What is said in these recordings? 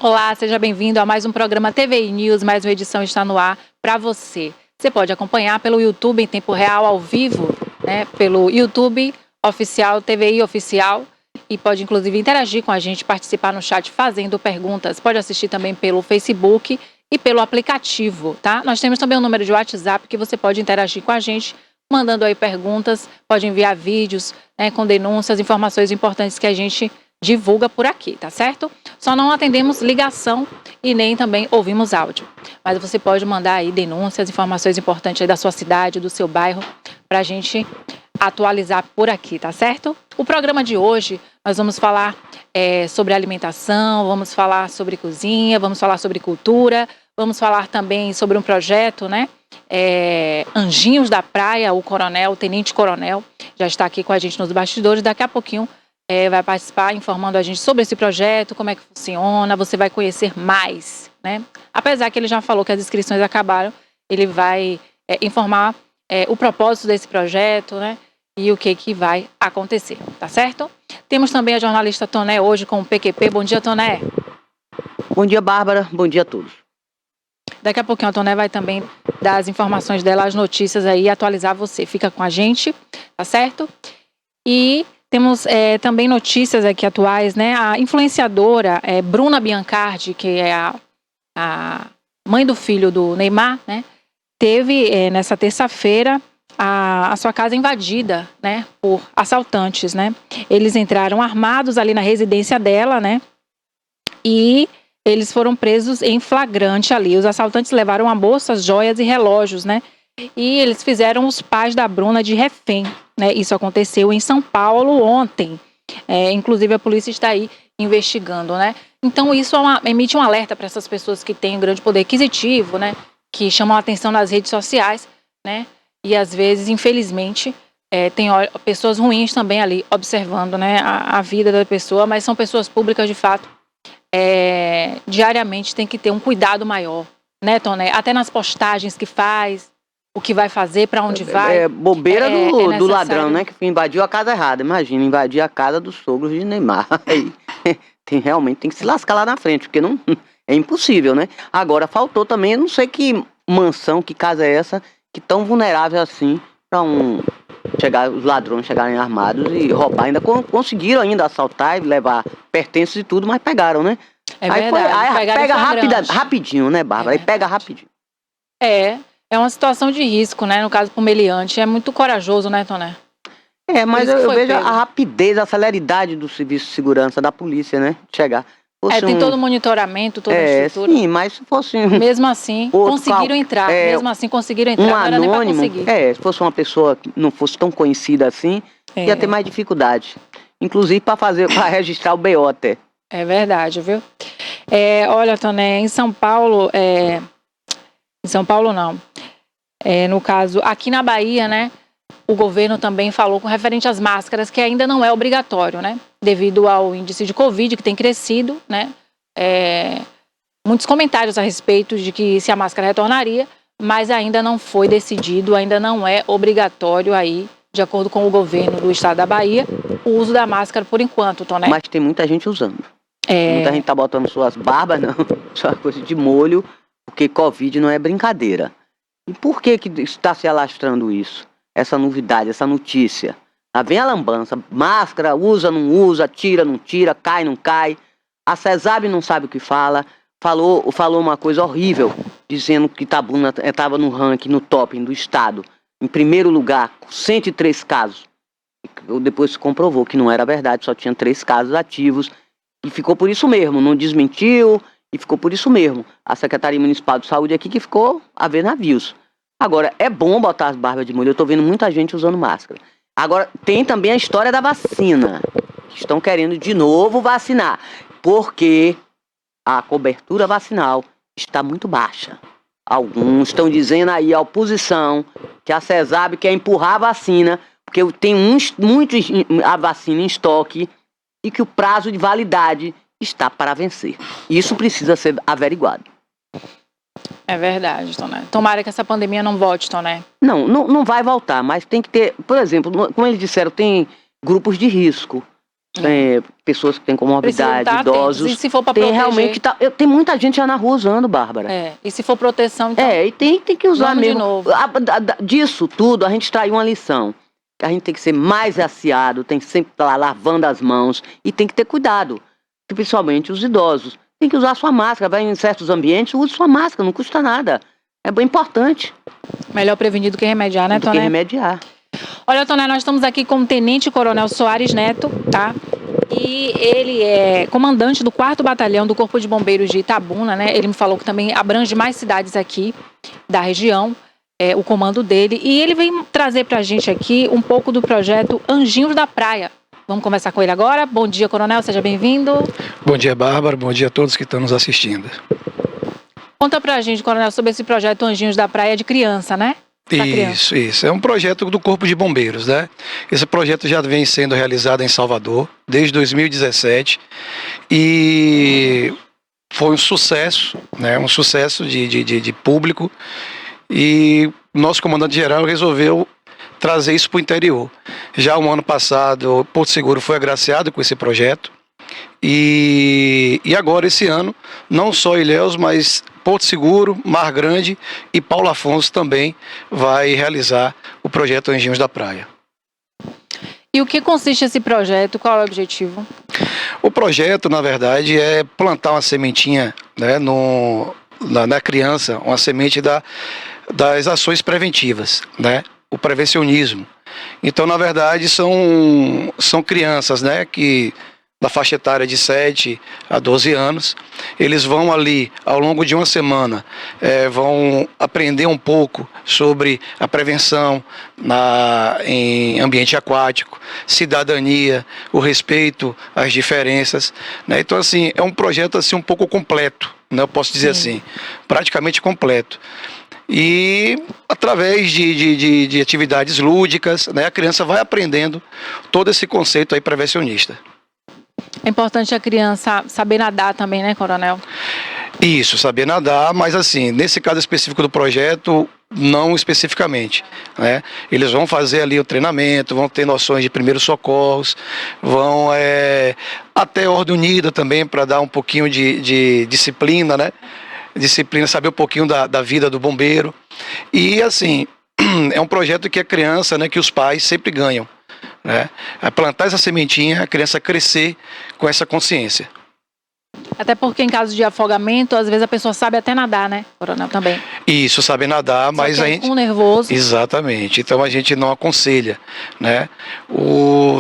Olá, seja bem-vindo a mais um programa TVI News, mais uma edição está no ar para você. Você pode acompanhar pelo YouTube em tempo real, ao vivo, né, pelo YouTube oficial, TVI Oficial, e pode inclusive interagir com a gente, participar no chat fazendo perguntas. Pode assistir também pelo Facebook e pelo aplicativo, tá? Nós temos também um número de WhatsApp que você pode interagir com a gente, mandando aí perguntas, pode enviar vídeos, né, com denúncias, informações importantes que a gente divulga por aqui, tá certo? Só não atendemos ligação e nem também ouvimos áudio. Mas você pode mandar aí denúncias, informações importantes aí da sua cidade, do seu bairro, pra gente atualizar por aqui, tá certo? O programa de hoje, nós vamos falar sobre alimentação, vamos falar sobre cozinha, vamos falar sobre cultura, vamos falar também sobre um projeto, né? Anjinhos da Praia, o tenente coronel, já está aqui com a gente nos bastidores, daqui a pouquinho vai participar informando a gente sobre esse projeto, como é que funciona, você vai conhecer mais, né? Apesar que ele já falou que as inscrições acabaram, ele vai informar o propósito desse projeto, né? E o que vai acontecer, tá certo? Temos também a jornalista Toné hoje com o PQP. Bom dia, Toné. Bom dia, Bárbara. Bom dia a todos. Daqui a pouquinho a Toné vai também dar as informações dela, as notícias aí, atualizar você. Fica com a gente, tá certo? E temos também notícias aqui atuais, né? A influenciadora Bruna Biancardi, que é a mãe do filho do Neymar, né? Teve nessa terça-feira a sua casa invadida, né? Por assaltantes, né? Eles entraram armados ali na residência dela, né? E eles foram presos em flagrante ali. Os assaltantes levaram a bolsas, joias e relógios, né? E eles fizeram os pais da Bruna de refém, né? Isso aconteceu em São Paulo ontem. Inclusive a polícia está aí investigando, né? Então isso emite um alerta para essas pessoas que têm um grande poder aquisitivo, né? Que chamam a atenção nas redes sociais, né? E às vezes, infelizmente, tem pessoas ruins também ali observando, né? A vida da pessoa, mas são pessoas públicas de fato. Diariamente tem que ter um cuidado maior, né, Toné? Até nas postagens que faz, o que vai fazer, para onde vai. Bobeira do ladrão, né? Que invadiu a casa errada. Imagina, invadir a casa dos sogros de Neymar. Aí realmente tem que se lascar lá na frente, porque não é impossível, né? Agora, faltou também, eu não sei que mansão, que casa é essa, que tão vulnerável assim, para os ladrões chegarem armados e roubar. Ainda conseguiram ainda assaltar e levar pertences e tudo, mas pegaram, né? Verdade. Pega rapidinho, né, Bárbara? Aí pega rapidinho. É uma situação de risco, né? No caso, pro meliante. É muito corajoso, né, Toné? Mas eu vejo a rapidez, a celeridade do serviço de segurança da polícia, né? Chegar. Tem todo o monitoramento, toda a estrutura. Sim, mas se fosse mesmo assim, conseguiram entrar. Mesmo assim, conseguiram entrar. Um não era anônimo, nem pra conseguir. se fosse uma pessoa que não fosse tão conhecida assim, ia ter mais dificuldade. Inclusive para registrar o BO até. É verdade, viu? Olha, Toné, em São Paulo, em São Paulo não. No caso, aqui na Bahia, né? O governo também falou com referente às máscaras, que ainda não é obrigatório, né? Devido ao índice de Covid que tem crescido, né? Muitos comentários a respeito de que se a máscara retornaria, mas ainda não foi decidido, ainda não é obrigatório aí, de acordo com o governo do estado da Bahia, o uso da máscara por enquanto, Toné. Mas tem muita gente usando. Muita gente tá botando suas barbas, não, sua coisa de molho, porque Covid não é brincadeira. E por que está se alastrando isso? Essa novidade, essa notícia. Lá vem a lambança, máscara, usa, não usa, tira, não tira, cai, não cai. A CESAB não sabe o que fala. Falou uma coisa horrível, dizendo que Itabuna estava no ranking, no topping do estado, em primeiro lugar, com 103 casos. Depois se comprovou que não era verdade, só tinha 3 casos ativos. E ficou por isso mesmo, não desmentiu, e ficou por isso mesmo. A Secretaria Municipal de Saúde aqui que ficou a ver navios. Agora, é bom botar as barbas de molho, eu tô vendo muita gente usando máscara. Agora, tem também a história da vacina. Estão querendo de novo vacinar, porque a cobertura vacinal está muito baixa. Alguns estão dizendo aí, a oposição, que a CESAB quer empurrar a vacina, porque tem muitos a vacina em estoque e que o prazo de validade está para vencer. Isso precisa ser averiguado. É verdade, Toné. Tomara que essa pandemia não volte, Toné. Não vai voltar, mas tem que ter, por exemplo, como eles disseram, tem grupos de risco. pessoas que têm comorbidade, Precisam estar idosos. atentos. E se for para Tem proteger? realmente tem muita gente já na rua usando, Bárbara. E se for proteção, então... E tem que usar vamos mesmo. de novo. Disso tudo, a gente extraiu uma lição. Que a gente tem que ser mais aciado, tem que sempre estar lá lavando as mãos e tem que ter cuidado. Principalmente os idosos. Tem que usar sua máscara. Vai em certos ambientes, use sua máscara, não custa nada. É bem importante. Melhor prevenir do que remediar, né, Toné? Do que remediar. Olha, Toné, nós estamos aqui com o Tenente Coronel Soares Neto, tá? E ele é comandante do 4º Batalhão do Corpo de Bombeiros de Itabuna, né? Ele me falou que também abrange mais cidades aqui da região, o comando dele. E ele vem trazer pra gente aqui um pouco do projeto Anjinhos da Praia. Vamos conversar com ele agora. Bom dia, Coronel, seja bem-vindo. Bom dia, Bárbara. Bom dia a todos que estão nos assistindo. Conta pra gente, Coronel, sobre esse projeto Anjinhos da Praia de criança, né? Isso. É um projeto do Corpo de Bombeiros, né? Esse projeto já vem sendo realizado em Salvador desde 2017 e foi um sucesso, né? Um sucesso de público, e nosso comandante-geral resolveu trazer isso para o interior. Já o ano passado, Porto Seguro foi agraciado com esse projeto. E agora, esse ano, não só Ilhéus, mas Porto Seguro, Mar Grande e Paulo Afonso também vai realizar o projeto Anjinhos da Praia. E o que consiste esse projeto? Qual é o objetivo? O projeto, na verdade, é plantar uma sementinha, né, na criança, uma semente das ações preventivas, né, o prevencionismo. Então, na verdade, são crianças, né, que da faixa etária de 7 a 12 anos, eles vão ali, ao longo de uma semana, vão aprender um pouco sobre a prevenção em ambiente aquático, cidadania, o respeito às diferenças, né? Então, assim, é um projeto assim, um pouco completo, né? Eu posso dizer assim, praticamente completo. E através de atividades lúdicas, né, a criança vai aprendendo todo esse conceito aí prevencionista. É importante a criança saber nadar também, né, Coronel? Isso, saber nadar, mas assim, nesse caso específico do projeto, não especificamente, né? Eles vão fazer ali o treinamento, vão ter noções de primeiros socorros, vão até ordem unida também, para dar um pouquinho de disciplina, né? Disciplina, saber um pouquinho da vida do bombeiro. E assim, é um projeto que a criança, né, que os pais sempre ganham, né? A plantar essa sementinha, a criança crescer com essa consciência. Até porque em caso de afogamento, às vezes a pessoa sabe até nadar, né, Coronel, também? Isso, sabe nadar, mas a gente... com nervoso. Exatamente, então a gente não aconselha, né?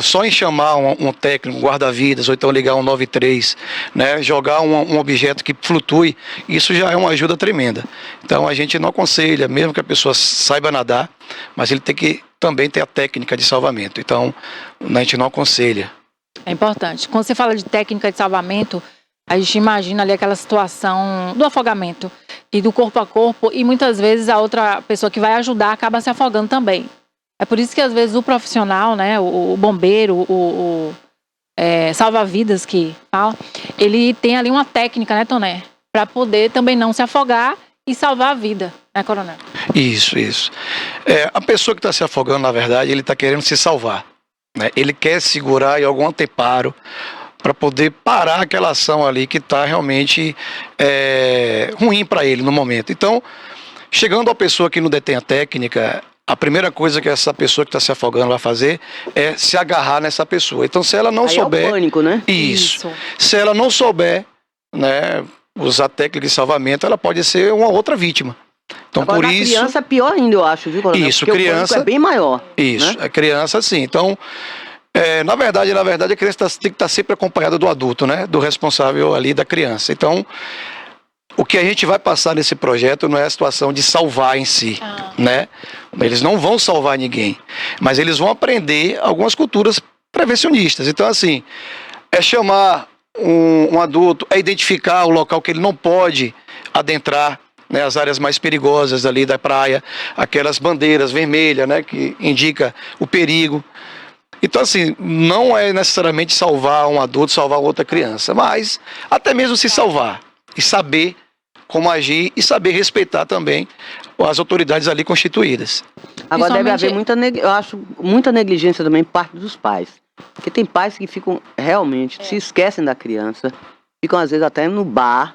Só em chamar um técnico, um guarda-vidas, ou então ligar um 93, né? Jogar um objeto que flutue, isso já é uma ajuda tremenda. Então a gente não aconselha, mesmo que a pessoa saiba nadar, mas ele tem que também ter a técnica de salvamento. Então a gente não aconselha. É importante. Quando você fala de técnica de salvamento, a gente imagina ali aquela situação do afogamento e do corpo a corpo, e muitas vezes a outra pessoa que vai ajudar acaba se afogando também. É por isso que às vezes o profissional, né, o bombeiro, o salva-vidas que fala, ele tem ali uma técnica, né, Toné, para poder também não se afogar e salvar a vida, né, Coronel? Isso. A pessoa que está se afogando, na verdade, ele está querendo se salvar, né? Ele quer segurar em algum anteparo para poder parar aquela ação ali que está realmente ruim para ele no momento. Então, chegando a pessoa que não detém a técnica, a primeira coisa que essa pessoa que está se afogando vai fazer é se agarrar nessa pessoa. Então, se ela não souber... É o pânico, né? Isso. Se ela não souber, né, usar técnica de salvamento, ela pode ser uma outra vítima. Então, agora, por isso... criança é pior ainda, eu acho, viu, Coronel? Isso, porque criança... o pânico é bem maior. Isso, né? A criança, sim. Então... Na verdade, a criança tem que estar sempre acompanhada do adulto, né? Do responsável ali da criança. Então, o que a gente vai passar nesse projeto não é a situação de salvar em si, né? Eles não vão salvar ninguém, mas eles vão aprender algumas culturas prevencionistas. Então, assim, é chamar um adulto, é identificar o local que ele não pode adentrar, né, as áreas mais perigosas ali da praia, aquelas bandeiras vermelhas, né, que indica o perigo. Então, assim, não é necessariamente salvar um adulto, salvar outra criança, mas até mesmo se salvar e saber como agir e saber respeitar também as autoridades ali constituídas. Agora deve haver eu acho, muita negligência também por parte dos pais. Porque tem pais que ficam realmente, se esquecem da criança, ficam às vezes até no bar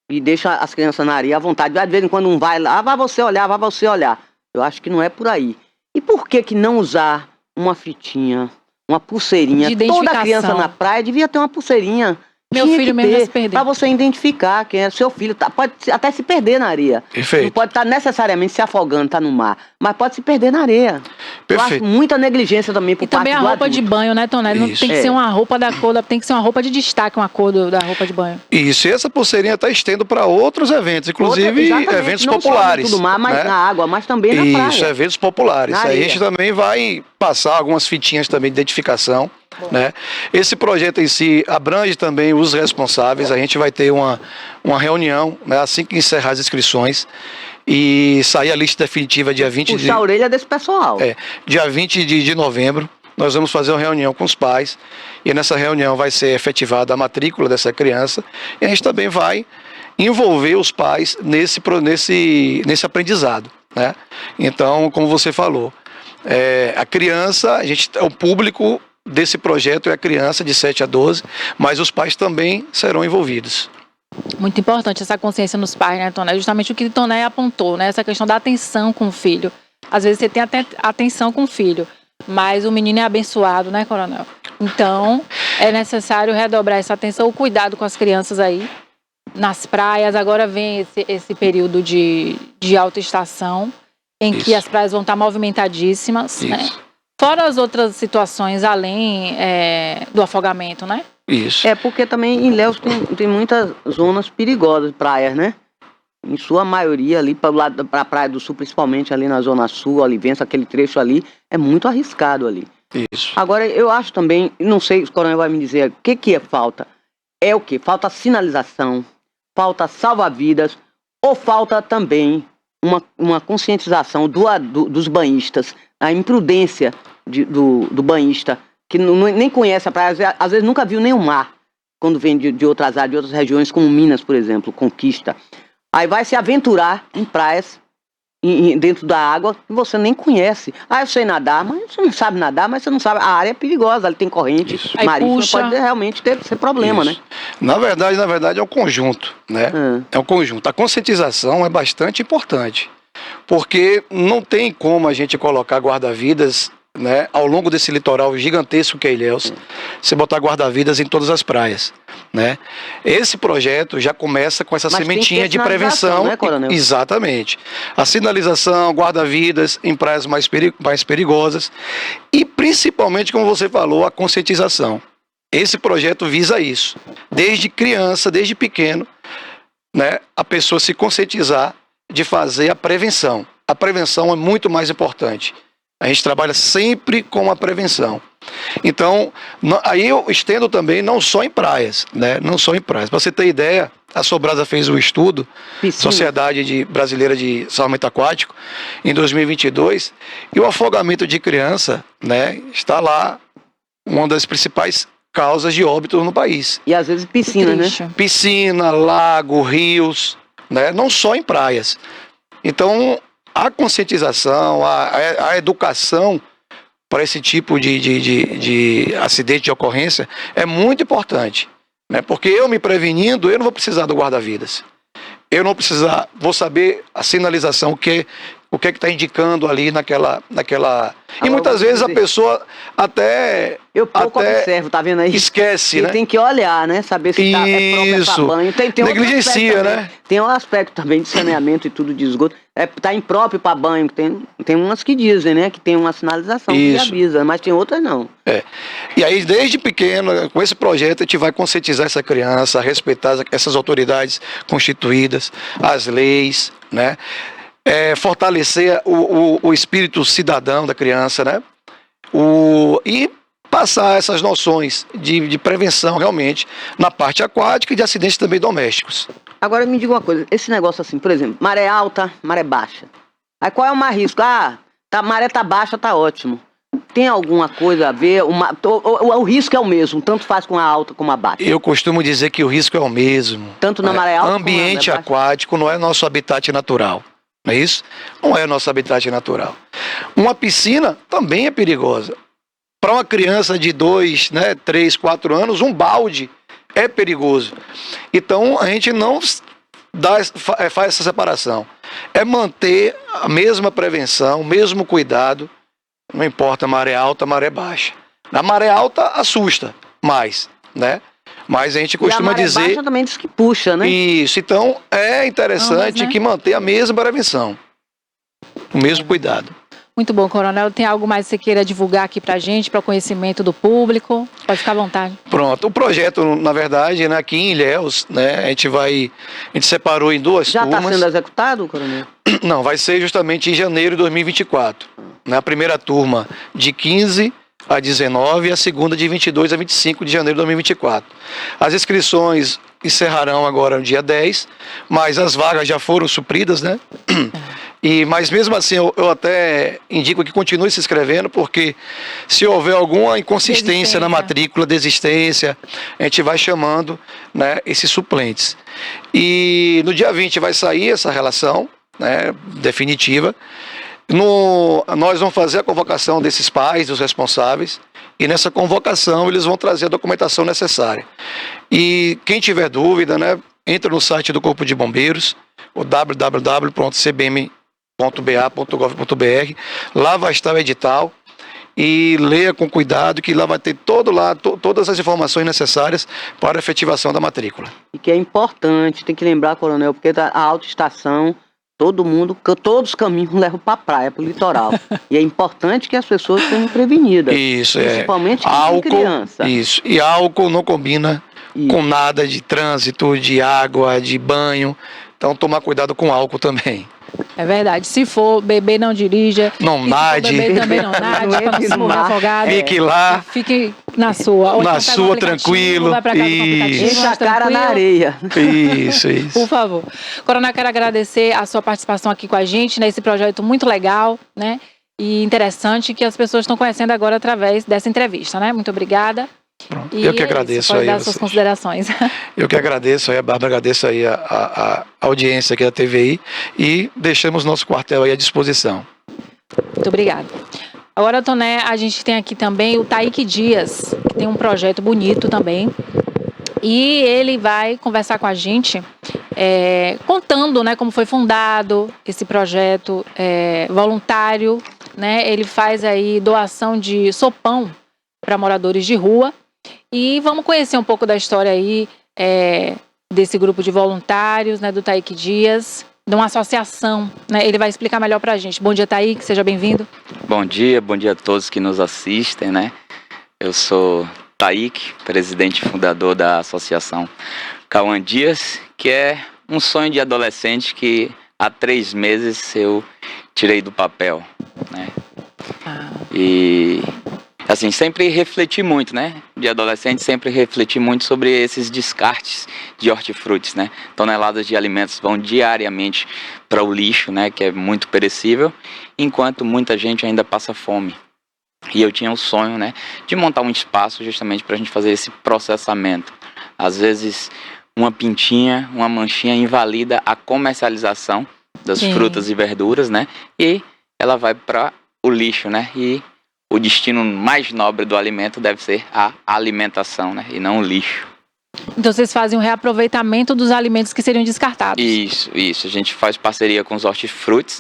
e deixam as crianças na areia à vontade. De vez em quando um vai lá, vai você olhar. Eu acho que não é por aí. E por que não usar uma fitinha, uma pulseirinha? Toda criança na praia devia ter uma pulseirinha. Meu filho mesmo vai se perder. Para você identificar quem é seu filho. Pode até se perder na areia. Perfeito. Não pode estar necessariamente se afogando, tá no mar. Mas pode se perder na areia. Perfeito. Eu acho muita negligência também por parte do adulto. E também a roupa de banho, né, Tonelli? Não tem que ser uma roupa da cor, tem que ser uma roupa de destaque, uma cor da roupa de banho. Isso, e essa pulseirinha está estendo para outros eventos, inclusive eventos populares. Não só no mar, mas na água, mas também na praia. Isso, eventos populares. Aí a gente também vai passar algumas fitinhas também de identificação. Né? Esse projeto em si abrange também os responsáveis. A gente vai ter uma reunião, né, assim que encerrar as inscrições e sair a lista definitiva dia 20 Puxar a orelha desse pessoal. Dia 20 de novembro. Nós vamos fazer uma reunião com os pais e nessa reunião vai ser efetivada a matrícula dessa criança e a gente também vai envolver os pais nesse aprendizado, né? Então, como você falou, a criança, o público desse projeto é a criança de 7 a 12, mas os pais também serão envolvidos. Muito importante essa consciência nos pais, né, Tonelli? Justamente o que Tonelli apontou, né? Essa questão da atenção com o filho. Às vezes você tem até atenção com o filho, mas o menino é abençoado, né, Coronel? Então, é necessário redobrar essa atenção, o cuidado com as crianças aí, nas praias. Agora vem esse período de alta estação, em que as praias vão estar movimentadíssimas, né? Fora as outras situações além do afogamento, né? Isso. Porque também em Ilhéus tem muitas zonas perigosas, praias, né? Em sua maioria ali, para o lado da Praia do Sul, principalmente ali na Zona Sul, Olivença, aquele trecho ali, é muito arriscado ali. Isso. Agora, eu acho também, não sei, o coronel vai me dizer, o que é falta? É o quê? Falta sinalização, falta salva-vidas, ou falta também uma conscientização dos banhistas, a imprudência do banhista, que nem conhece a praia, às vezes nunca viu nem o mar, quando vem de outras áreas, de outras regiões, como Minas, por exemplo, Conquista. Aí vai se aventurar em praias, dentro da água, que você nem conhece. Eu sei nadar, mas você não sabe nadar, mas você não sabe. A área é perigosa, ali tem corrente marítima, pode realmente ser problema, né? Na verdade é um conjunto, né? É um conjunto. A conscientização é bastante importante, porque não tem como a gente colocar guarda-vidas, né, ao longo desse litoral gigantesco que é Ilhéus, você botar guarda-vidas em todas as praias, né? Esse projeto já começa com essa sementinha de prevenção, né, Coronel? Exatamente. A sinalização, guarda-vidas em praias mais perigosas e principalmente, como você falou, a conscientização. Esse projeto visa isso. Desde criança, desde pequeno, né, a pessoa se conscientizar de fazer a prevenção. A prevenção é muito mais importante. A gente trabalha sempre com a prevenção. Então, aí eu estendo também não só em praias, né? Não só em praias. Para você ter ideia, a Sobrasa fez um estudo, Sociedade Brasileira de Salvamento Aquático, em 2022, e o afogamento de criança, né, está lá uma das principais causas de óbito no país. E às vezes piscina, né? Piscina, lago, rios, né? Não só em praias. Então, a conscientização, a educação para esse tipo de acidente de ocorrência é muito importante, né? Porque eu me prevenindo, eu não vou precisar do guarda-vidas. Eu não precisar, vou saber a sinalização, o que está indicando ali naquela... E muitas vezes a pessoa até... Eu pouco observo, tá vendo aí? Esquece, né? Tem que olhar, né? Saber se é próprio para banho. Tem negligencia, né? Tem um aspecto também de saneamento e tudo de esgoto. Tá impróprio para banho. Tem umas que dizem, né? Que tem uma sinalização que avisa, mas tem outras não. E aí, desde pequeno, com esse projeto, a gente vai conscientizar essa criança, a respeitar essas autoridades constituídas, as leis, né? Fortalecer o espírito cidadão da criança, né? E passar essas noções de prevenção realmente na parte aquática e de acidentes também domésticos. Agora me diga uma coisa, esse negócio assim, por exemplo, maré alta, maré baixa. Aí qual é o mais risco? Maré tá baixa, tá ótimo. Tem alguma coisa a ver? O risco é o mesmo, tanto faz com a alta como a baixa? Eu costumo dizer que o risco é o mesmo. Tanto na maré alta ambiente aquático não é nosso habitat natural. não é isso? Não é nosso habitat natural. Uma piscina também é perigosa. Para uma criança de 2, 3, 4 anos, um balde é perigoso. Então, a gente não faz essa separação. É manter a mesma prevenção, o mesmo cuidado, não importa maré alta, maré baixa. Na maré alta, assusta mais, né? Mas a gente costuma e a maré dizer... baixa também diz que puxa, né? Isso, então é interessante que manter a mesma prevenção, o mesmo cuidado. Muito bom, Coronel. Tem algo mais que você queira divulgar aqui pra gente, para o conhecimento do público? Pode ficar à vontade. Pronto, o projeto, na verdade, aqui em Ilhéus, a gente separou em 2 turmas. Já está sendo executado, Coronel? Não, vai ser justamente em janeiro de 2024. A primeira turma de 15 a 19 e a segunda de 22 a 25 de janeiro de 2024. As inscrições encerrarão agora no dia 10, mas as vagas já foram supridas, né? Mas mesmo assim eu até indico que continue se inscrevendo, porque se houver alguma inconsistência na matrícula, desistência, a gente vai chamando, esses suplentes. E no dia 20 vai sair essa relação, definitiva. Nós vamos fazer a convocação desses pais, dos responsáveis, e nessa convocação eles vão trazer a documentação necessária. E quem tiver dúvida, entra no site do Corpo de Bombeiros, o www.cbm.ba.gov.br, lá vai estar o edital, e leia com cuidado, que lá vai ter todas as informações necessárias para a efetivação da matrícula. E que é importante, tem que lembrar, Coronel, porque a autoestação, todos os caminhos levam para a praia, para o litoral. E é importante que as pessoas sejam prevenidas. Isso, principalmente álcool, criança. Isso, e álcool não combina com nada de trânsito, de água, de banho. Então, tomar cuidado com álcool também. É verdade. Se for beber, não dirija. Não nade. Se for beber, também não nade, para não se morrer afogado. Fique lá. Fique na sua. Ou na então sua, tranquilo. Vai para casa com o aplicativo. Deixa a cara na areia. Isso. Por favor. Coronel, quero agradecer a sua participação aqui com a gente, nesse projeto muito legal, e interessante, que as pessoas estão conhecendo agora através dessa entrevista, Muito obrigada. Pronto. Eu que agradeço aí. Pode dar suas considerações. Eu que agradeço aí, a Bárbara, agradeço aí a audiência aqui da TVI e deixamos nosso quartel aí à disposição. Muito obrigada. Agora, Toné, a gente tem aqui também o Taíque Dias, que tem um projeto bonito também. E ele vai conversar com a gente, contando, como foi fundado esse projeto voluntário, Ele faz aí doação de sopão para moradores de rua. E vamos conhecer um pouco da história aí desse grupo de voluntários, do Taíque Dias, de uma associação, Ele vai explicar melhor para a gente. Bom dia, Taíque, seja bem-vindo. Bom dia a todos que nos assistem, Eu sou Taíque, presidente e fundador da associação Cauã Dias, que é um sonho de adolescente que há 3 meses eu tirei do papel, E assim, sempre refleti muito, de adolescente, sempre refleti muito sobre esses descartes de hortifrutis, Toneladas de alimentos vão diariamente para o lixo, que é muito perecível, enquanto muita gente ainda passa fome. E eu tinha o sonho, de montar um espaço justamente para a gente fazer esse processamento. Às vezes, uma pintinha, uma manchinha invalida a comercialização das frutas e verduras, E ela vai para o lixo, E o destino mais nobre do alimento deve ser a alimentação, e não o lixo. Então vocês fazem um reaproveitamento dos alimentos que seriam descartados. Isso. A gente faz parceria com os hortifrutis,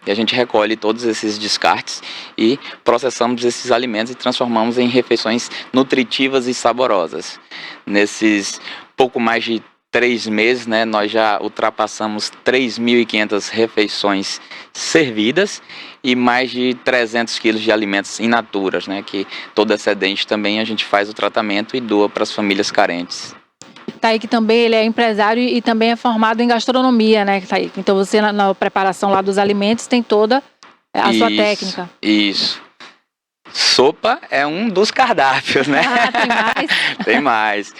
E a gente recolhe todos esses descartes e processamos esses alimentos e transformamos em refeições nutritivas e saborosas. Nesses pouco mais de 3 meses, nós já ultrapassamos 3.500 refeições servidas e mais de 300 quilos de alimentos in naturas, que todo excedente também a gente faz o tratamento e doa para as famílias carentes. Taíque também, ele é empresário e também é formado em gastronomia, Taíque? Então você, na preparação lá dos alimentos, tem toda a sua técnica. Isso. Sopa é um dos cardápios, Tem mais? Tem mais.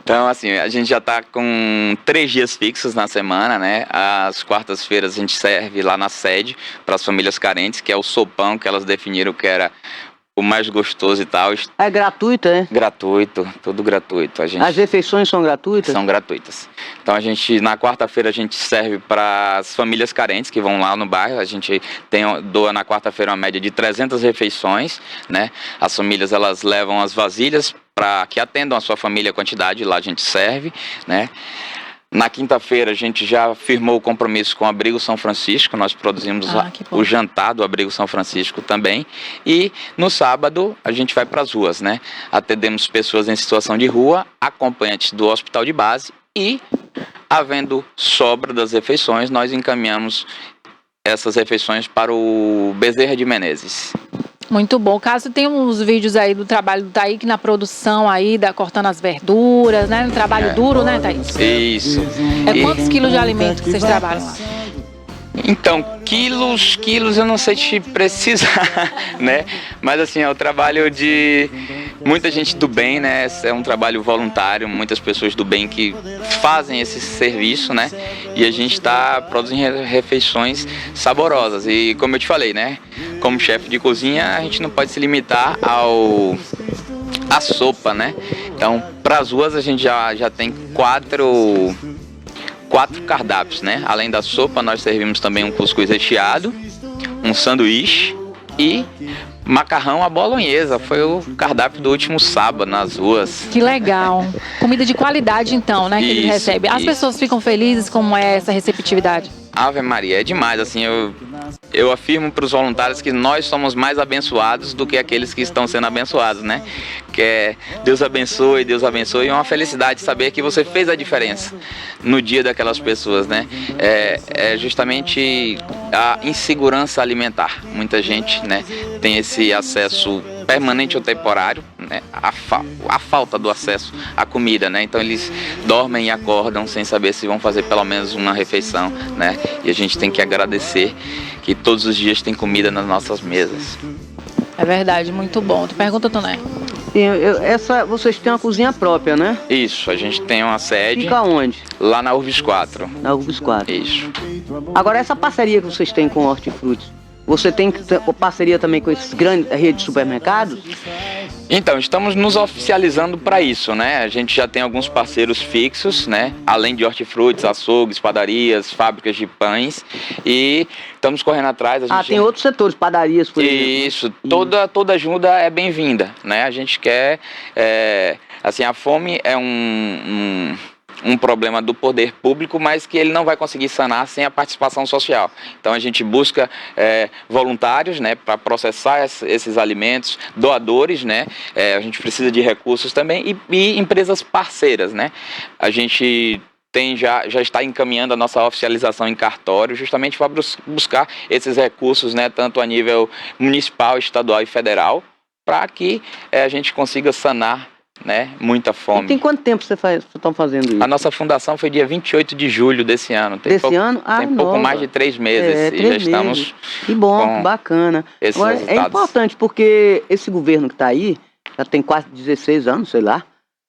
Então, assim, a gente já está com 3 dias fixos na semana, Às quartas-feiras a gente serve lá na sede para as famílias carentes, que é o sopão que elas definiram que era o mais gostoso e tal. É gratuito, é? Gratuito, tudo gratuito. As refeições são gratuitas? São gratuitas. Então na quarta-feira a gente serve para as famílias carentes que vão lá no bairro. A gente doa na quarta-feira uma média de 300 refeições, né? As famílias elas levam as vasilhas para que atendam a sua família a quantidade, lá a gente serve, né? Na quinta-feira a gente já firmou o compromisso com o Abrigo São Francisco, nós produzimos o jantar do Abrigo São Francisco também, e no sábado a gente vai para as ruas, né? Atendemos pessoas em situação de rua, acompanhantes do hospital de base e, havendo sobra das refeições, nós encaminhamos essas refeições para o Bezerra de Menezes. Muito bom. Caso tem uns vídeos aí do trabalho do Taíque na produção aí, cortando as verduras, né? Um trabalho duro, né, Thaís? Isso. Quantos quilos de alimento que vocês trabalham lá? Então, quilos eu não sei te precisar, né? Mas assim, é o trabalho de muita gente do bem, né? É um trabalho voluntário, muitas pessoas do bem que fazem esse serviço, né? E a gente está produzindo refeições saborosas. E como eu te falei, né? Como chefe de cozinha, a gente não pode se limitar à sopa, né? Então, para as ruas a gente já tem quatro cardápios, né? Além da sopa, nós servimos também um cuscuz recheado, um sanduíche e macarrão à bolonhesa. Foi o cardápio do último sábado nas ruas. Que legal. Comida de qualidade, então, né? Que eles recebem. As pessoas ficam felizes como é essa receptividade? Ave Maria, é demais. Assim, eu afirmo para os voluntários que nós somos mais abençoados do que aqueles que estão sendo abençoados, né? Que é Deus abençoe, e é uma felicidade saber que você fez a diferença no dia daquelas pessoas, né? É justamente a insegurança alimentar. Muita gente, né, tem esse acesso permanente ou temporário, né? A falta do acesso à comida, né? Então eles dormem e acordam sem saber se vão fazer pelo menos uma refeição, né? E a gente tem que agradecer que todos os dias tem comida nas nossas mesas. É verdade, muito bom. Tu pergunta, Toné? Vocês têm uma cozinha própria, né? Isso, a gente tem uma sede. Fica onde? Lá na Urbis 4. Na Urbis 4. Isso. Agora, essa parceria que vocês têm com o Hortifrutis, você tem parceria também com esses grandes redes de supermercados? Então, estamos nos oficializando para isso, né? A gente já tem alguns parceiros fixos, né? Além de hortifrutis, açougues, padarias, fábricas de pães, e estamos correndo atrás. Tem outros setores, padarias, por exemplo. Isso, toda ajuda é bem-vinda, né? A gente quer, assim, a fome é um problema do poder público, mas que ele não vai conseguir sanar sem a participação social. Então a gente busca voluntários, né, para processar esses alimentos, doadores, né, a gente precisa de recursos também e empresas parceiras, né. A gente já está encaminhando a nossa oficialização em cartório justamente para buscar esses recursos, né, tanto a nível municipal, estadual e federal, para que a gente consiga sanar, né, muita fome. E tem quanto tempo vocês estão fazendo isso? A nossa fundação foi dia 28 de julho desse ano. Tem pouco mais de 3 meses. E já estamos. Que bom, bacana. Agora, é importante porque esse governo que está aí, já tem quase 16 anos, sei lá,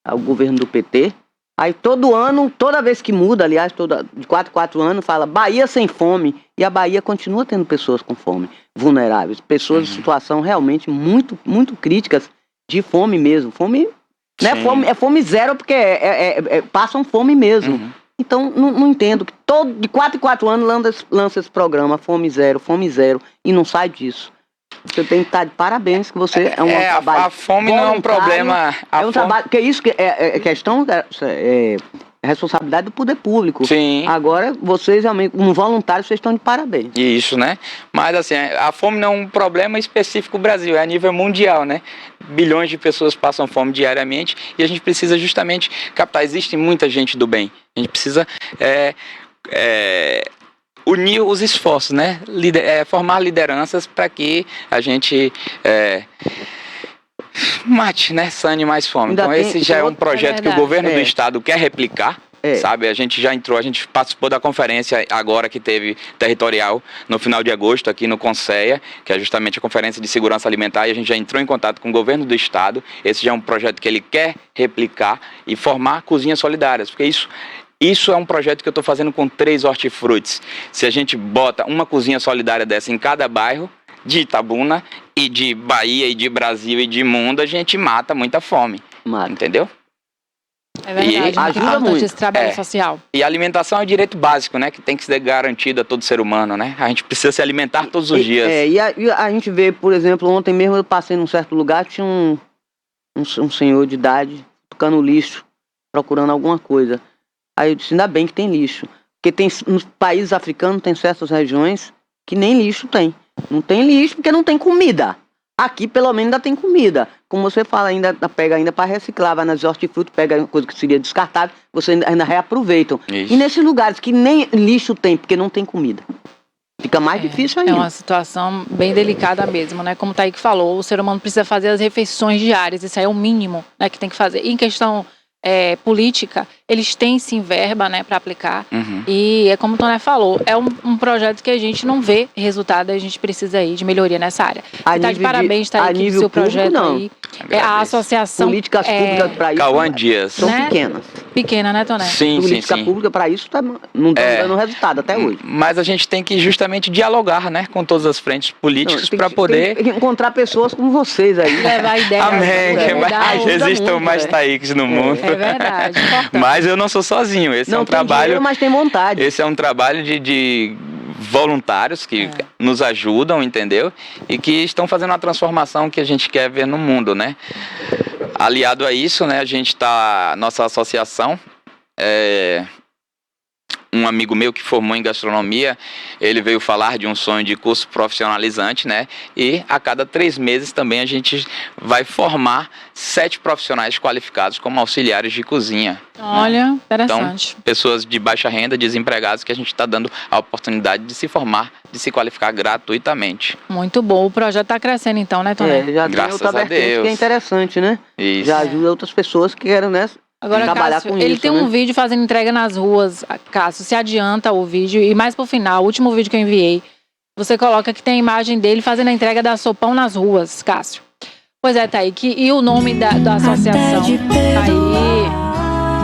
o governo do PT. Aí todo ano, toda vez que muda, aliás, de 4 anos, fala Bahia sem fome. E a Bahia continua tendo pessoas com fome, vulneráveis, pessoas em situação realmente muito, muito críticas de fome mesmo. Fome. Não é fome zero, porque passam fome mesmo. Uhum. Então, não entendo que de 4 em 4 anos lança esse programa, fome zero, e não sai disso. Você tem que estar de parabéns, que você é um trabalho. A fome não é um problema. Trabalho, porque isso é questão, é responsabilidade do poder público. Sim. Agora, vocês realmente, como voluntários, vocês estão de parabéns. Isso, né? Mas assim, a fome não é um problema específico do Brasil, é a nível mundial, né? Bilhões de pessoas passam fome diariamente e a gente precisa justamente captar. Existe muita gente do bem. A gente precisa unir os esforços, né? Formar lideranças para que a gente mate, né? Sane mais fome. Então esse já é um projeto que o governo do estado quer replicar. Sabe, a gente já entrou, a gente participou da conferência agora que teve territorial no final de agosto aqui no Conceia, que é justamente a Conferência de Segurança Alimentar, e a gente já entrou em contato com o governo do estado. Esse já é um projeto que ele quer replicar e formar cozinhas solidárias, porque isso é um projeto que eu estou fazendo com 3 hortifrutis. Se a gente bota uma cozinha solidária dessa em cada bairro, de Itabuna e de Bahia e de Brasil e de mundo, a gente mata muita fome, Mata. entendeu? É verdade, muito ajuda importante muito. esse trabalho social. E a alimentação é um direito básico, né? Que tem que ser garantido a todo ser humano, né? A gente precisa se alimentar todos os dias. E a gente vê, por exemplo, ontem mesmo eu passei num certo lugar, tinha um senhor de idade tocando lixo, procurando alguma coisa. Aí eu disse, ainda bem que tem lixo. Porque nos países africanos tem certas regiões que nem lixo tem. Não tem lixo porque não tem comida. Aqui, pelo menos, ainda tem comida. Como você fala, ainda pega ainda para reciclar, vai nas hortifrutas, pega coisa que seria descartável, você ainda reaproveitam. Isso. E nesses lugares que nem lixo tem, porque não tem comida. Fica mais difícil ainda. É uma situação bem delicada mesmo, né? Como o Taíque falou, o ser humano precisa fazer as refeições diárias, isso aí é o mínimo, né, que tem que fazer. E em questão política, eles têm sim verba, né, para aplicar. Uhum. E é como o Toné falou, é um projeto que a gente não vê resultado, a gente precisa aí de melhoria nessa área. Você tá de parabéns, Taíque, do seu projeto não. aí. A associação Políticas públicas para isso Cauã Dias. são né? pequenas. Pequena, né, Toné? Sim, sim, Política sim. pública para isso não tá dando resultado até hoje. Mas a gente tem que justamente dialogar, né? Com todas as frentes políticas Tem para que- poder... tem que encontrar pessoas como vocês aí. Levar ideia. Amém. né? Que ajuda existam muito, mais né? Taíques no mundo. É verdade, importante. Mas eu não sou sozinho. Esse é Não um tem trabalho... dinheiro, mas tem vontade. Esse é um trabalho de voluntários que nos ajudam, entendeu? E que estão fazendo a transformação que a gente quer ver no mundo, né? Aliado a isso, né, a gente tá... Nossa associação, um amigo meu que formou em gastronomia, ele veio falar de um sonho de curso profissionalizante, né? E a cada 3 meses também a gente vai formar 7 profissionais qualificados como auxiliares de cozinha. Olha, Então, interessante. pessoas de baixa renda, desempregados, que a gente está dando a oportunidade de se formar, de se qualificar gratuitamente. Muito bom. O projeto está crescendo então, né, Toné? Já Graças tem outra a vertente Deus. que é interessante, né? Isso. Já ajuda outras pessoas que querem, né? Agora, trabalhar Cássio, com ele isso, tem né? um vídeo fazendo entrega nas ruas. Cássio, se adianta o vídeo e mais pro final, o último vídeo que eu enviei, você coloca que tem a imagem dele fazendo a entrega da sopão nas ruas, Cássio. Pois é, Taíque, e o nome da associação tá aí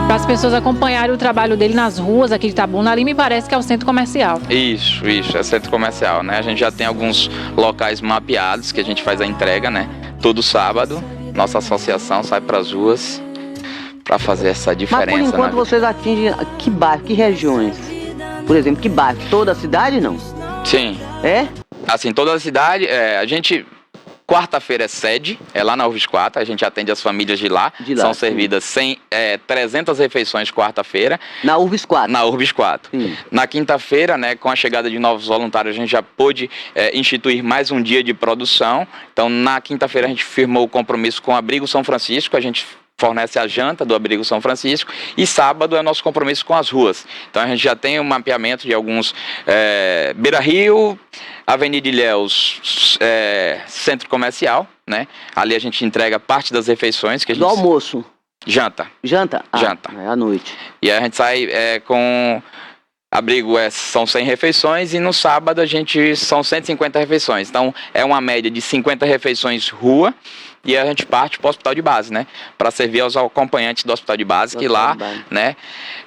para as pessoas acompanharem o trabalho dele nas ruas aqui de Itabuna. Ali me parece que é o centro comercial. Isso, é centro comercial, né? A gente já tem alguns locais mapeados que a gente faz a entrega, né? Todo sábado, nossa associação sai para as ruas para fazer essa Mas diferença. por enquanto vocês atingem que bairro, que regiões? Por exemplo, que bairro? Toda a cidade, não? Sim. É? Assim, toda a cidade, a gente... Quarta-feira é sede, é lá na Urbis 4, a gente atende as famílias de lá. São sim. servidas 300 refeições quarta-feira. Na Urbis 4. Na Urbis 4. Sim. Na quinta-feira, né, com a chegada de novos voluntários, a gente já pôde instituir mais um dia de produção. Então, na quinta-feira, a gente firmou o compromisso com o Abrigo São Francisco, a gente fornece a janta do Abrigo São Francisco, e sábado é nosso compromisso com as ruas. Então a gente já tem um mapeamento de alguns Beira Rio, Avenida Ilhéus, Centro Comercial, né? Ali a gente entrega parte das refeições que a gente... Do almoço. Janta. Janta? Janta. É à noite. E aí a gente sai com... Abrigo são 100 refeições e no sábado a gente são 150 refeições. Então é uma média de 50 refeições rua e a gente parte para o hospital de base, né? Para servir aos acompanhantes do hospital de base, que lá, né,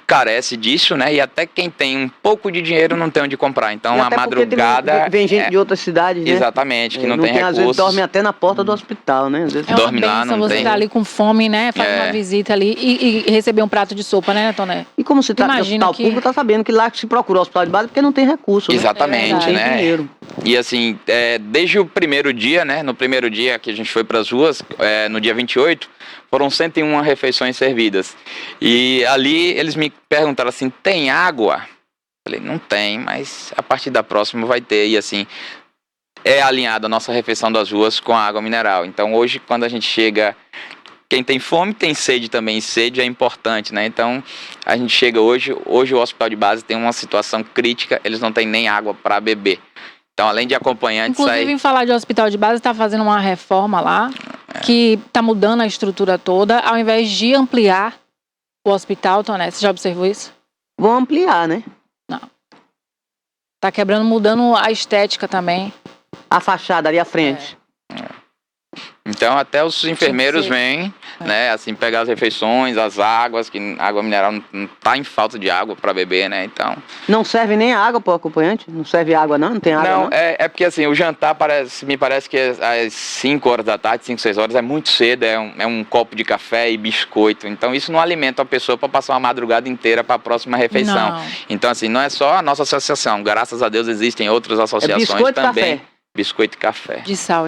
carece disso, né? E até quem tem um pouco de dinheiro não tem onde comprar. Então a madrugada... Vem gente de outras cidades, né? Exatamente, que não tem Às vezes recursos. dorme até na porta do hospital, né? Às vezes... É uma Dorme lá, bênção não você tem. estar ali com fome, né? Fazer uma visita ali e receber um prato de sopa, né, Toné? E como se trata de Imagina hospital público, tá sabendo que lá se procura o hospital de base porque não tem recurso, né? Exatamente, É verdade. Não tem né? dinheiro. E assim, desde o primeiro dia, né? No primeiro dia que a gente foi para as ruas, no dia 28, foram 101 refeições servidas. E ali eles me perguntaram assim, tem água? Falei, não tem, mas a partir da próxima vai ter. E assim, é alinhada a nossa refeição das ruas com a água mineral. Então hoje, quando a gente chega... Quem tem fome tem sede também, e sede é importante, né? Então, a gente chega hoje o hospital de base tem uma situação crítica, eles não têm nem água para beber. Então, além de acompanhantes... Inclusive, em falar de hospital de base, está fazendo uma reforma lá, que está mudando a estrutura toda, ao invés de ampliar o hospital, Toné, você já observou isso? Vão ampliar, né? Tá quebrando, mudando a estética também. A fachada ali à frente. Então até os enfermeiros vêm, né, assim, pegar as refeições, as águas, que água mineral não tá em falta de água para beber, né, então... Não serve nem água pro acompanhante? Não serve água não? Não tem água não? Não, é porque assim, o jantar me parece que às 5 horas da tarde, 5, 6 horas, é muito cedo, é um copo de café e biscoito, então isso não alimenta a pessoa para passar uma madrugada inteira para a próxima refeição. Não. Então assim, não é só a nossa associação, graças a Deus existem outras associações biscoito e também. café. Biscoito e café. De sal,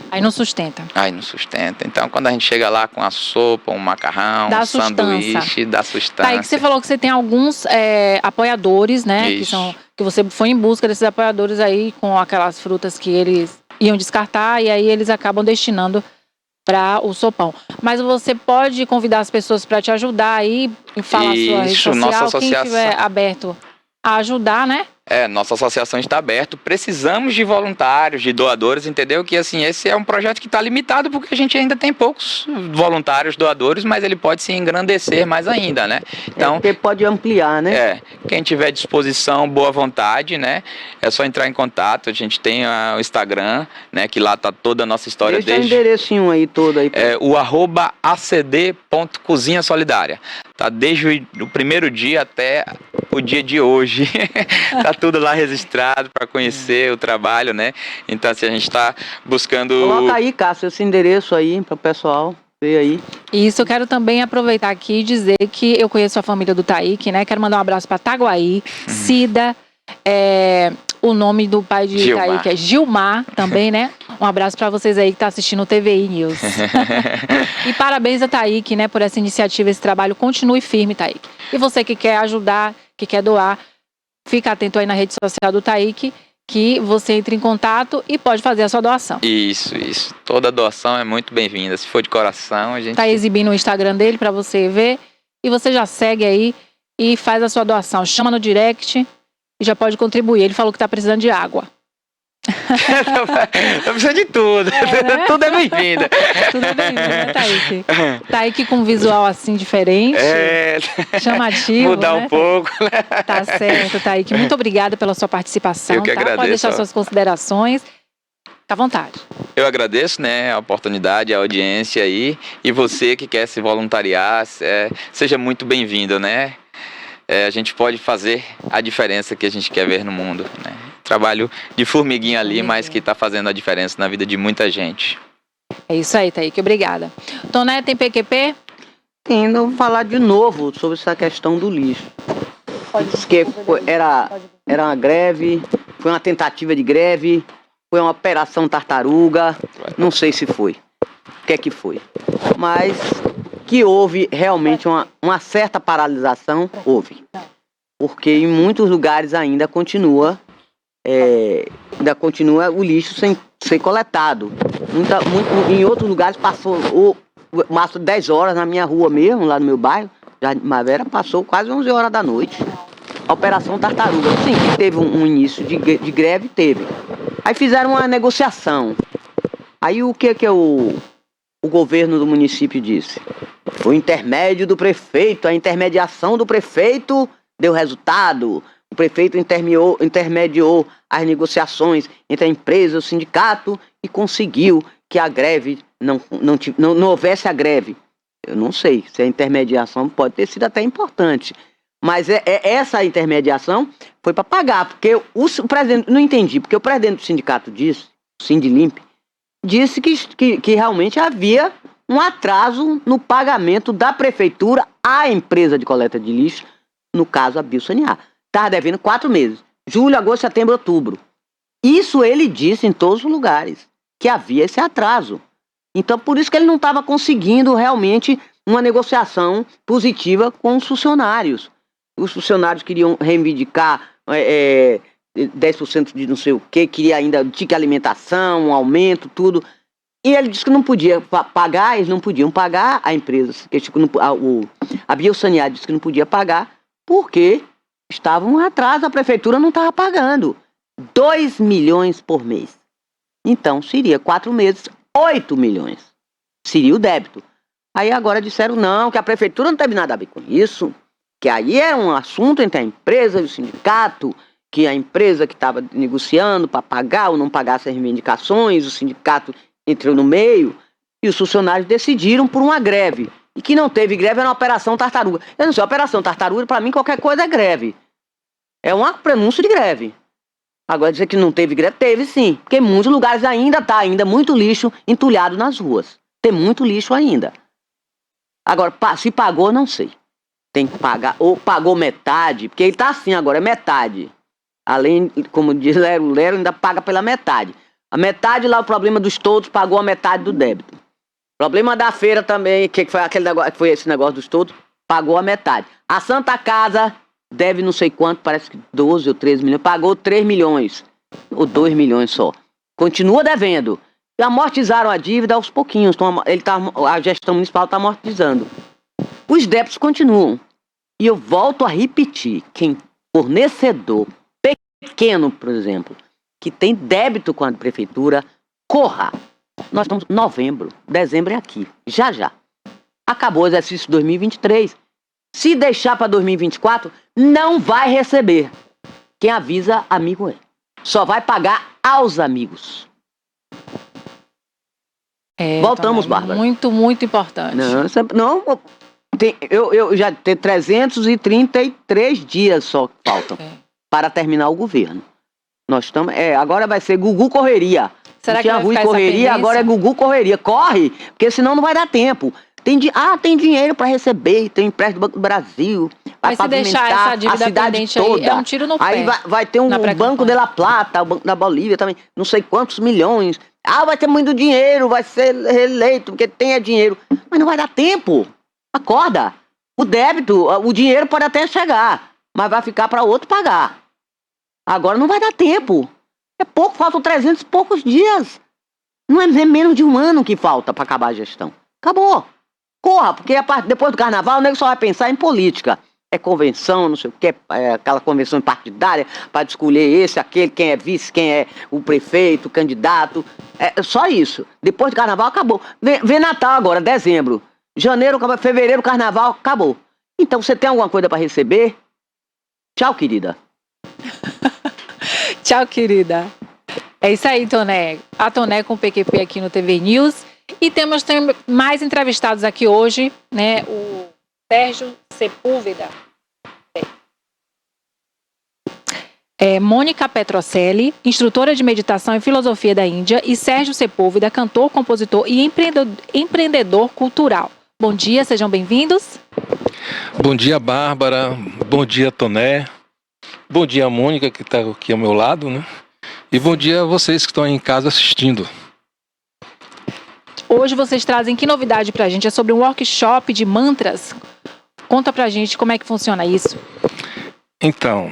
aí não sustenta. Aí não sustenta. Então, quando a gente chega lá com a sopa, um macarrão, Dá um sanduíche, dá sustância. Tá aí que você falou que você tem alguns apoiadores, né? Que você foi em busca desses apoiadores aí com aquelas frutas que eles iam descartar e aí eles acabam destinando para o sopão. Mas você pode convidar as pessoas para te ajudar aí e falar a sua rede social. Nossa associação. Quem estiver aberto a ajudar, né? Nossa associação está aberta, precisamos de voluntários, de doadores, entendeu? Que assim, esse é um projeto que está limitado porque a gente ainda tem poucos voluntários, doadores, mas ele pode se engrandecer mais ainda, né? Então, porque pode ampliar, né? Quem tiver disposição, boa vontade, né? É só entrar em contato, a gente tem o Instagram, né? Que lá tá toda a nossa história. Deixa o enderecinho aí todo aí. O @acd.cozinha solidária. Tá desde o primeiro dia até o dia de hoje. Tá tudo lá registrado para conhecer o trabalho, né? Então, assim, a gente tá buscando... Coloca aí, Cássio, esse endereço aí para o pessoal ver aí. Isso, eu quero também aproveitar aqui e dizer que eu conheço a família do Taíque, né? Quero mandar um abraço para Taguaí, Cida, o nome do pai de Taíque é Gilmar também, né? Um abraço para vocês aí que tá assistindo o TVI News. E parabéns a Taíque, né, por essa iniciativa, esse trabalho. Continue firme, Taíque. E você que quer ajudar, que quer doar, fica atento aí na rede social do Taíque, que você entre em contato e pode fazer a sua doação. Isso. Toda doação é muito bem-vinda. Se for de coração, a gente... Tá exibindo o Instagram dele para você ver. E você já segue aí e faz a sua doação. Chama no direct e já pode contribuir. Ele falou que tá precisando de água. Tá precisando de tudo. Né? Tudo é bem-vindo. Tudo é bem-vindo, né, Taíque? Taíque com um visual assim diferente, chamativo, mudar um pouco, né? Tá certo, Taíque. Muito obrigada pela sua participação. Eu que agradeço. Pode deixar suas considerações. Fica à vontade. Eu agradeço, né, a oportunidade, a audiência aí. E você que quer se voluntariar, seja muito bem-vindo, né? A gente pode fazer a diferença que a gente quer ver no mundo, né? Trabalho de formiguinha ali, mas que está fazendo a diferença na vida de muita gente. É isso aí, Taíque. Obrigada. Toné, tem PQP? Tem, eu vou falar de novo sobre essa questão do lixo. Diz que era uma greve, foi uma tentativa de greve, foi uma operação tartaruga, não sei se foi. O que é que foi? Mas que houve realmente uma certa paralisação, houve. Porque em muitos lugares ainda continua o lixo sem ser coletado. Em outros lugares passou o máximo 10 horas na minha rua mesmo, lá no meu bairro, Jardim Primavera, passou quase 11 horas da noite. A Operação Tartaruga. Sim, que teve um início de greve, teve. Aí fizeram uma negociação. Aí o que o governo do município disse? O intermédio do prefeito, a intermediação do prefeito deu resultado. O prefeito intermediou as negociações entre a empresa e o sindicato e conseguiu que a greve não houvesse a greve. Eu não sei se a intermediação pode ter sido até importante, mas essa intermediação foi para pagar, porque o presidente, não entendi, porque o presidente do sindicato disse, o Sindilimp, disse que realmente havia um atraso no pagamento da prefeitura à empresa de coleta de lixo, no caso a Biosanear. Estava devendo 4 meses. Julho, agosto, setembro, outubro. Isso ele disse em todos os lugares, que havia esse atraso. Então, por isso que ele não estava conseguindo realmente uma negociação positiva com os funcionários. Os funcionários queriam reivindicar 10% de não sei o quê, queria ainda ticket alimentação, um aumento, tudo. E ele disse que não podia pagar, eles não podiam pagar, a empresa, a Biosanear disse que não podia pagar, porque estava um atraso, a prefeitura não estava pagando 2 milhões por mês. Então, seria 4 meses, 8 milhões. Seria o débito. Aí agora disseram não, que a prefeitura não teve nada a ver com isso, que aí é um assunto entre a empresa e o sindicato, que a empresa que estava negociando para pagar ou não pagar essas reivindicações, o sindicato entrou no meio e os funcionários decidiram por uma greve. E que não teve greve era uma Operação Tartaruga. Eu não sei, Operação Tartaruga, para mim, qualquer coisa é greve. É um prenúncio de greve. Agora, dizer que não teve greve, teve sim. Porque em muitos lugares ainda muito lixo entulhado nas ruas. Tem muito lixo ainda. Agora, se pagou, não sei. Tem que pagar. Ou pagou metade, porque ele tá assim agora, é metade. Além, como diz Lero, ainda paga pela metade. A metade lá, o problema dos todos, pagou a metade do débito. Problema da feira também, que foi aquele negócio, que foi esse negócio dos todos, pagou a metade. A Santa Casa deve não sei quanto, parece que 12 ou 13 milhões, pagou 3 milhões, ou 2 milhões só. Continua devendo. E amortizaram a dívida aos pouquinhos, a gestão municipal está amortizando. Os débitos continuam. E eu volto a repetir, quem fornecedor pequeno, por exemplo, que tem débito com a prefeitura, corra. Nós estamos em novembro, dezembro é aqui, já já. Acabou o exercício 2023. Se deixar para 2024, não vai receber. Quem avisa, amigo é. Só vai pagar aos amigos. Voltamos, Bárbara. Muito, muito importante. Eu já tenho 333 dias só que faltam para terminar o governo. Nós estamos. Agora vai ser Gugu Correria. Será que tinha vai Rui ficar Correria, agora é Gugu Correria. Corre, porque senão não vai dar tempo. Tem dinheiro para receber, tem empréstimo do Banco do Brasil. Mas se deixar essa dívida pendente toda. aí, é um tiro no pé. Aí vai ter um Banco de la Plata, o Banco da Bolívia também, não sei quantos milhões. Vai ter muito dinheiro, vai ser reeleito, porque tem dinheiro. Mas não vai dar tempo. Acorda. O débito, o dinheiro pode até chegar, mas vai ficar para outro pagar. Agora não vai dar tempo. É pouco, faltam 300 e poucos dias. Não é menos de um ano que falta para acabar a gestão. Acabou. Corra, porque depois do carnaval o nego só vai pensar em política. É convenção, não sei o que, aquela convenção partidária para escolher esse, aquele, quem é vice, quem é o prefeito, o candidato. É só isso. Depois do carnaval acabou. Vem Natal agora, dezembro. Janeiro, fevereiro, carnaval, acabou. Então você tem alguma coisa para receber? Tchau, querida. Tchau, querida. É isso aí, Toné. A Toné com o PQP aqui no TV News. E temos mais entrevistados aqui hoje, né? O Sérgio Sepúlveda. Mônica Petrocelli, instrutora de meditação e filosofia da Índia, e Sérgio Sepúlveda, cantor, compositor e empreendedor cultural. Bom dia, sejam bem-vindos. Bom dia, Bárbara. Bom dia, Toné. Bom dia, Mônica, que está aqui ao meu lado, né? E bom dia a vocês que estão aí em casa assistindo. Hoje vocês trazem que novidade pra gente? É sobre um workshop de mantras. Conta pra gente como é que funciona isso. Então,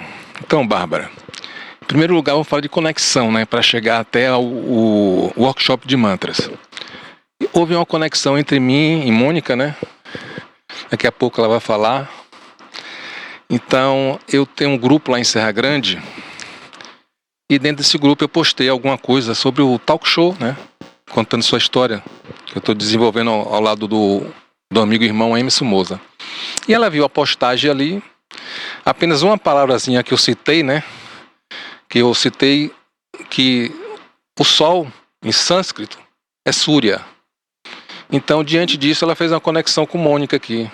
Bárbara, em primeiro lugar vamos falar de conexão, né? Para chegar até o workshop de mantras. E houve uma conexão entre mim e Mônica, né? Daqui a pouco ela vai falar. Então, eu tenho um grupo lá em Serra Grande. E dentro desse grupo eu postei alguma coisa sobre o talk show, né? Contando sua história, que eu estou desenvolvendo ao lado do amigo e irmão Emerson Moza. E ela viu a postagem ali, apenas uma palavrazinha que eu citei, né? Que eu citei que o sol, em sânscrito, é Surya. Então, diante disso, ela fez uma conexão com Mônica aqui.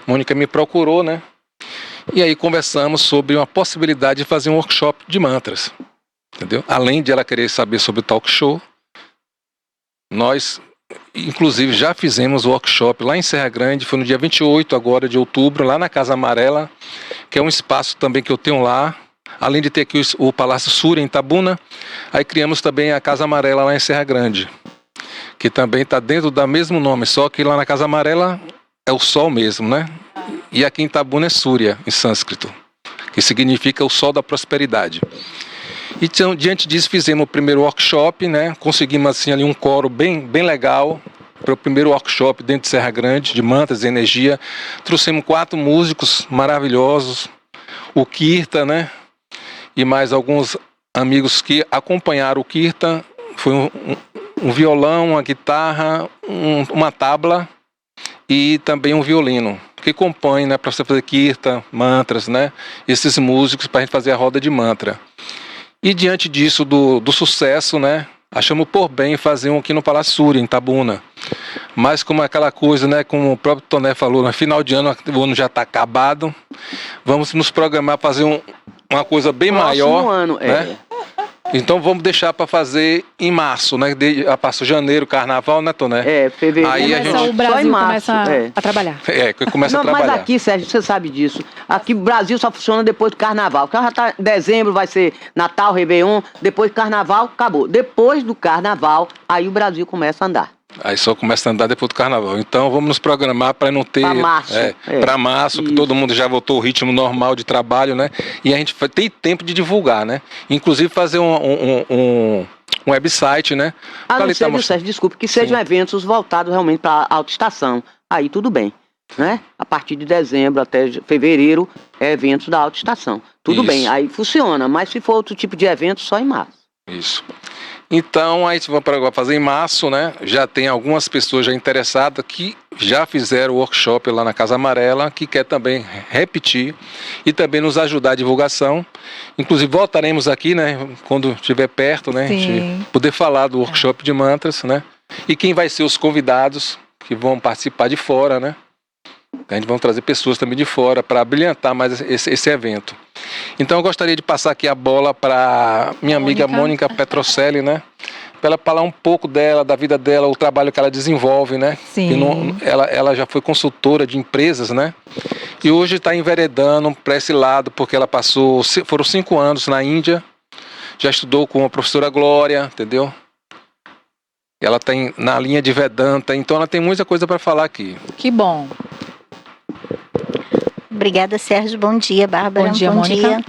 Mônica me procurou, né? E aí conversamos sobre uma possibilidade de fazer um workshop de mantras. Entendeu? Além de ela querer saber sobre o talk show, nós, inclusive, já fizemos o workshop lá em Serra Grande, foi no dia 28 agora de outubro, lá na Casa Amarela, que é um espaço também que eu tenho lá, além de ter aqui o Palácio Surya em Itabuna, aí criamos também a Casa Amarela lá em Serra Grande, que também está dentro do mesmo nome, só que lá na Casa Amarela é o sol mesmo, né? E aqui em Itabuna é Surya, em sânscrito, que significa o sol da prosperidade. Então, diante disso, fizemos o primeiro workshop, né? Conseguimos assim ali um coro bem legal para o primeiro workshop dentro de Serra Grande, de mantras e energia. Trouxemos 4 músicos maravilhosos, o Kirtan, né? E mais alguns amigos que acompanharam o Kirtan. Foi um violão, uma guitarra, uma tabla e também um violino, que compõe, né? Para você fazer Kirtan, mantras, né? Esses músicos para a gente fazer a roda de mantra. E diante disso, do sucesso, né, achamos por bem fazer um aqui no Palácio Súria, em Tabuna. Mas como aquela coisa, né, como o próprio Toné falou, no final de ano, o ano já está acabado, vamos nos programar para fazer uma coisa bem maior. Ano, né? Então vamos deixar para fazer em março, né? Passou janeiro, carnaval, né, Toné? Fevereiro. Aí a gente... O Brasil começa a trabalhar. Começa a trabalhar. Mas aqui, Sérgio, você sabe disso. Aqui o Brasil só funciona depois do carnaval. Porque já tá dezembro, vai ser Natal, Réveillon, depois do carnaval, acabou. Depois do carnaval, aí o Brasil começa a andar. Aí só começa a andar depois do carnaval. Então vamos nos programar para não ter... Para março. Para março, que todo mundo já voltou ao ritmo normal de trabalho, né? E a gente tem tempo de divulgar, né? Inclusive fazer um website, né? A não ser, viu, Sérgio, desculpe, que sejam eventos voltados realmente para a autoestação. Aí tudo bem, né? A partir de dezembro até fevereiro é eventos da autoestação. Tudo bem, aí funciona. Mas se for outro tipo de evento, só em março. Isso. Então, aí vamos para fazer em março, né? Já tem algumas pessoas já interessadas que já fizeram o workshop lá na Casa Amarela, que quer também repetir e também nos ajudar a divulgação. Inclusive, voltaremos aqui, né? Quando estiver perto, né? A gente poder falar do workshop de mantras, né? E quem vai ser os convidados que vão participar de fora, né? A gente vai trazer pessoas também de fora para brilhantar mais esse evento. Então eu gostaria de passar aqui a bola para minha amiga Mônica Petrocelli, né? Para ela falar um pouco dela, da vida dela, o trabalho que ela desenvolve, né? Sim. Ela já foi consultora de empresas, né? E hoje está enveredando para esse lado, porque ela foram 5 anos na Índia, já estudou com a professora Glória, entendeu? Ela tem na linha de Vedanta, então ela tem muita coisa para falar aqui. Que bom. Obrigada, Sérgio. Bom dia, Bárbara. Bom dia, Mônica.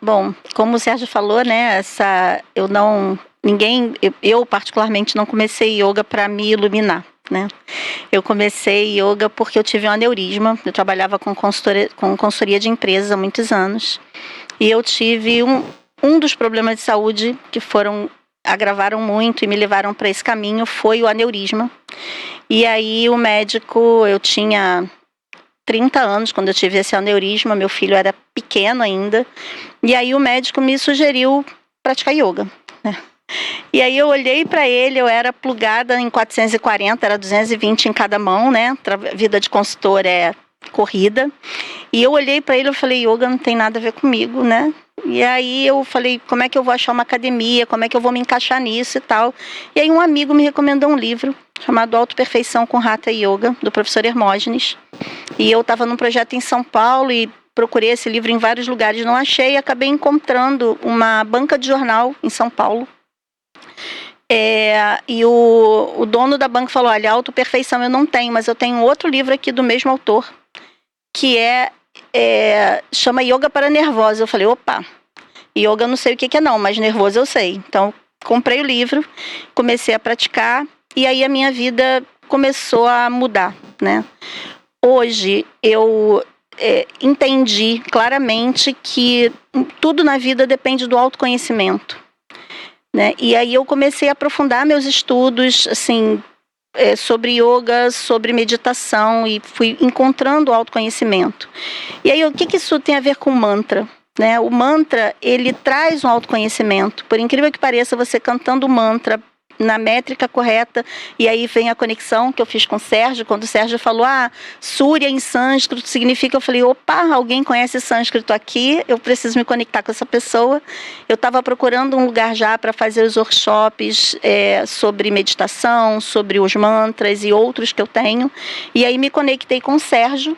Bom, como o Sérgio falou, né, eu particularmente não comecei yoga para me iluminar, né? Eu comecei yoga porque eu tive um aneurisma. Eu trabalhava com consultoria de empresas há muitos anos e eu tive um dos problemas de saúde que agravaram muito e me levaram para esse caminho foi o aneurisma. E aí o médico, eu tinha 30 anos quando eu tive esse aneurisma, meu filho era pequeno ainda, e aí o médico me sugeriu praticar yoga, né? E aí eu olhei para ele, eu era plugada em 440, era 220 em cada mão, né? Vida de consultor é corrida. E eu olhei para ele e falei, yoga não tem nada a ver comigo, né? E aí eu falei, como é que eu vou achar uma academia, como é que eu vou me encaixar nisso e tal. E aí um amigo me recomendou um livro chamado Autoperfeição com Hatha Yoga, do professor Hermógenes. E eu estava num projeto em São Paulo e procurei esse livro em vários lugares, não achei, e acabei encontrando uma banca de jornal em São Paulo. E o dono da banca falou, olha, autoperfeição eu não tenho, mas eu tenho outro livro aqui do mesmo autor, que chama Yoga para Nervosos. Eu falei, opa, yoga eu não sei o que é não, mas nervoso eu sei. Então, comprei o livro, comecei a praticar, e aí a minha vida começou a mudar, né? Hoje, eu entendi claramente que tudo na vida depende do autoconhecimento, né? E aí eu comecei a aprofundar meus estudos, assim, sobre yoga, sobre meditação, e fui encontrando autoconhecimento. E aí o que isso tem a ver com mantra? Né? O mantra, ele traz um autoconhecimento. Por incrível que pareça, você cantando o mantra na métrica correta, e aí vem a conexão que eu fiz com o Sérgio, quando o Sérgio falou, Súria em sânscrito significa, eu falei, opa, alguém conhece sânscrito aqui, eu preciso me conectar com essa pessoa. Eu estava procurando um lugar já para fazer os workshops sobre meditação, sobre os mantras e outros que eu tenho, e aí me conectei com o Sérgio,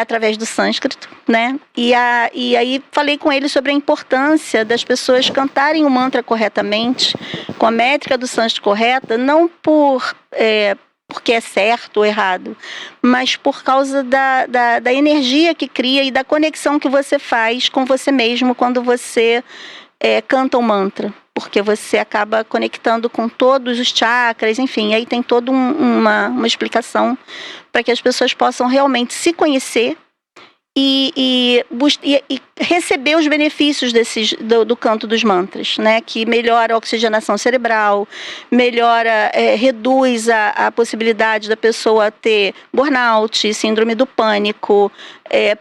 através do sânscrito, né? E aí falei com ele sobre a importância das pessoas cantarem o mantra corretamente, com a métrica do sânscrito correta, não porque é certo ou errado, mas por causa da energia que cria e da conexão que você faz com você mesmo quando você canta o mantra, porque você acaba conectando com todos os chakras, enfim, aí tem toda uma explicação para que as pessoas possam realmente se conhecer e receber os benefícios do canto dos mantras, né? Que melhora a oxigenação cerebral, reduz a possibilidade da pessoa ter burnout, síndrome do pânico,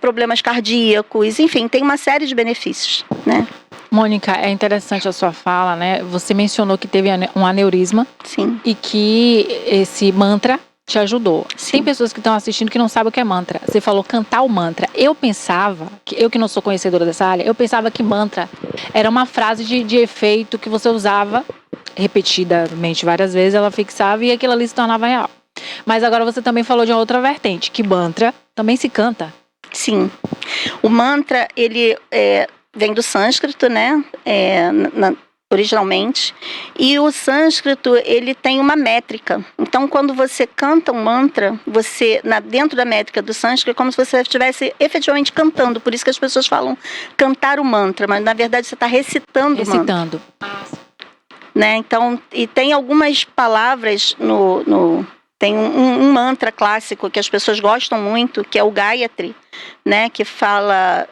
problemas cardíacos, enfim, tem uma série de benefícios, né? Mônica, é interessante a sua fala, né? Você mencionou que teve um aneurisma Sim. e que esse mantra te ajudou. Sim. Tem pessoas que estão assistindo que não sabem o que é mantra. Você falou cantar o mantra. Eu que não sou conhecedora dessa área, eu pensava que mantra era uma frase de efeito que você usava repetidamente várias vezes, ela fixava e aquilo ali se tornava real. Mas agora você também falou de uma outra vertente, que mantra também se canta. Sim. O mantra, ele vem do sânscrito, né? Originalmente. E o sânscrito, ele tem uma métrica. Então, quando você canta um mantra, dentro da métrica do sânscrito, é como se você estivesse efetivamente cantando. Por isso que as pessoas falam cantar o mantra, mas na verdade você está recitando o mantra. Né? Então, e tem algumas palavras tem um mantra clássico que as pessoas gostam muito, que é o Gayatri, né? Que fala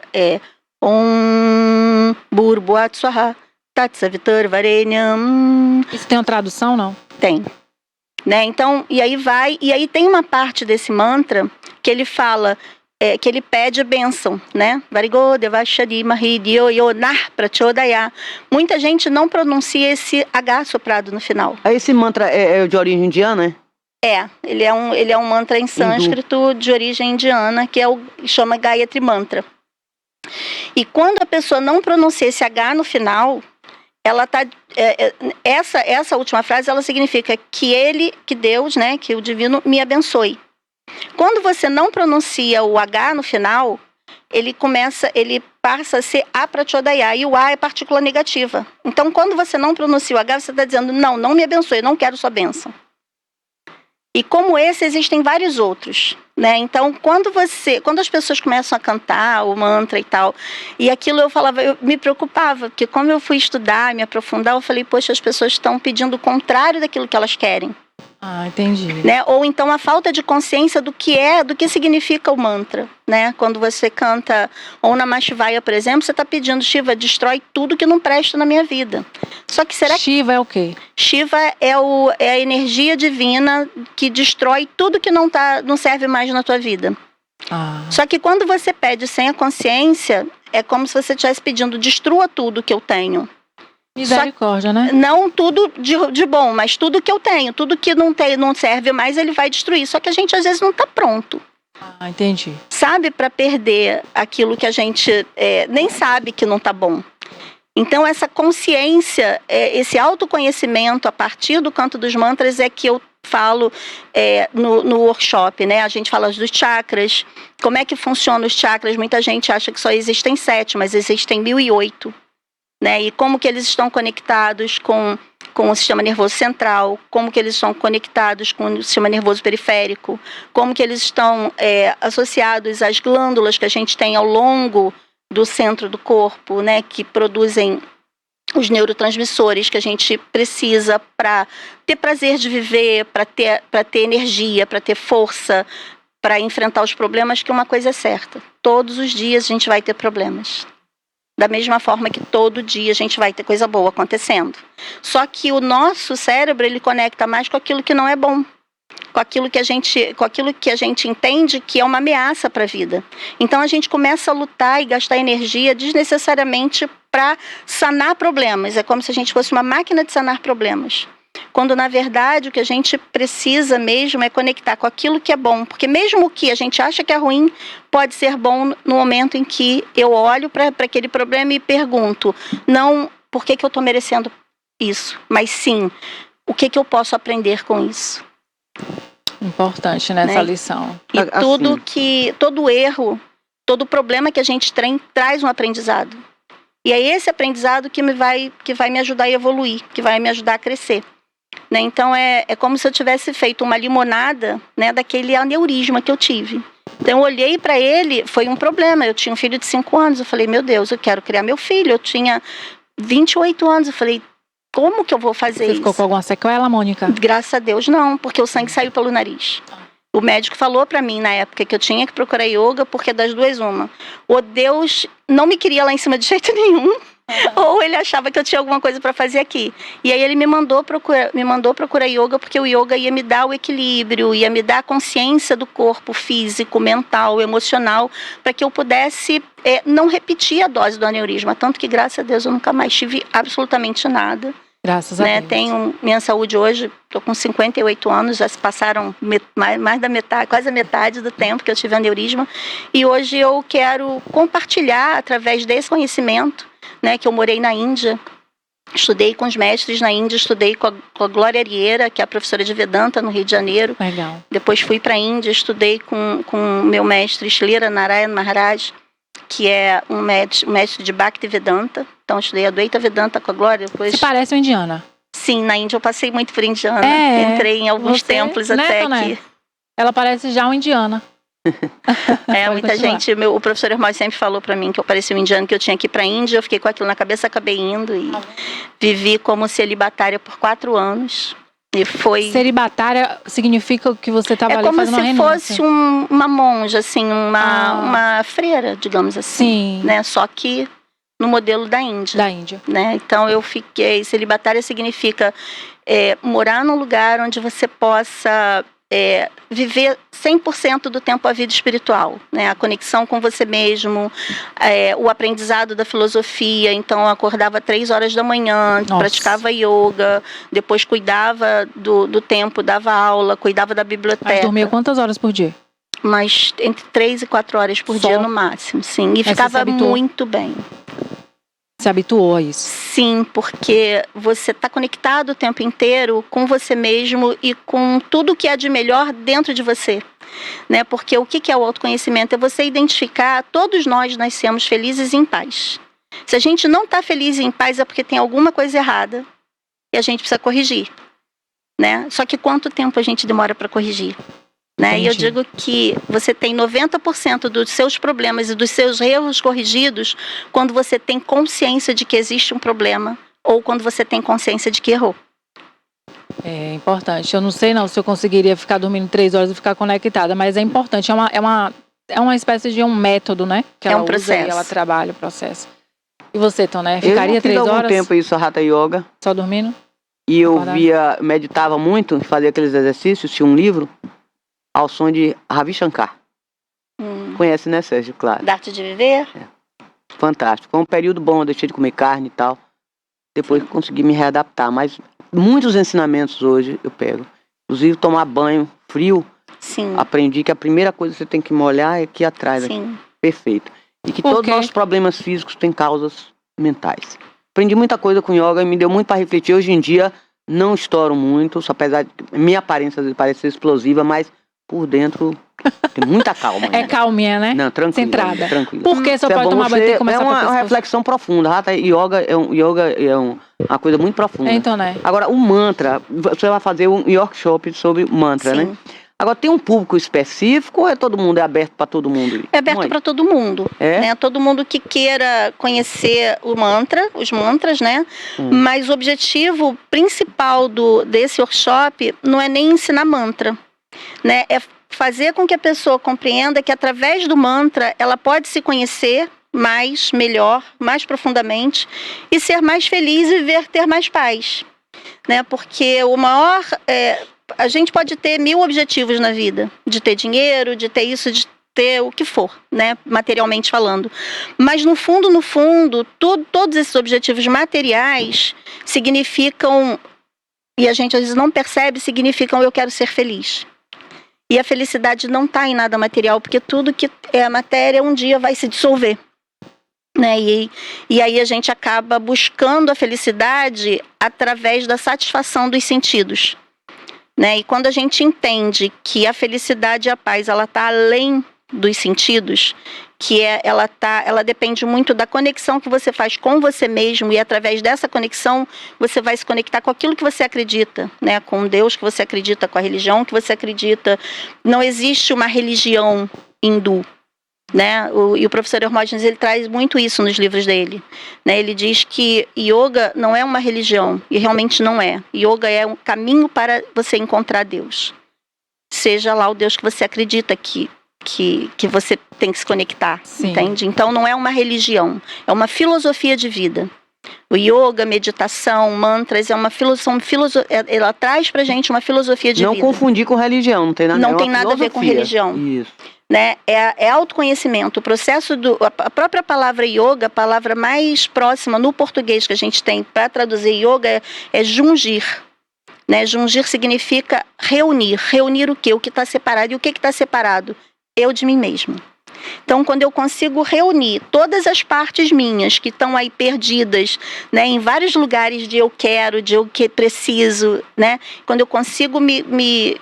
Om Bhurbuat Swaha Tatsavitur Varenyam. Isso tem uma tradução, não? Tem. Né? Então, e aí tem uma parte desse mantra que ele fala, que ele pede a bênção, né? Varigo Devashari Mahidyo Yonar Prachodaya. Muita gente não pronuncia esse H soprado no final. Esse mantra é de origem indiana, né? Ele é um mantra em sânscrito de origem indiana, que chama Gayatri Mantra. E quando a pessoa não pronuncia esse H no final, ela tá essa última frase, ela significa que Deus, né, que o divino me abençoe. Quando você não pronuncia o H no final, ele passa a ser Aprachodaya, e o A é partícula negativa. Então, quando você não pronuncia o H, você está dizendo, não me abençoe, não quero sua bênção. E como esse, existem vários outros, né? Então, quando as pessoas começam a cantar o mantra e tal, e aquilo eu me preocupava, porque como eu fui estudar, me aprofundar, eu falei, poxa, as pessoas estão pedindo o contrário daquilo que elas querem. Ah, entendi. Né? Ou então a falta de consciência do que significa o mantra, né? Quando você canta Om Namah Shivaya, por exemplo, você está pedindo, Shiva, destrói tudo que não presta na minha vida. Só que será que Shiva é o quê? Shiva é a energia divina que destrói tudo que não serve mais na tua vida. Só que quando você pede sem a consciência, é como se você estivesse pedindo, destrua tudo que eu tenho. Misericórdia, né? Não tudo de bom, mas tudo que eu tenho, tudo que não serve mais, ele vai destruir. Só que a gente às vezes não está pronto. Entendi. Sabe, para perder aquilo que a gente nem sabe que não está bom. Então essa consciência, esse autoconhecimento a partir do canto dos mantras é que eu falo no workshop, né? A gente fala dos chakras, como é que funcionam os chakras. Muita gente acha que só existem 7, mas existem 1008. Né? E como que eles estão conectados com o sistema nervoso central, como que eles estão conectados com o sistema nervoso periférico, como que eles estão associados às glândulas que a gente tem ao longo do centro do corpo, né? Que produzem os neurotransmissores que a gente precisa para ter prazer de viver, para ter energia, para ter força, para enfrentar os problemas, que uma coisa é certa, todos os dias a gente vai ter problemas. Da mesma forma que todo dia a gente vai ter coisa boa acontecendo. Só que o nosso cérebro, ele conecta mais com aquilo que não é bom. Com aquilo que a gente entende que é uma ameaça para a vida. Então a gente começa a lutar e gastar energia desnecessariamente para sanar problemas. É como se a gente fosse uma máquina de sanar problemas. Quando, na verdade, o que a gente precisa mesmo é conectar com aquilo que é bom. Porque mesmo o que a gente acha que é ruim, pode ser bom no momento em que eu olho para aquele problema e pergunto, não por que eu estou merecendo isso, mas sim, o que eu posso aprender com isso. Importante nessa lição. E todo erro, todo problema que a gente tem, traz um aprendizado. E é esse aprendizado que vai me ajudar a evoluir, que vai me ajudar a crescer. Né? Então é como se eu tivesse feito uma limonada, né, daquele aneurisma que eu tive. Então eu olhei para ele, foi um problema. Eu tinha um filho de 5 anos, eu falei, meu Deus, eu quero criar meu filho. Eu tinha 28 anos, eu falei, como que eu vou fazer isso? Você ficou com alguma sequela, Mônica? Graças a Deus não, porque o sangue saiu pelo nariz. O médico falou para mim na época que eu tinha que procurar yoga, porque das duas uma. Ou Deus não me queria lá em cima de jeito nenhum, ou ele achava que eu tinha alguma coisa para fazer aqui. E aí ele me mandou procurar yoga, porque o yoga ia me dar o equilíbrio, ia me dar a consciência do corpo físico, mental, emocional, para que eu pudesse não repetir a dose do aneurisma. Tanto que, graças a Deus, eu nunca mais tive absolutamente nada. Graças a Deus. Tenho minha saúde hoje, estou com 58 anos, já se passaram mais da metade, quase a metade do tempo que eu tive aneurisma. E hoje eu quero compartilhar, através desse conhecimento, né, que eu morei na Índia, estudei com os mestres na Índia, estudei com a Glória Arieira, que é a professora de Vedanta no Rio de Janeiro. Legal. Depois fui para a Índia, estudei com o meu mestre Shlira Narayana Maharaj, que é um mestre de Bhakti Vedanta. Então, estudei a Advaita Vedanta com a Glória. Depois... Você parece uma indiana. Sim, na Índia eu passei muito por indiana. Entrei em alguns templos até aqui. Ela parece já uma indiana. Muita gente, o professor Hermógenes sempre falou para mim que eu parecia um indiano, que eu tinha que ir para a Índia. Eu fiquei com aquilo na cabeça, acabei indo e vivi como celibatária por 4 anos. E foi... Celibatária significa que você estava ali fazendo uma renúncia. É como se fosse uma monja, assim, uma freira, digamos assim. Sim. Né? Só que no modelo da Índia. Da Índia. Né? Então eu fiquei... Celibatária significa morar num lugar onde você possa... viver 100% do tempo a vida espiritual, né? A conexão com você mesmo, o aprendizado da filosofia. Então eu acordava 3 horas da manhã, praticava yoga, depois cuidava do tempo, dava aula, cuidava da biblioteca. Mas dormia quantas horas por dia? Mas entre 3 e 4 horas por dia no máximo, sim. E ficava muito bem. Se habituou a isso? Sim, porque você está conectado o tempo inteiro com você mesmo e com tudo que há de melhor dentro de você. Né? Porque o que é o autoconhecimento? É você identificar, todos nós nascemos felizes e em paz. Se a gente não está feliz e em paz é porque tem alguma coisa errada e a gente precisa corrigir. Né? Só que quanto tempo a gente demora para corrigir? Né? E eu digo que você tem 90% dos seus problemas e dos seus erros corrigidos quando você tem consciência de que existe um problema ou quando você tem consciência de que errou. É importante. Eu não sei se eu conseguiria ficar dormindo 3 horas e ficar conectada, mas é importante. É uma espécie de um método, né? Que ela processo. Usa e ela trabalha o processo. E você, Toné, ficaria 3 horas? Eu fiz algum tempo isso, a Hatha Yoga. Só dormindo? E eu meditava muito, fazia aqueles exercícios, tinha um livro ao som de Ravi Shankar. Conhece, né, Sérgio? Claro. Da Arte de Viver? Fantástico. Foi um período bom, eu deixei de comer carne e tal. Depois consegui me readaptar. Mas muitos ensinamentos hoje eu pego. Inclusive tomar banho frio. Sim. Aprendi que a primeira coisa que você tem que molhar é aqui atrás. Sim. Aqui. Perfeito. E que todos os nossos problemas físicos têm causas mentais. Aprendi muita coisa com yoga e me deu muito para refletir. Hoje em dia não estouro muito, apesar de minha aparência parece ser explosiva, mas por dentro tem muita calma. É calminha, né? Não, tranquilo. Centrada. Tranquilo. Por que só pode tomar banho e começar a uma reflexão profunda. Yoga é uma coisa muito profunda. Então, né? Agora, o mantra, você vai fazer um workshop sobre mantra, Sim. né? Agora, tem um público específico ou todo mundo? É aberto para todo mundo? É aberto para todo mundo. Né? Todo mundo que queira conhecer os mantras, né? Mas o objetivo principal desse workshop não é nem ensinar mantra. Né? É fazer com que a pessoa compreenda que através do mantra ela pode se conhecer melhor, mais profundamente e ser mais feliz e ter mais paz. Né? Porque o maior... a gente pode ter 1000 objetivos na vida, de ter dinheiro, de ter isso, de ter o que for, né, materialmente falando. Mas no fundo, todos esses objetivos materiais significam, e a gente às vezes não percebe, significam eu quero ser feliz. E a felicidade não está em nada material, porque tudo que é matéria um dia vai se dissolver. Né? E aí a gente acaba buscando a felicidade através da satisfação dos sentidos. Né? E quando a gente entende que a felicidade e a paz ela está além dos sentidos, que ela depende muito da conexão que você faz com você mesmo, e através dessa conexão você vai se conectar com aquilo que você acredita, né? Com Deus que você acredita, com a religião que você acredita. Não existe uma religião hindu. Né? E o professor Hermógenes ele traz muito isso nos livros dele, né? Ele diz que yoga não é uma religião, e realmente não é. Yoga é um caminho para você encontrar Deus, seja lá o Deus que você acredita que que você tem que se conectar, Sim. entende? Então não é uma religião, é uma filosofia de vida. O yoga, meditação, mantras, ela traz pra gente uma filosofia de Não vida. confundir com religião, não tem nada, Não é uma tem nada a ver com filosofia. religião. Isso. Né? É autoconhecimento. O processo a própria palavra yoga, a palavra mais próxima no português que a gente tem para traduzir yoga é jungir. Né? Jungir significa reunir. Reunir o quê? O que está separado. E o que está separado? Eu de mim mesma. Então, quando eu consigo reunir todas as partes minhas que estão aí perdidas, né, em vários lugares de eu quero, de eu que preciso, né, quando eu consigo me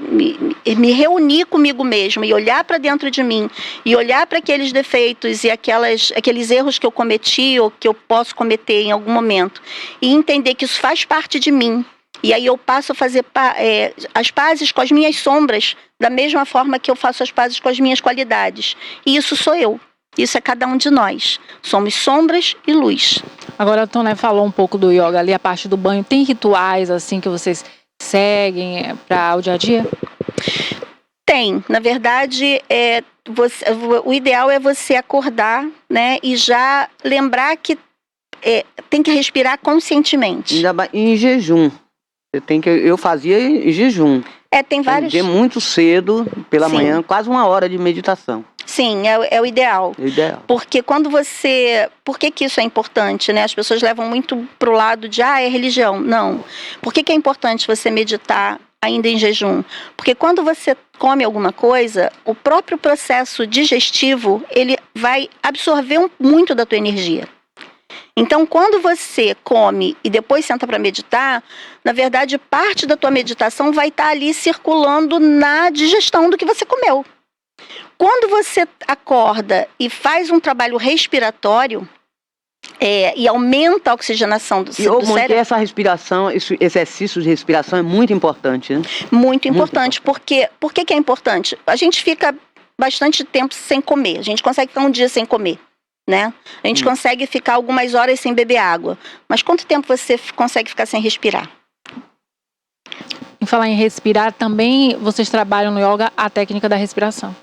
reunir comigo mesma e olhar para dentro de mim e olhar para aqueles defeitos e aqueles erros que eu cometi ou que eu posso cometer em algum momento e entender que isso faz parte de mim. E aí eu passo a fazer as pazes com as minhas sombras, da mesma forma que eu faço as pazes com as minhas qualidades. E isso sou eu. Isso é cada um de nós. Somos sombras e luz. Agora a Toné falou um pouco do yoga ali, a parte do banho. Tem rituais assim que vocês seguem para o dia a dia? Tem. Na verdade, o ideal é você acordar, né, e já lembrar que tem que respirar conscientemente. Em jejum. Eu fazia em jejum. Tem vários. Muito cedo, pela Sim. manhã, quase 1 hora de meditação. Sim, é o ideal. É o ideal. Porque quando você... Por que isso é importante, né? As pessoas levam muito pro lado de, é religião. Não. Por que é importante você meditar ainda em jejum? Porque quando você come alguma coisa, o próprio processo digestivo, ele vai absorver muito da tua energia. Então, quando você come e depois senta para meditar, na verdade, parte da tua meditação vai estar ali circulando na digestão do que você comeu. Quando você acorda e faz um trabalho respiratório e aumenta a oxigenação do cérebro... essa respiração, esse exercício de respiração é muito importante, né? Muito importante. Por que é importante? A gente fica bastante tempo sem comer. A gente consegue ficar um dia sem comer. Né? A gente consegue ficar algumas horas sem beber água. Mas quanto tempo você consegue ficar sem respirar? Em falar em respirar, também vocês trabalham no yoga a técnica da respiração.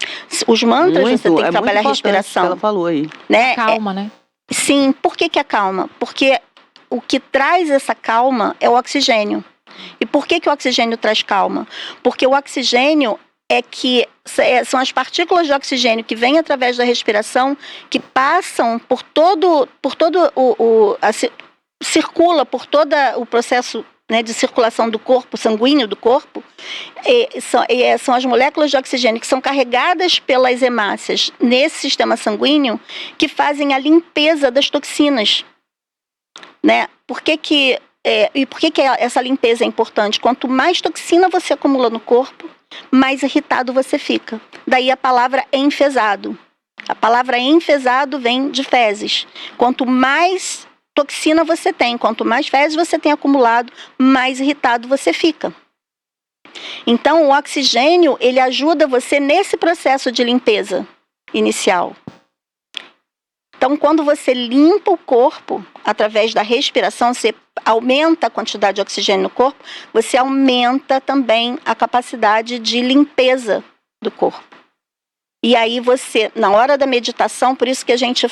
Os mantras você tem que trabalhar a respiração. Ela falou aí. Né? Calma, né? Sim. Por que a calma? Porque o que traz essa calma é o oxigênio. E por que o oxigênio traz calma? Porque o oxigênio são as partículas de oxigênio que vêm através da respiração, que passam por todo circula por todo o processo, né, de circulação do corpo, sanguíneo do corpo. São as moléculas de oxigênio que são carregadas pelas hemácias nesse sistema sanguíneo que fazem a limpeza das toxinas. Né? Por que essa limpeza é importante? Quanto mais toxina você acumula no corpo, mais irritado você fica. Daí a palavra enfesado. A palavra enfesado vem de fezes. Quanto mais toxina você tem, quanto mais fezes você tem acumulado, mais irritado você fica. Então, o oxigênio, ele ajuda você nesse processo de limpeza inicial. Então, quando você limpa o corpo através da respiração, você aumenta a quantidade de oxigênio no corpo, você aumenta também a capacidade de limpeza do corpo. E aí você, na hora da meditação, por isso que a gente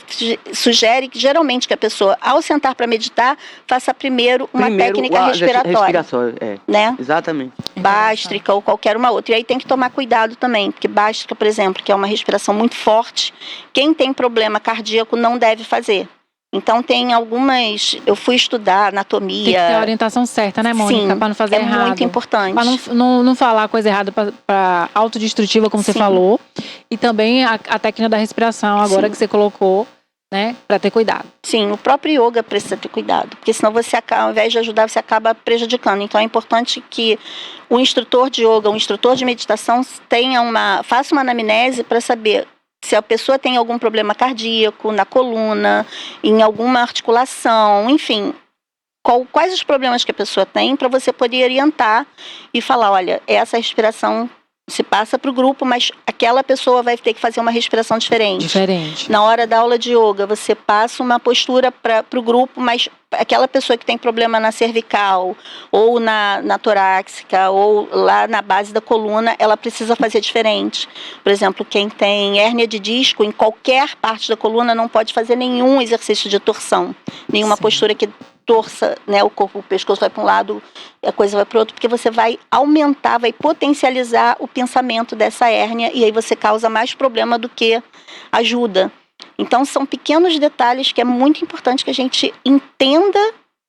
sugere que geralmente que a pessoa, ao sentar para meditar, faça primeiro uma técnica respiratória. Né? Exatamente. Bástrica ou qualquer uma outra. E aí tem que tomar cuidado também, porque bástrica, por exemplo, que é uma respiração muito forte, quem tem problema cardíaco não deve fazer. Então tem algumas... Eu fui estudar anatomia... Tem que ter a orientação certa, né, Mônica? Para não fazer errado. É muito importante. Para não falar coisa errada, para autodestrutiva, como você falou. E também a técnica da respiração, agora que você colocou, né, para ter cuidado. Sim, o próprio yoga precisa ter cuidado. Porque senão você, ao invés de ajudar, você acaba prejudicando. Então é importante que o instrutor de yoga, o instrutor de meditação, faça uma anamnese para saber... se a pessoa tem algum problema cardíaco, na coluna, em alguma articulação, enfim, quais os problemas que a pessoa tem para você poder orientar e falar, olha, essa respiração Se passa para o grupo, mas aquela pessoa vai ter que fazer uma respiração diferente. Na hora da aula de yoga, você passa uma postura para o grupo, mas aquela pessoa que tem problema na cervical, ou na torácica, ou lá na base da coluna, ela precisa fazer diferente. Por exemplo, quem tem hérnia de disco, em qualquer parte da coluna, não pode fazer nenhum exercício de torção, nenhuma postura que torça, né, o corpo, o pescoço vai para um lado, a coisa vai para o outro, porque você vai aumentar, vai potencializar o pensamento dessa hérnia e aí você causa mais problema do que ajuda. Então são pequenos detalhes que é muito importante que a gente entenda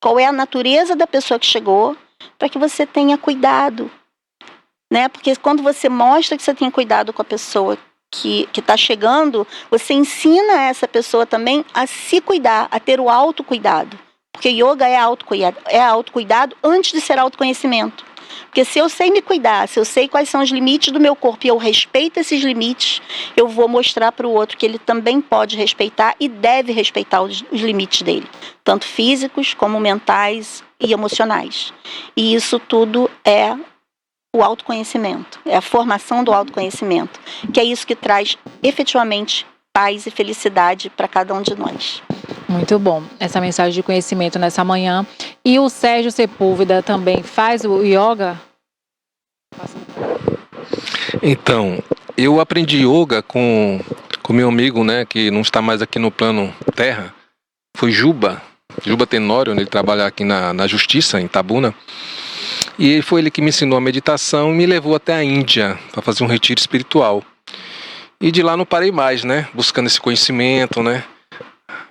qual é a natureza da pessoa que chegou, para que você tenha cuidado, né? Porque quando você mostra que você tem cuidado com a pessoa que está chegando, você ensina essa pessoa também a se cuidar, a ter o autocuidado. Porque yoga é autocuidado antes de ser autoconhecimento. Porque se eu sei me cuidar, se eu sei quais são os limites do meu corpo e eu respeito esses limites, eu vou mostrar para o outro que ele também pode respeitar e deve respeitar os limites dele, tanto físicos como mentais e emocionais. E isso tudo é o autoconhecimento, é a formação do autoconhecimento, que é isso que traz efetivamente paz e felicidade para cada um de nós. Muito bom, essa mensagem de conhecimento nessa manhã. E o Sérgio Sepúlveda também faz o yoga? Então, eu aprendi yoga com meu amigo, né, que não está mais aqui no plano Terra. Foi Juba Tenório, ele trabalha aqui na Justiça, em Tabuna. E foi ele que me ensinou a meditação e me levou até a Índia para fazer um retiro espiritual. E de lá não parei mais, né, buscando esse conhecimento, né,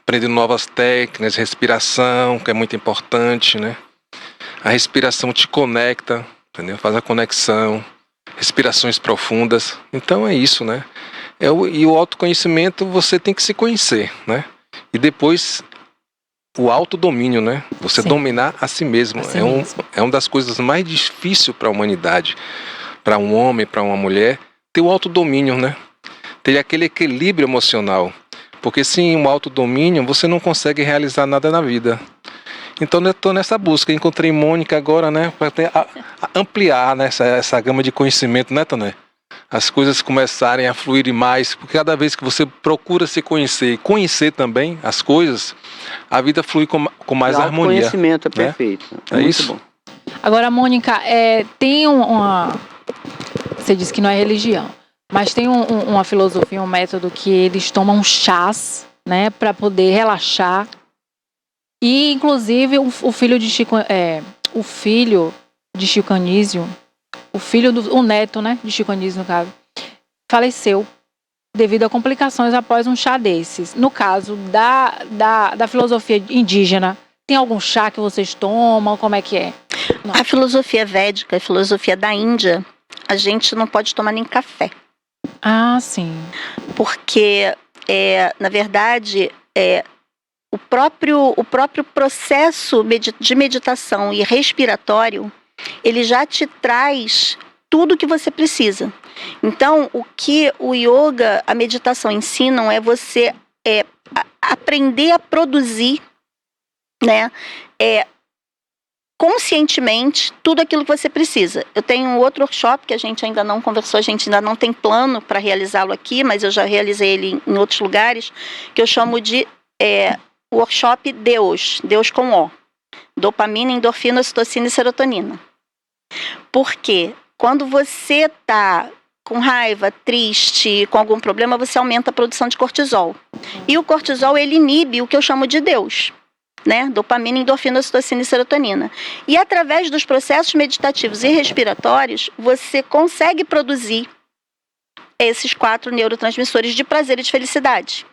aprendendo novas técnicas, respiração, que é muito importante, né? A respiração te conecta, entendeu? Faz a conexão, respirações profundas. Então é isso, né? E o autoconhecimento, você tem que se conhecer, né? E depois o autodomínio, né? Você dominar a si mesmo. É uma das coisas mais difíceis para a humanidade, para um homem, para uma mulher, ter o autodomínio, né? Ter aquele equilíbrio emocional. Porque sem o autodomínio, você não consegue realizar nada na vida. Então eu estou nessa busca. Encontrei Mônica agora, né? Para ampliar, né, essa gama de conhecimento, né, Toné? As coisas começarem a fluir mais. Porque cada vez que você procura se conhecer e conhecer também as coisas, a vida flui com mais harmonia. O conhecimento é perfeito. É muito isso? Bom. Agora, Mônica, tem você disse que não é religião. Mas tem uma filosofia, um método que eles tomam chás, né, para poder relaxar. E inclusive o filho de Chico Anísio, o neto, né, de Chico Anísio no caso, faleceu devido a complicações após um chá desses. No caso da filosofia indígena, tem algum chá que vocês tomam? Como é que é? Não. A filosofia védica, a filosofia da Índia, a gente não pode tomar nem café. Ah, sim. Porque, na verdade, o próprio processo de meditação e respiratório, ele já te traz tudo que você precisa. Então, o que o yoga, a meditação ensinam é você aprender a produzir, né, conscientemente tudo aquilo que você precisa. Eu tenho um outro workshop que a gente ainda não conversou, a gente ainda não tem plano para realizá-lo aqui, mas eu já realizei ele em outros lugares, que eu chamo de workshop Deus com O. Dopamina, endorfina, ocitocina e serotonina. Porque quando você está com raiva, triste, com algum problema, você aumenta a produção de cortisol. E o cortisol, ele inibe o que eu chamo de Deus, né? Dopamina, endorfina, ocitocina e serotonina. E através dos processos meditativos e respiratórios, você consegue produzir esses 4 neurotransmissores de prazer e de felicidade.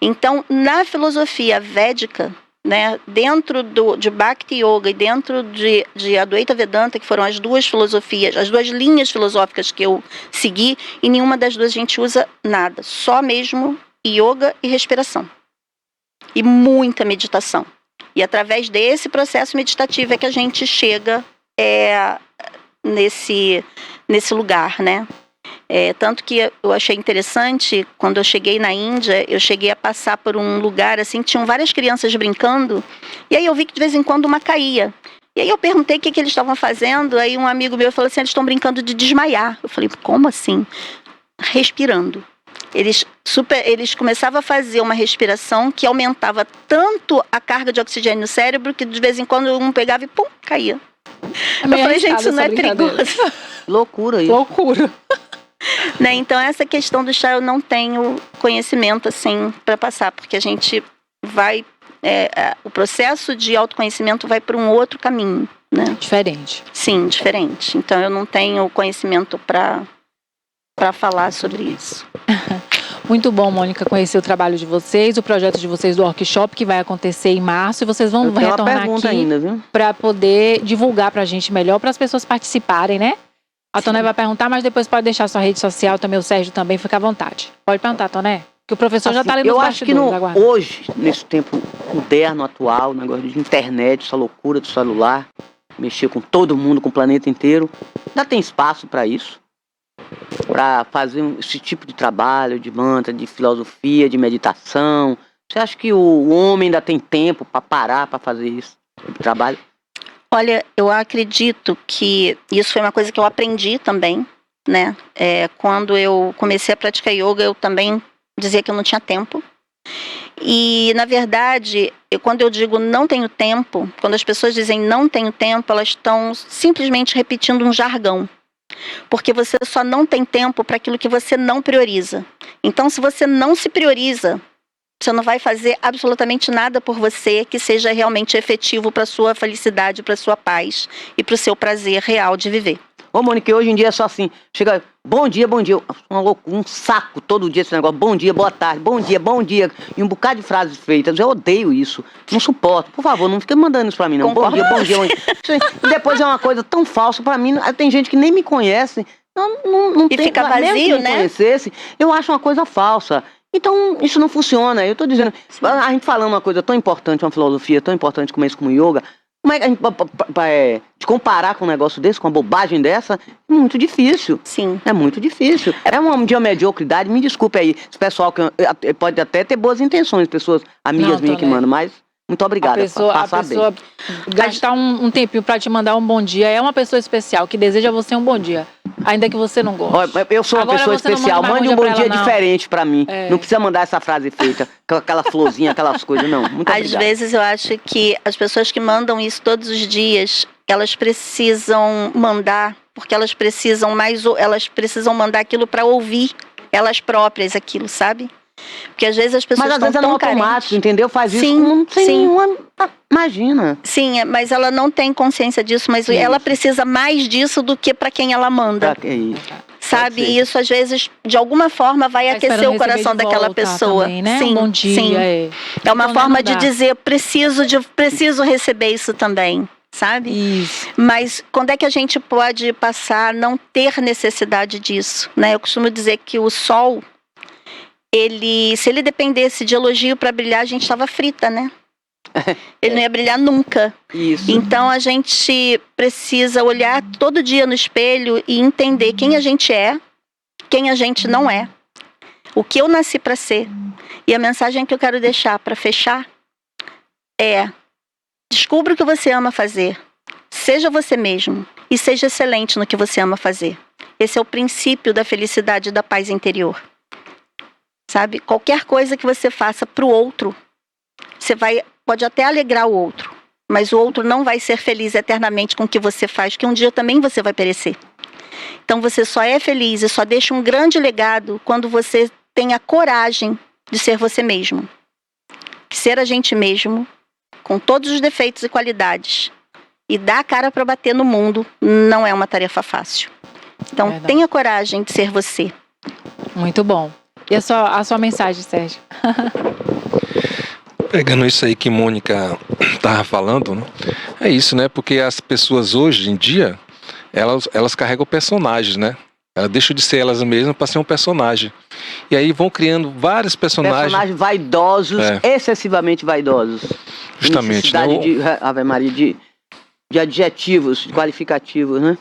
Então, na filosofia védica, né, dentro de Bhakti Yoga e dentro de Advaita Vedanta, que foram as duas filosofias, as duas linhas filosóficas que eu segui, e nenhuma das duas a gente usa nada, só mesmo yoga e respiração. E muita meditação. E através desse processo meditativo é que a gente chega nesse lugar, né? Tanto que eu achei interessante, quando eu cheguei na Índia, eu cheguei a passar por um lugar assim, tinham várias crianças brincando, e aí eu vi que de vez em quando uma caía. E aí eu perguntei o que eles estavam fazendo, aí um amigo meu falou assim, eles estão brincando de desmaiar. Eu falei, como assim? Respirando. Eles começavam a fazer uma respiração que aumentava tanto a carga de oxigênio no cérebro que de vez em quando um pegava e pum, caía. Eu falei, gente, isso não é perigoso. Loucura isso. Loucura. Né? Então essa questão do chá eu não tenho conhecimento assim para passar, porque a gente vai, o processo de autoconhecimento vai para um outro caminho, né? Diferente. Sim, diferente. Então eu não tenho conhecimento para falar sobre isso. Muito bom, Mônica, conhecer o trabalho de vocês, o projeto de vocês do workshop que vai acontecer em março, e vocês vão Eu tenho uma retornar pergunta aqui ainda, viu? para poder divulgar pra gente melhor, para as pessoas participarem, né? A Toné vai perguntar, mas depois pode deixar sua rede social também, o Sérgio também, fica à vontade. Pode perguntar, Toné, que o professor já tá ali nos eu acho que bastidores, aguarda. hoje, nesse tempo moderno, atual, negócio de internet, essa loucura do celular, mexer com todo mundo, com o planeta inteiro, ainda tem espaço para isso? Para fazer esse tipo de trabalho, de mantra, de filosofia, de meditação? Você acha que o homem ainda tem tempo para parar para fazer esse tipo de trabalho? Olha, eu acredito que isso foi uma coisa que eu aprendi também, né? Quando eu comecei a praticar yoga, eu também dizia que eu não tinha tempo. E, na verdade, quando eu digo não tenho tempo, quando as pessoas dizem não tenho tempo, elas estão simplesmente repetindo um jargão. Porque você só não tem tempo para aquilo que você não prioriza. Então, se você não se prioriza, você não vai fazer absolutamente nada por você que seja realmente efetivo para a sua felicidade, para a sua paz e para o seu prazer real de viver. Ô, Mônica, hoje em dia é só assim, chega, bom dia, uma loucura, um saco todo dia esse negócio, bom dia, boa tarde, bom dia, e um bocado de frases feitas, eu odeio isso, não suporto, por favor, não fica mandando isso pra mim não, Concordo. bom dia, e depois é uma coisa tão falsa pra mim, tem gente que nem me conhece, não E tem, fica mesmo que vazio, me né? conhecesse, eu acho uma coisa falsa. Então, isso não funciona, eu tô dizendo, a gente falando uma coisa tão importante, uma filosofia tão importante como isso, como yoga, como é que a gente de comparar com um negócio desse, com uma bobagem dessa, é muito difícil. Sim. É muito difícil. É uma mediocridade, me desculpe aí, esse pessoal que pode até ter boas intenções, pessoas, amigas minhas que mandam, mas muito obrigado. A pessoa gastar um tempinho para te mandar um bom dia é uma pessoa especial, que deseja a você um bom dia, ainda que você não goste. Olha, eu sou uma Agora pessoa você não especial, manda mais mande um bom bom dia pra dia ela, não. diferente pra mim. Não precisa mandar essa frase feita, com aquela florzinha, aquelas coisas, não. Muito Às obrigado. vezes eu acho que as pessoas que mandam isso todos os dias, elas precisam mandar, porque elas precisam mandar aquilo para ouvir elas próprias aquilo, sabe? Porque às vezes as pessoas Mas às vezes é no tão automático, carentes. entendeu? Faz isso Sim, sem sim. nenhuma... Imagina. Sim, mas ela não tem consciência disso, mas ela precisa mais disso do que para quem ela manda. Pra que isso? Sabe? Pode ser. E isso às vezes, de alguma forma, vai Tá aquecer esperando o coração receber de daquela volta pessoa. também, né? Sim, Um bom dia. sim. É uma Então, forma não de dá. dizer, preciso receber isso também, sabe? Isso. Mas quando é que a gente pode passar a não ter necessidade disso, né? Eu costumo dizer que o sol, se ele dependesse de elogio para brilhar, a gente estava frita, né? Ele não ia brilhar nunca. Isso. Então a gente precisa olhar todo dia no espelho e entender quem a gente é, quem a gente não é, o que eu nasci para ser. E a mensagem que eu quero deixar para fechar é: descubra o que você ama fazer, seja você mesmo e seja excelente no que você ama fazer. Esse é o princípio da felicidade e da paz interior. Sabe? Qualquer coisa que você faça para o outro, pode até alegrar o outro, mas o outro não vai ser feliz eternamente com o que você faz, que um dia também você vai perecer. Então você só é feliz e só deixa um grande legado quando você tem a coragem de ser você mesmo. Ser a gente mesmo, com todos os defeitos e qualidades, e dar a cara para bater no mundo, não é uma tarefa fácil. Então Verdade. tenha coragem de ser você. Muito bom. E a sua mensagem, Sérgio? Pegando isso aí que Mônica estava falando, né? É isso, né? Porque as pessoas hoje em dia, elas carregam personagens, né? Elas deixam de ser elas mesmas para ser um personagem. E aí vão criando vários Personagens vaidosos, excessivamente vaidosos. Justamente, né? Necessidade de Ave Maria, de adjetivos, de qualificativos, né?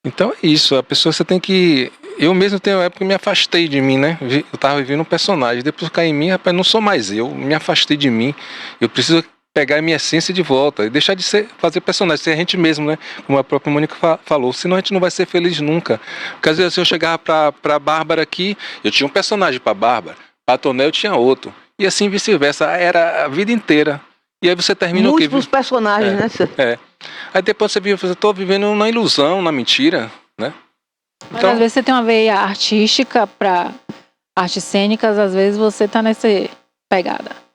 Então é isso, a pessoa você tem que... Eu mesmo tenho uma época que me afastei de mim, né? Eu tava vivendo um personagem, depois caí em mim, rapaz, não sou mais eu, me afastei de mim. Eu preciso pegar a minha essência de volta e deixar de fazer personagem, ser a gente mesmo, né? Como a própria Mônica falou, senão a gente não vai ser feliz nunca. Porque às vezes eu chegava pra Bárbara aqui, eu tinha um personagem pra Bárbara, pra Tonel eu tinha outro. E assim vice-versa, era a vida inteira. E aí você termina o quê? Múltiplos personagens, né? É. Aí depois você vive, eu tô vivendo na ilusão, na mentira, né? Mas às vezes você tem uma veia artística para artes cênicas, às vezes você tá nessa pegada.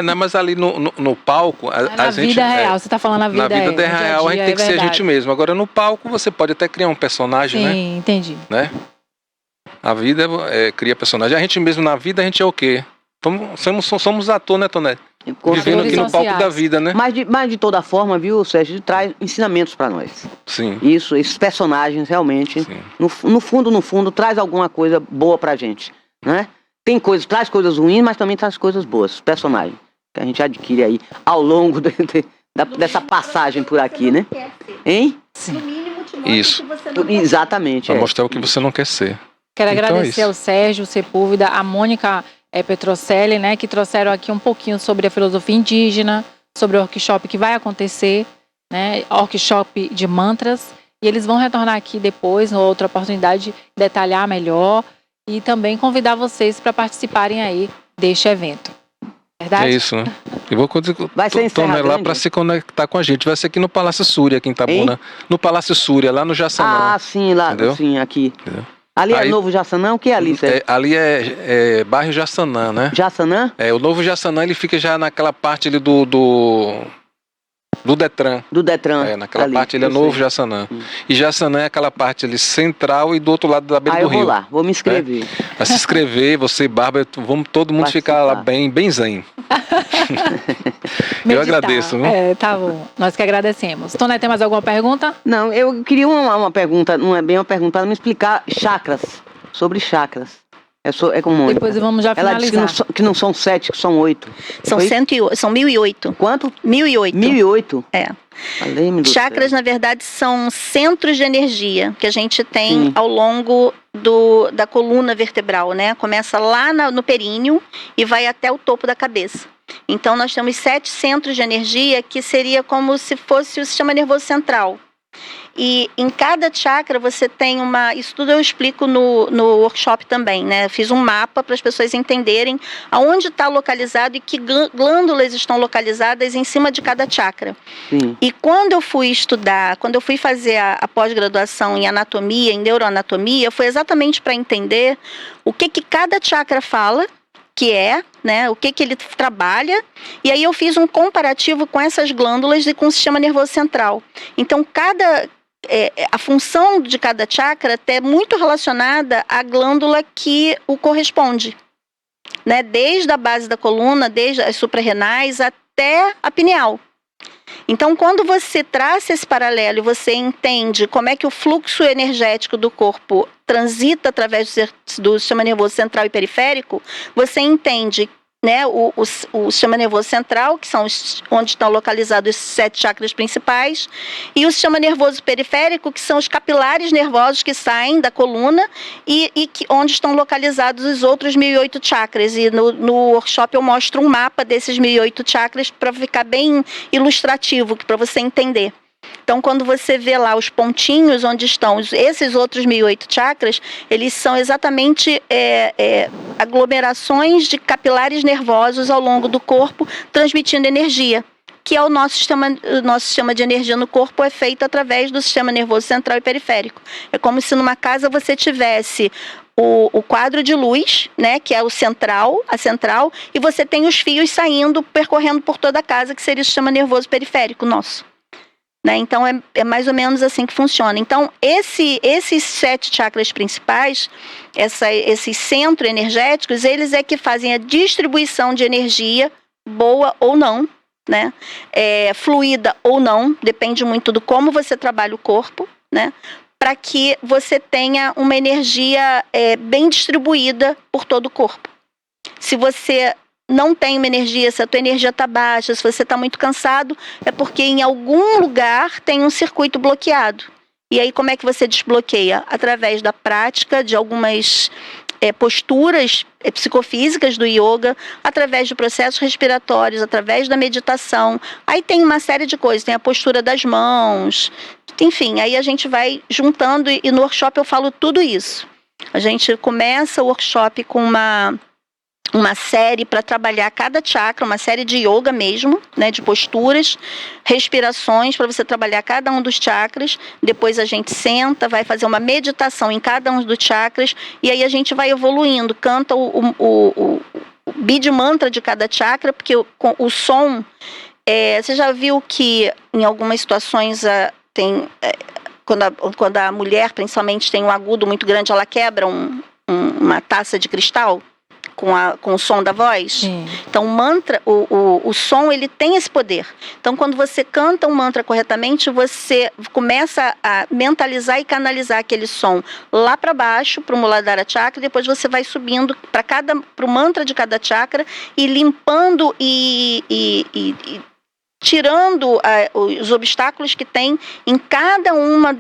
Não, mas ali no palco, Na vida real, você tá falando na vida real. Na vida real, a gente tem que ser a gente mesmo. Agora no palco você pode até criar um personagem, né? Sim, entendi. Né? A vida cria personagem. A gente mesmo na vida, a gente é o quê? Somos ator, né, Tonete? Vivendo aqui no palco da vida, né? Mas de toda forma, viu, Sérgio, traz ensinamentos pra nós. Sim. Isso, esses personagens realmente, no fundo, traz alguma coisa boa pra gente, né? Traz coisas ruins, mas também traz coisas boas, os personagens, que a gente adquire aí ao longo dessa passagem por aqui, né? Hein? Sim. No mínimo te mostra Isso. que você não quer. Exatamente. Pra mostrar o que você não quer ser. Quero Então agradecer é ao Sérgio Sepúlveda, a Mônica Petrocelli, né, que trouxeram aqui um pouquinho sobre a filosofia indígena, sobre o workshop que vai acontecer, né, workshop de mantras, e eles vão retornar aqui depois, numa outra oportunidade, detalhar melhor e também convidar vocês para participarem aí deste evento. Verdade? É isso, né? Eu vou Vai ser em Serra lá Grande? para se conectar com a gente. Vai ser aqui no Palácio Súria, aqui em Itabuna. No Palácio Súria, lá no Jaçanã. Ah, sim, lá, Entendeu? sim, aqui. Entendeu? Ali é Aí- Novo Jaçanã, o que é ali, Sérgio? Ali é bairro Jaçanã, né? Jaçanã? O Novo Jaçanã, ele fica já naquela parte ali do Detran. Do Detran. Naquela ali, parte ele é eu Novo sei. Jaçanã. E Jaçanã é aquela parte ali central e do outro lado da beira Ah, do eu vou rio. lá, vou me inscrever. Vai se inscrever, você, Bárbara, vamos todo mundo ficar lá bem zen. Eu agradeço, viu? Tá bom. Nós que agradecemos. Tonete, tem mais alguma pergunta? Não, eu queria uma pergunta, não é bem uma pergunta, para me explicar chakras, sobre chakras. É com Mônica. Depois vamos já Ela disse finalizar. que não são 7, que são 8. São Foi? 108, são 1008. Quanto? 1008. 1008? É. Além do Chakras, céu. na verdade, são centros de energia que a gente tem Sim. ao longo da coluna vertebral, né? Começa lá no períneo e vai até o topo da cabeça. Então, nós temos 7 centros de energia que seria como se fosse o sistema nervoso central. E em cada chakra você tem isso tudo eu explico no workshop também, né? Eu fiz um mapa para as pessoas entenderem aonde está localizado e que glândulas estão localizadas em cima de cada chakra. Sim. E quando eu fui fazer a pós-graduação em anatomia, em neuroanatomia, foi exatamente para entender o que cada chakra fala, que é, né, o que ele trabalha, e aí eu fiz um comparativo com essas glândulas e com o sistema nervoso central. Então, a função de cada chakra é muito relacionada à glândula que o corresponde, né, desde a base da coluna, desde as suprarrenais até a pineal. Então, quando você traça esse paralelo e você entende como é que o fluxo energético do corpo transita através do sistema nervoso central e periférico, você entende, né, o sistema nervoso central, que são onde estão localizados os 7 chakras principais, e o sistema nervoso periférico, que são os capilares nervosos que saem da coluna e onde estão localizados os outros 1008 chakras. E no workshop eu mostro um mapa desses 1008 chakras para ficar bem ilustrativo, para você entender. Então, quando você vê lá os pontinhos onde estão esses outros 1008 chakras, eles são exatamente aglomerações de capilares nervosos ao longo do corpo, transmitindo energia, que é o nosso sistema de energia no corpo é feito através do sistema nervoso central e periférico. É como se numa casa você tivesse o quadro de luz, né, que é a central, e você tem os fios saindo, percorrendo por toda a casa, que seria o sistema nervoso periférico nosso. Né? Então, é mais ou menos assim que funciona. Então, esses 7 chakras principais, esses centros energéticos, eles é que fazem a distribuição de energia, boa ou não, né? Fluida ou não, depende muito do como você trabalha o corpo, né? Para que você tenha uma energia bem distribuída por todo o corpo. Se você não tem uma energia, se a tua energia está baixa, se você está muito cansado, é porque em algum lugar tem um circuito bloqueado. E aí como é que você desbloqueia? Através da prática de algumas posturas psicofísicas do yoga, através de processos respiratórios, através da meditação. Aí tem uma série de coisas, tem a postura das mãos, enfim, aí a gente vai juntando e no workshop eu falo tudo isso. A gente começa o workshop com uma série para trabalhar cada chakra, uma série de yoga mesmo, né, de posturas, respirações para você trabalhar cada um dos chakras. Depois a gente senta, vai fazer uma meditação em cada um dos chakras e aí a gente vai evoluindo, canta o bead mantra de cada chakra, porque o som, você já viu que em algumas situações tem... Quando a mulher, principalmente, tem um agudo muito grande, ela quebra uma taça de cristal com o som da voz. Sim. Então, o mantra, o som, ele tem esse poder. Então, quando você canta um mantra corretamente, você começa a mentalizar e canalizar aquele som lá para baixo, para o Muladhara Chakra, e depois você vai subindo para o mantra de cada chakra e limpando e tirando os obstáculos que tem em cada uma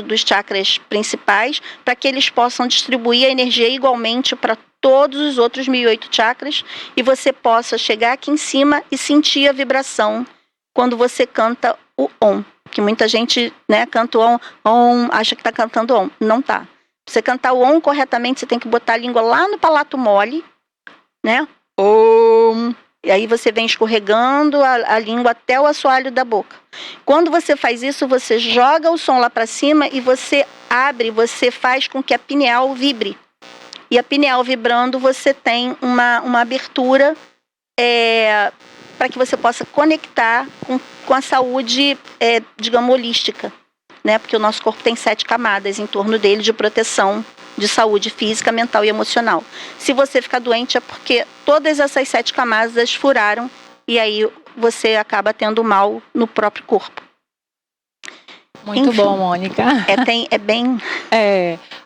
dos chakras principais, para que eles possam distribuir a energia igualmente para todos os outros 1008 chakras e você possa chegar aqui em cima e sentir a vibração quando você canta o Om. Que muita gente, né, canta o Om, acha que está cantando Om. Não tá. Pra você cantar o Om corretamente, você tem que botar a língua lá no palato mole, né? Om. E aí você vem escorregando a língua até o assoalho da boca. Quando você faz isso, você joga o som lá para cima e você abre, você faz com que a pineal vibre. E a pineal vibrando, você tem uma abertura para que você possa conectar com a saúde, digamos, holística. Né? Porque o nosso corpo tem 7 camadas em torno dele de proteção de saúde física, mental e emocional. Se você ficar doente é porque todas essas 7 camadas furaram e aí você acaba tendo mal no próprio corpo. Muito Enfim, bom, Mônica. É bem...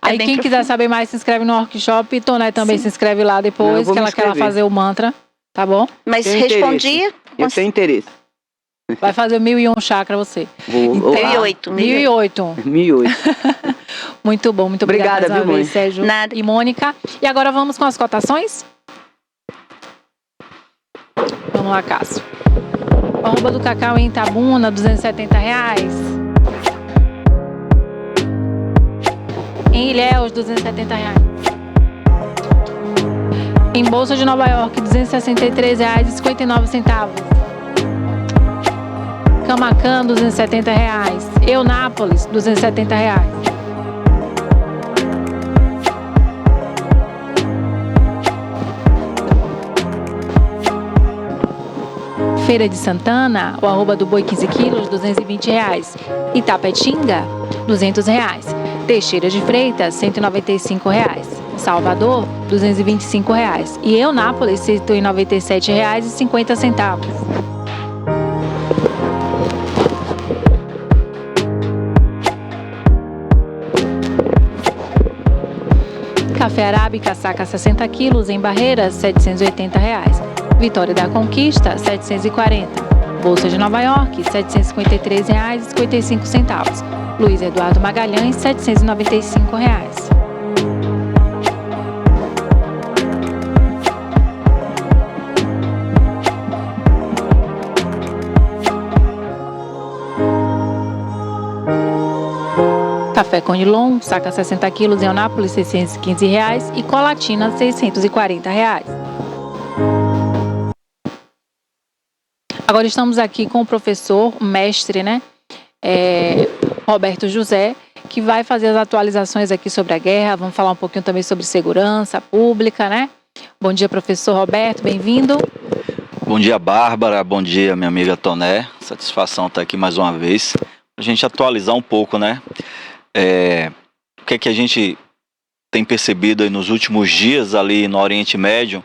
Aí bem quem quiser profundo. saber mais, se inscreve no workshop. Toné também Sim. se inscreve lá Não, eu depois, vou que me ela quer inscrever. fazer o mantra, tá bom? Mas Tenho respondi... Eu tenho interesse. Vai fazer o 1001 chakra você. Vou, Então, 1008. 1008. 1008. Muito bom, muito obrigada Obrigada, mais uma viu, vez, mãe? Sérgio Nada. e Mônica. E agora vamos com as cotações? Vamos lá, Cássio. O arroba do cacau em Itabuna, R$270. Em Ilhéus, R$270. Em Bolsa de Nova York, R$263,59. Camacan, R$270. Eunápolis, R$270. Feira de Santana, o arroba do boi 15 quilos, R$220. Itapetinga, R$200. Teixeira de Freitas, R$195. Salvador, R$225. E Eunápolis, R$197,50. Café Arábica, saca 60 quilos, em Barreiras, R$780. Vitória da Conquista, R$740. Bolsa de Nova York, R$753,55. Luiz Eduardo Magalhães, R$795. Café Conilon, saca 60 quilos, em Eunápolis, R$615. E Colatina, R$640. Agora estamos aqui com o professor, o mestre, né? Roberto José, que vai fazer as atualizações aqui sobre a guerra. Vamos falar um pouquinho também sobre segurança pública, né? Bom dia, professor Roberto, bem-vindo. Bom dia, Bárbara. Bom dia, minha amiga Toné. Satisfação estar aqui mais uma vez. A gente atualizar um pouco, né? O que é que a gente tem percebido aí nos últimos dias ali no Oriente Médio,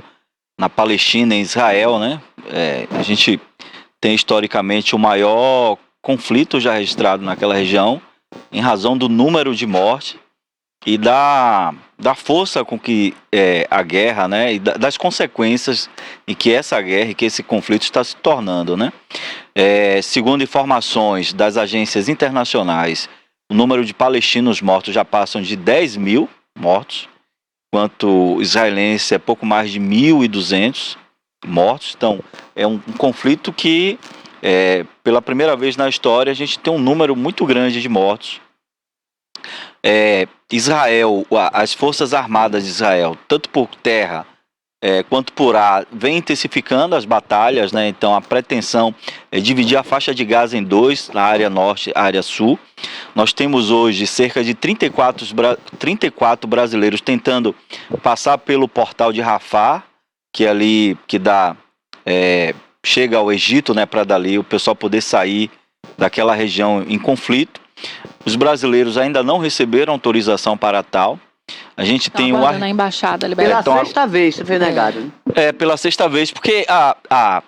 na Palestina, em Israel, né? A gente tem historicamente o maior conflito já registrado naquela região, em razão do número de mortes e da força com que a guerra, né, e das consequências em que essa guerra e que esse conflito está se tornando, né? Segundo informações das agências internacionais, o número de palestinos mortos já passam de 10 mil mortos quanto israelense é pouco mais de 1.200 mortos. Então, é um conflito que, pela primeira vez na história, a gente tem um número muito grande de mortos. Israel, as Forças Armadas de Israel, tanto por terra quanto por ar, vem intensificando as batalhas, né? Então a pretensão é dividir a faixa de Gaza em dois, na área norte e a área sul. Nós temos hoje cerca de 34 brasileiros tentando passar pelo portal de Rafah, que é ali que dá chega ao Egito, né? Para dali o pessoal poder sair daquela região em conflito. Os brasileiros ainda não receberam autorização para tal. A gente tem na embaixada liberada. Pela sexta vez você foi negado. Né? Pela sexta vez, porque a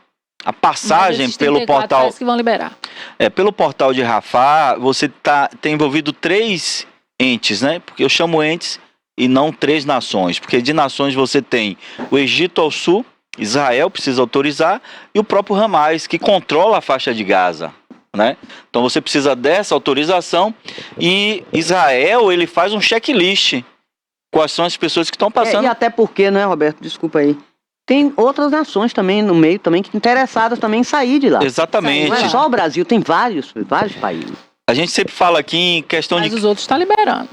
passagem pelo portal. Parece que vão liberar. Pelo portal de Rafah, você tem envolvido 3 entes, né? Porque eu chamo entes e não 3 nações. Porque de nações você tem o Egito ao sul, Israel precisa autorizar, e o próprio Hamas, que controla a faixa de Gaza. Né? Então você precisa dessa autorização, e Israel ele faz um checklist. Quais são as pessoas que estão passando? E até porque, né, Roberto? Desculpa aí. Tem outras nações também no meio também que interessadas também em sair de lá. Exatamente. Não é só o Brasil, tem vários países. A gente sempre fala aqui em questão Mas os outros estão liberando.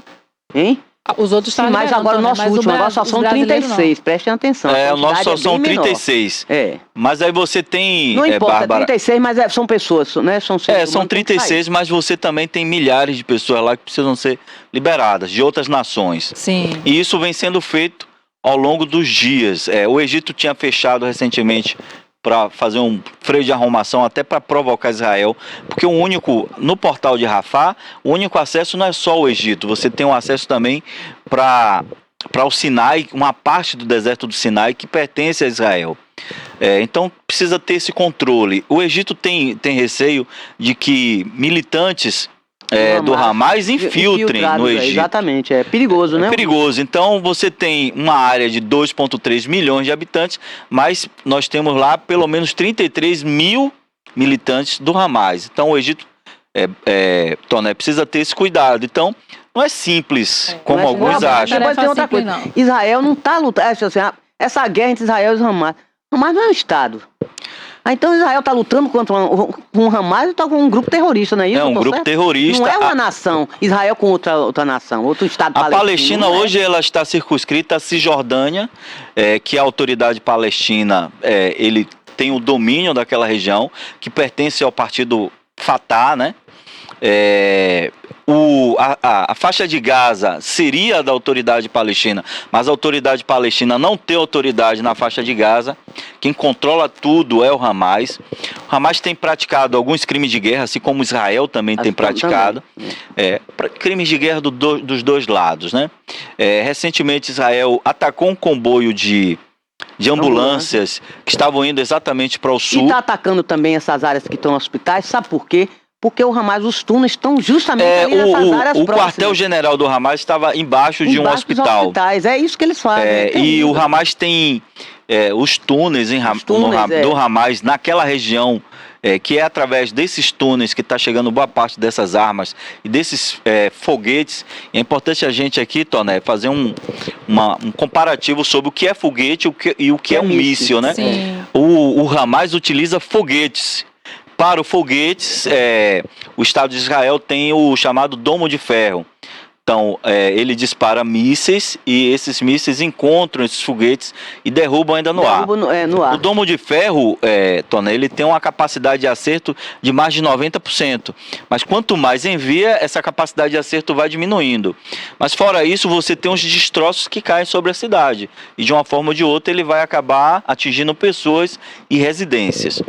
Hein? Os outros estão Mas agora o nosso último agora só são 36, prestem atenção. O nosso só são 36. Mas aí você tem, não importa, Bárbara, 36, mas são pessoas, né? São 36, mas você também tem milhares de pessoas lá que precisam ser liberadas, de outras nações. Sim. E isso vem sendo feito ao longo dos dias. O Egito tinha fechado recentemente para fazer um freio de arrumação até para provocar Israel, porque no portal de Rafah, o único acesso não é só o Egito, você tem um acesso também para o Sinai, uma parte do deserto do Sinai que pertence a Israel. Então precisa ter esse controle. O Egito tem receio de que militantes do Hamas infiltrem no Egito. Exatamente, é perigoso, né? É perigoso. Então você tem uma área de 2,3 milhões de habitantes, mas nós temos lá pelo menos 33 mil militantes do Hamas. Então o Egito Toné, precisa ter esse cuidado. Então não é simples, como alguns acham. Depois tem outra coisa. Não. Israel não está lutando. Essa guerra entre Israel e Hamas. Hamas não é um Estado. Então Israel está lutando contra um Hamas e está com um grupo terrorista, não é isso? É um grupo terrorista. Não é uma nação, Israel com outra nação, outro Estado palestino. A Palestina hoje ela está circunscrita à Cisjordânia, que a autoridade palestina, ele tem o domínio daquela região, que pertence ao partido Fatah, né? A faixa de Gaza seria da autoridade palestina, mas a autoridade palestina não tem autoridade na faixa de Gaza. Quem controla tudo é o Hamas. O Hamas tem praticado alguns crimes de guerra, assim como Israel também tem praticado. Crimes de guerra dos dois lados, né? Recentemente Israel atacou um comboio de ambulâncias que estavam indo exatamente para o sul. E está atacando também essas áreas que estão nos hospitais, sabe por quê? Porque o Hamas, os túneis estão justamente ali nessas áreas próximas. O quartel-general do Hamas estava embaixo de um hospital. Hospitais. É isso que eles fazem. E o Hamas tem os túneis, do Hamas naquela região, que é através desses túneis que está chegando boa parte dessas armas e desses foguetes. E é importante a gente aqui, Toné, fazer um comparativo sobre o que é foguete e o que é um míssil, né? O Hamas utiliza foguetes. Para os foguetes, o Estado de Israel tem o chamado Domo de Ferro. Então, ele dispara mísseis e esses mísseis encontram esses foguetes e derrubam ainda no ar. No ar. O Domo de Ferro, Tony, ele tem uma capacidade de acerto de mais de 90%. Mas quanto mais envia, essa capacidade de acerto vai diminuindo. Mas fora isso, você tem uns destroços que caem sobre a cidade. E de uma forma ou de outra, ele vai acabar atingindo pessoas e residências.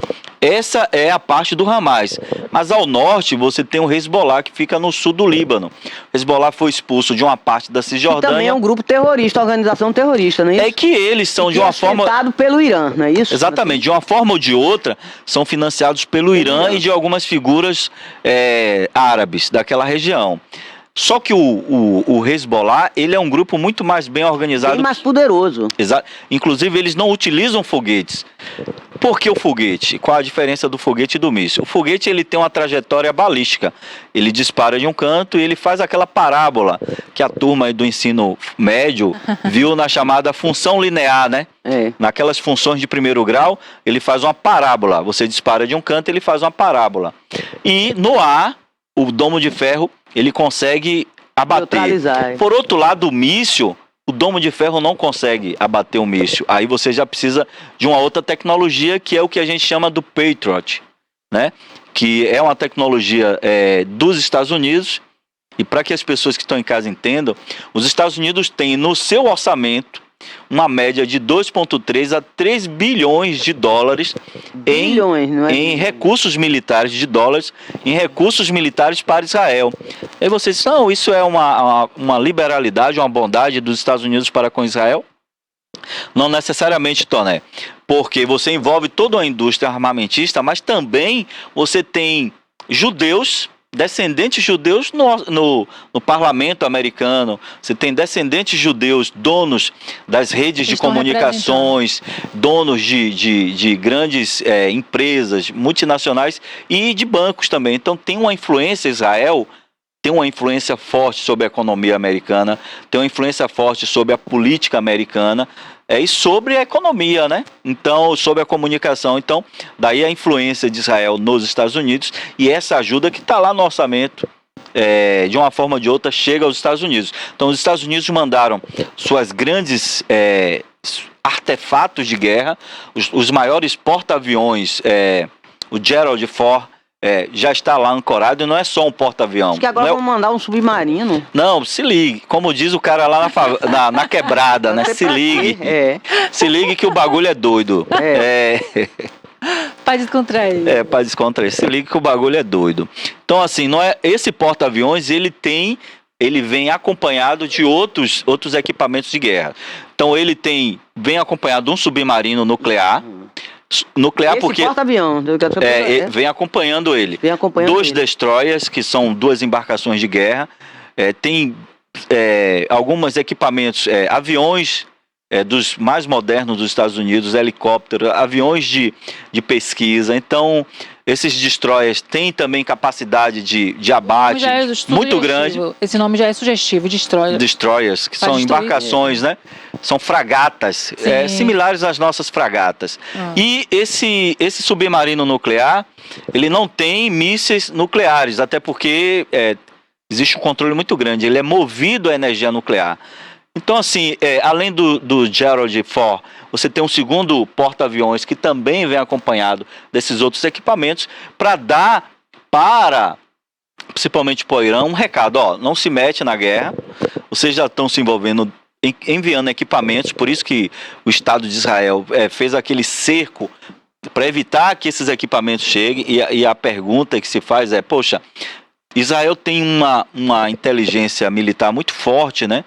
Essa é a parte do Hamas. Mas ao norte você tem o Hezbollah, que fica no sul do Líbano. O Hezbollah foi expulso de uma parte da Cisjordânia. E também é um grupo terrorista, organização terrorista, não é isso? É que eles são de uma forma... financiado pelo Irã, não é isso? Exatamente. De uma forma ou de outra, são financiados pelo Irã e de algumas figuras árabes daquela região. Só que o Hezbollah, ele é um grupo muito mais bem organizado. Bem mais poderoso. Exato. Inclusive, eles não utilizam foguetes. Por que o foguete? Qual a diferença do foguete e do míssil? O foguete, ele tem uma trajetória balística. Ele dispara de um canto e ele faz aquela parábola que a turma aí do ensino médio viu na chamada função linear, né? Naquelas funções de primeiro grau, ele faz uma parábola. Você dispara de um canto, ele faz uma parábola. E no ar, o domo de ferro, ele consegue abater. Neutralizar. Por outro lado, o míssil, o domo de ferro não consegue abater o míssil. Aí você já precisa de uma outra tecnologia, que é o que a gente chama do Patriot, né? Que é uma tecnologia dos Estados Unidos. E para que as pessoas que estão em casa entendam, os Estados Unidos têm no seu orçamento uma média de 2,3 a 3 bilhões de dólares em recursos militares de dólares, em recursos militares para Israel. Aí vocês dizem, não, isso é uma liberalidade, uma bondade dos Estados Unidos para com Israel? Não necessariamente, Toné, porque você envolve toda a indústria armamentista, mas também você tem judeus, descendentes judeus no parlamento americano. Você tem descendentes judeus, donos das redes de comunicações, donos de grandes empresas multinacionais e de bancos também. Então tem uma influência, Israel tem uma influência forte sobre a economia americana, tem uma influência forte sobre a política americana e sobre a economia, né? Então, sobre a comunicação. Então, daí a influência de Israel nos Estados Unidos e essa ajuda que está lá no orçamento, de uma forma ou de outra, chega aos Estados Unidos. Então, os Estados Unidos mandaram suas grandes artefatos de guerra, os maiores porta-aviões, o Gerald Ford, já está lá ancorado e não é só um porta-avião. Acho que agora vão mandar um submarino. Não, se ligue. Como diz o cara lá na quebrada, né? Se ligue. Se ligue que o bagulho é doido. Para descontrair. Para descontrair. Se ligue que o bagulho é doido. Então, assim, não é esse porta-aviões, ele vem acompanhado de outros equipamentos de guerra. Então, vem acompanhado de um submarino nuclear. Porque porta-avião vem acompanhando ele. Dois destroyers, que são duas embarcações de guerra. Tem alguns equipamentos, aviões dos mais modernos dos Estados Unidos, helicópteros, aviões de pesquisa. Então, esses destroyers têm também capacidade de abate muito grande. Esse nome já é sugestivo, destroyer. Destroyers, que são embarcações, né? São fragatas, similares às nossas fragatas. E esse submarino nuclear, ele não tem mísseis nucleares, até porque existe um controle muito grande. Ele é movido à energia nuclear. Então, assim, além do Gerald Ford, você tem um segundo porta-aviões que também vem acompanhado desses outros equipamentos para dar principalmente para o Irã, um recado: não se mete na guerra, vocês já estão se envolvendo, enviando equipamentos, por isso que o Estado de Israel fez aquele cerco para evitar que esses equipamentos cheguem, e a pergunta que se faz é, poxa, Israel tem uma inteligência militar muito forte, né?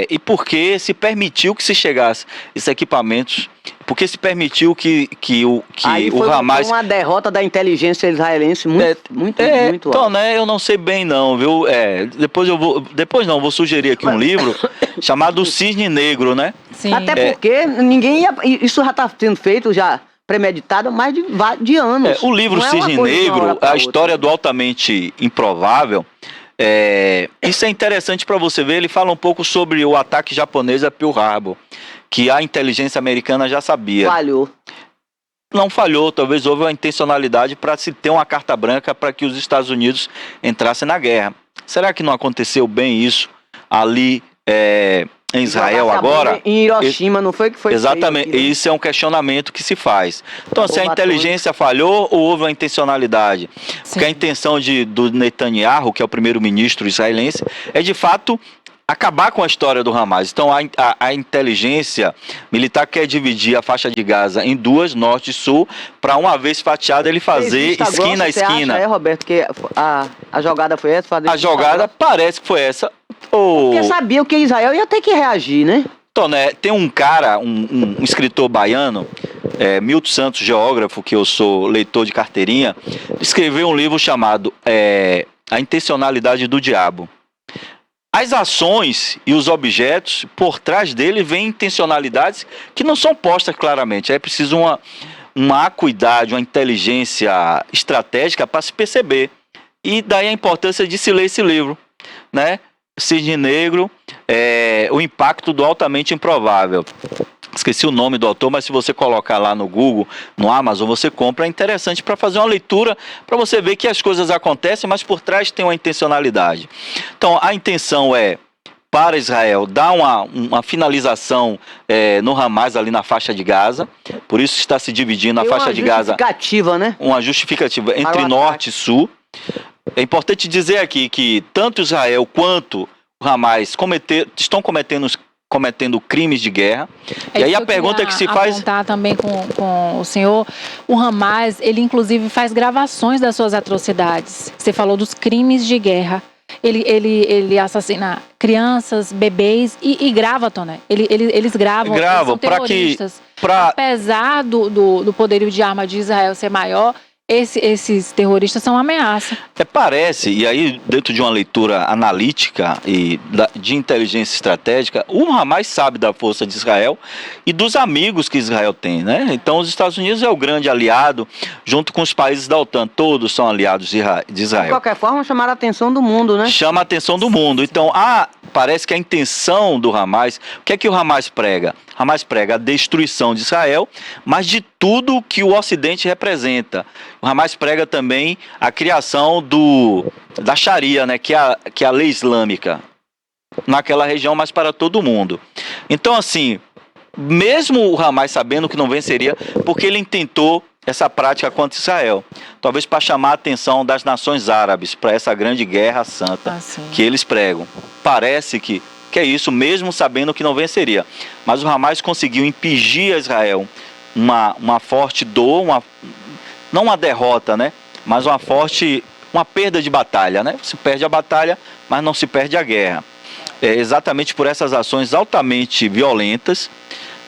E por que se permitiu que se chegasse esses equipamentos? Por que se permitiu que o Hamas... Foi uma derrota da inteligência israelense muito então, alta. né, eu não sei bem não, viu? Vou sugerir aqui um livro chamado O Cisne Negro, né? Sim. Até porque isso já está sendo feito, já premeditado há mais de anos. O livro Cisne Negro, a história do altamente improvável, isso é interessante para você ver. Ele fala um pouco sobre o ataque japonês a Pearl Harbor, que a inteligência americana já sabia. Falhou. Não falhou, talvez houve uma intencionalidade para se ter uma carta branca para que os Estados Unidos entrassem na guerra. Será que não aconteceu bem isso ali em Israel agora? Em Hiroshima, não foi que foi? Exatamente, feito, né? Isso é um questionamento que se faz. Então, se a inteligência falhou ou houve uma intencionalidade? Sim. Porque a intenção do Netanyahu, que é o primeiro-ministro israelense, é de fato acabar com a história do Hamas. Então, a inteligência militar quer dividir a faixa de Gaza em duas, norte e sul, para uma vez fatiada ele fazer esquina a esquina. Você acha, Roberto, que a jogada foi essa? A jogada parece que foi essa. Porque sabia que Israel ia ter que reagir, né? Toné, tem um cara, um escritor baiano, Milton Santos, geógrafo, que eu sou leitor de carteirinha, escreveu um livro chamado A Intencionalidade do Diabo. as ações e os objetos, por trás dele, vêm intencionalidades que não são postas claramente. É preciso uma acuidade, uma inteligência estratégica para se perceber. E daí a importância de se ler esse livro, né? Cisne Negro, o impacto do altamente improvável. Esqueci o nome do autor, mas se você colocar lá no Google, no Amazon, você compra. É interessante para fazer uma leitura, para você ver que as coisas acontecem, mas por trás tem uma intencionalidade. Então, a intenção é, para Israel, dar uma finalização no Hamas, ali na faixa de Gaza. Por isso está se dividindo a faixa de Gaza. Uma justificativa, né? Uma justificativa entre norte e sul. É importante dizer aqui que tanto Israel quanto o Hamas estão cometendo crimes de guerra. E aí a pergunta que se faz... apontar também com o senhor, o Hamas, ele inclusive faz gravações das suas atrocidades. Você falou dos crimes de guerra. Ele assassina crianças, bebês e grava, Toné. Eles gravam, eles são terroristas. Apesar do poderio de arma de Israel ser maior, esses terroristas são uma ameaça. Parece, e aí dentro de uma leitura analítica e de inteligência estratégica, o Hamas sabe da força de Israel e dos amigos que Israel tem, né? Então os Estados Unidos é o grande aliado, junto com os países da OTAN, todos são aliados de Israel. De qualquer forma, chamaram a atenção do mundo, né? Chama a atenção do mundo. Então, parece que a intenção do Hamas, o que o Hamas prega? O Hamas prega a destruição de Israel, mas de tudo que o Ocidente representa. O Hamas prega também a criação da Sharia, né, que é a lei islâmica, naquela região, mas para todo mundo. Então, assim, mesmo o Hamas sabendo que não venceria, porque ele intentou essa prática contra Israel, talvez para chamar a atenção das nações árabes para essa grande guerra santa que eles pregam. Parece que é isso, mesmo sabendo que não venceria. Mas o Hamas conseguiu impingir a Israel uma forte dor, não uma derrota, né? Mas uma perda de batalha, né? Se perde a batalha, mas não se perde a guerra. É exatamente por essas ações altamente violentas.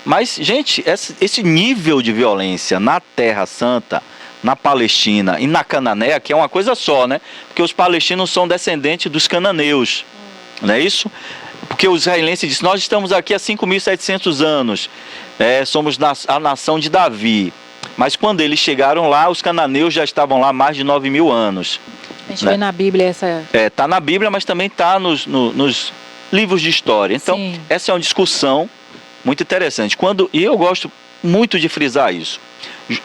Mas, gente, esse nível de violência na Terra Santa, na Palestina e na Cananéia, que é uma coisa só, né? Porque os palestinos são descendentes dos cananeus, não é isso? Porque o israelense disse, nós estamos aqui há 5.700 anos, somos a nação de Davi. Mas quando eles chegaram lá, os cananeus já estavam lá há mais de 9.000 anos. A gente vê na Bíblia essa... Está na Bíblia, mas também está nos livros de história. Então, sim, essa é uma discussão muito interessante. E eu gosto muito de frisar isso.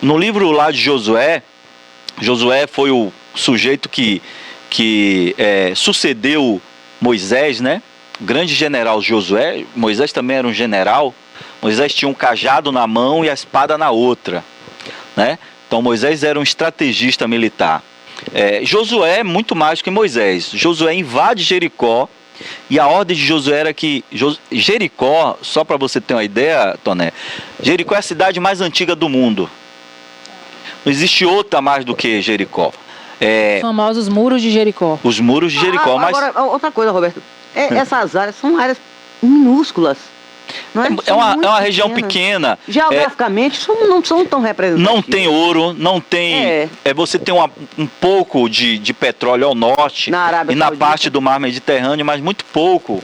No livro lá de Josué foi o sujeito que sucedeu Moisés, né? O grande general Josué. Moisés também era um general. Moisés tinha um cajado na mão e a espada na outra, né? Então Moisés era um estrategista militar. Josué é muito mais que Moisés. Josué invade Jericó. E a ordem de Josué era que Jericó, só para você ter uma ideia, Toné, Jericó é a cidade mais antiga do mundo. Não existe outra mais do que Jericó. Os famosos muros de Jericó. Os muros de Jericó. Agora, outra coisa, Roberto. Essas áreas são áreas minúsculas. Não é uma região pequena. Geograficamente, não são tão representativas. Não tem ouro, não tem... você tem um pouco de petróleo ao norte na Arábia e na Saudita, parte do mar Mediterrâneo, mas muito pouco,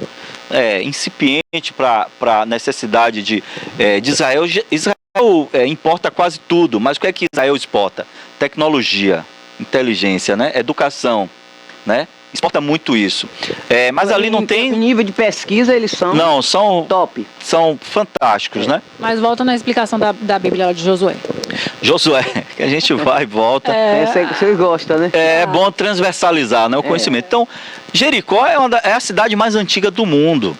incipiente para a necessidade de Israel. Israel importa quase tudo, mas o que é que Israel exporta? Tecnologia, inteligência, né? Educação, né? Exporta muito isso. Mas ali não tem... Em nível de pesquisa, eles são... Não, são... Top. São fantásticos, né? Mas volta na explicação da Bíblia de Josué. Josué, que a gente vai e volta. Você gosta, né? É bom transversalizar, né, o conhecimento. Então, Jericó é a cidade mais antiga do mundo.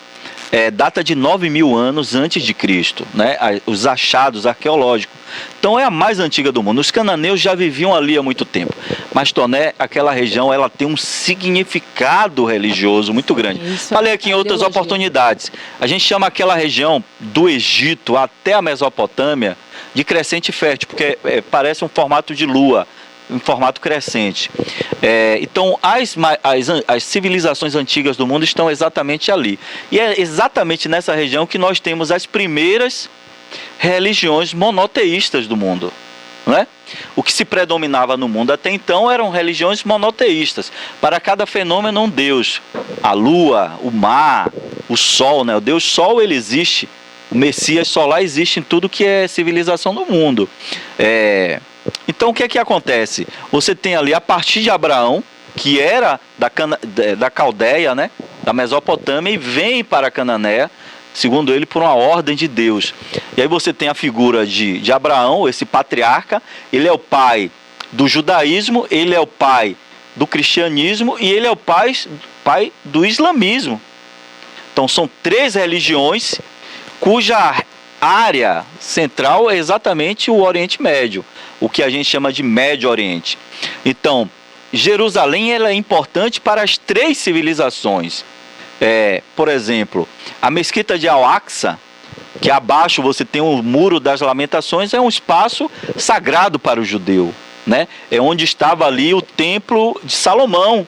Data de 9.000 anos antes de Cristo, né? Os achados arqueológicos. Então é a mais antiga do mundo. Os cananeus já viviam ali há muito tempo. Mas Toné, aquela região, ela tem um significado religioso muito grande. Falei aqui em outras oportunidades. A gente chama aquela região do Egito até a Mesopotâmia de crescente fértil, porque parece um formato de lua, em formato crescente. Então, as civilizações antigas do mundo estão exatamente ali. E é exatamente nessa região que nós temos as primeiras religiões monoteístas do mundo. né? O que se predominava no mundo até então eram religiões monoteístas. Para cada fenômeno, um deus. A lua, o mar, o sol, né? O deus sol, ele existe. O Messias solar existe em tudo que é civilização no mundo. Então, o que é que acontece? Você tem ali, a partir de Abraão, que era da Caldeia, né? Da Mesopotâmia, e vem para Cananéia, segundo ele, por uma ordem de Deus. E aí você tem a figura de Abraão, esse patriarca. Ele é o pai do judaísmo, ele é o pai do cristianismo e ele é o pai do islamismo. Então são 3 religiões cuja área central é exatamente o Oriente Médio, o que a gente chama de Médio Oriente. Então, Jerusalém ela é importante para as 3 civilizações. Por exemplo, a mesquita de Al-Aqsa, que abaixo você tem o Muro das Lamentações, é um espaço sagrado para o judeu, né? É onde estava ali o Templo de Salomão,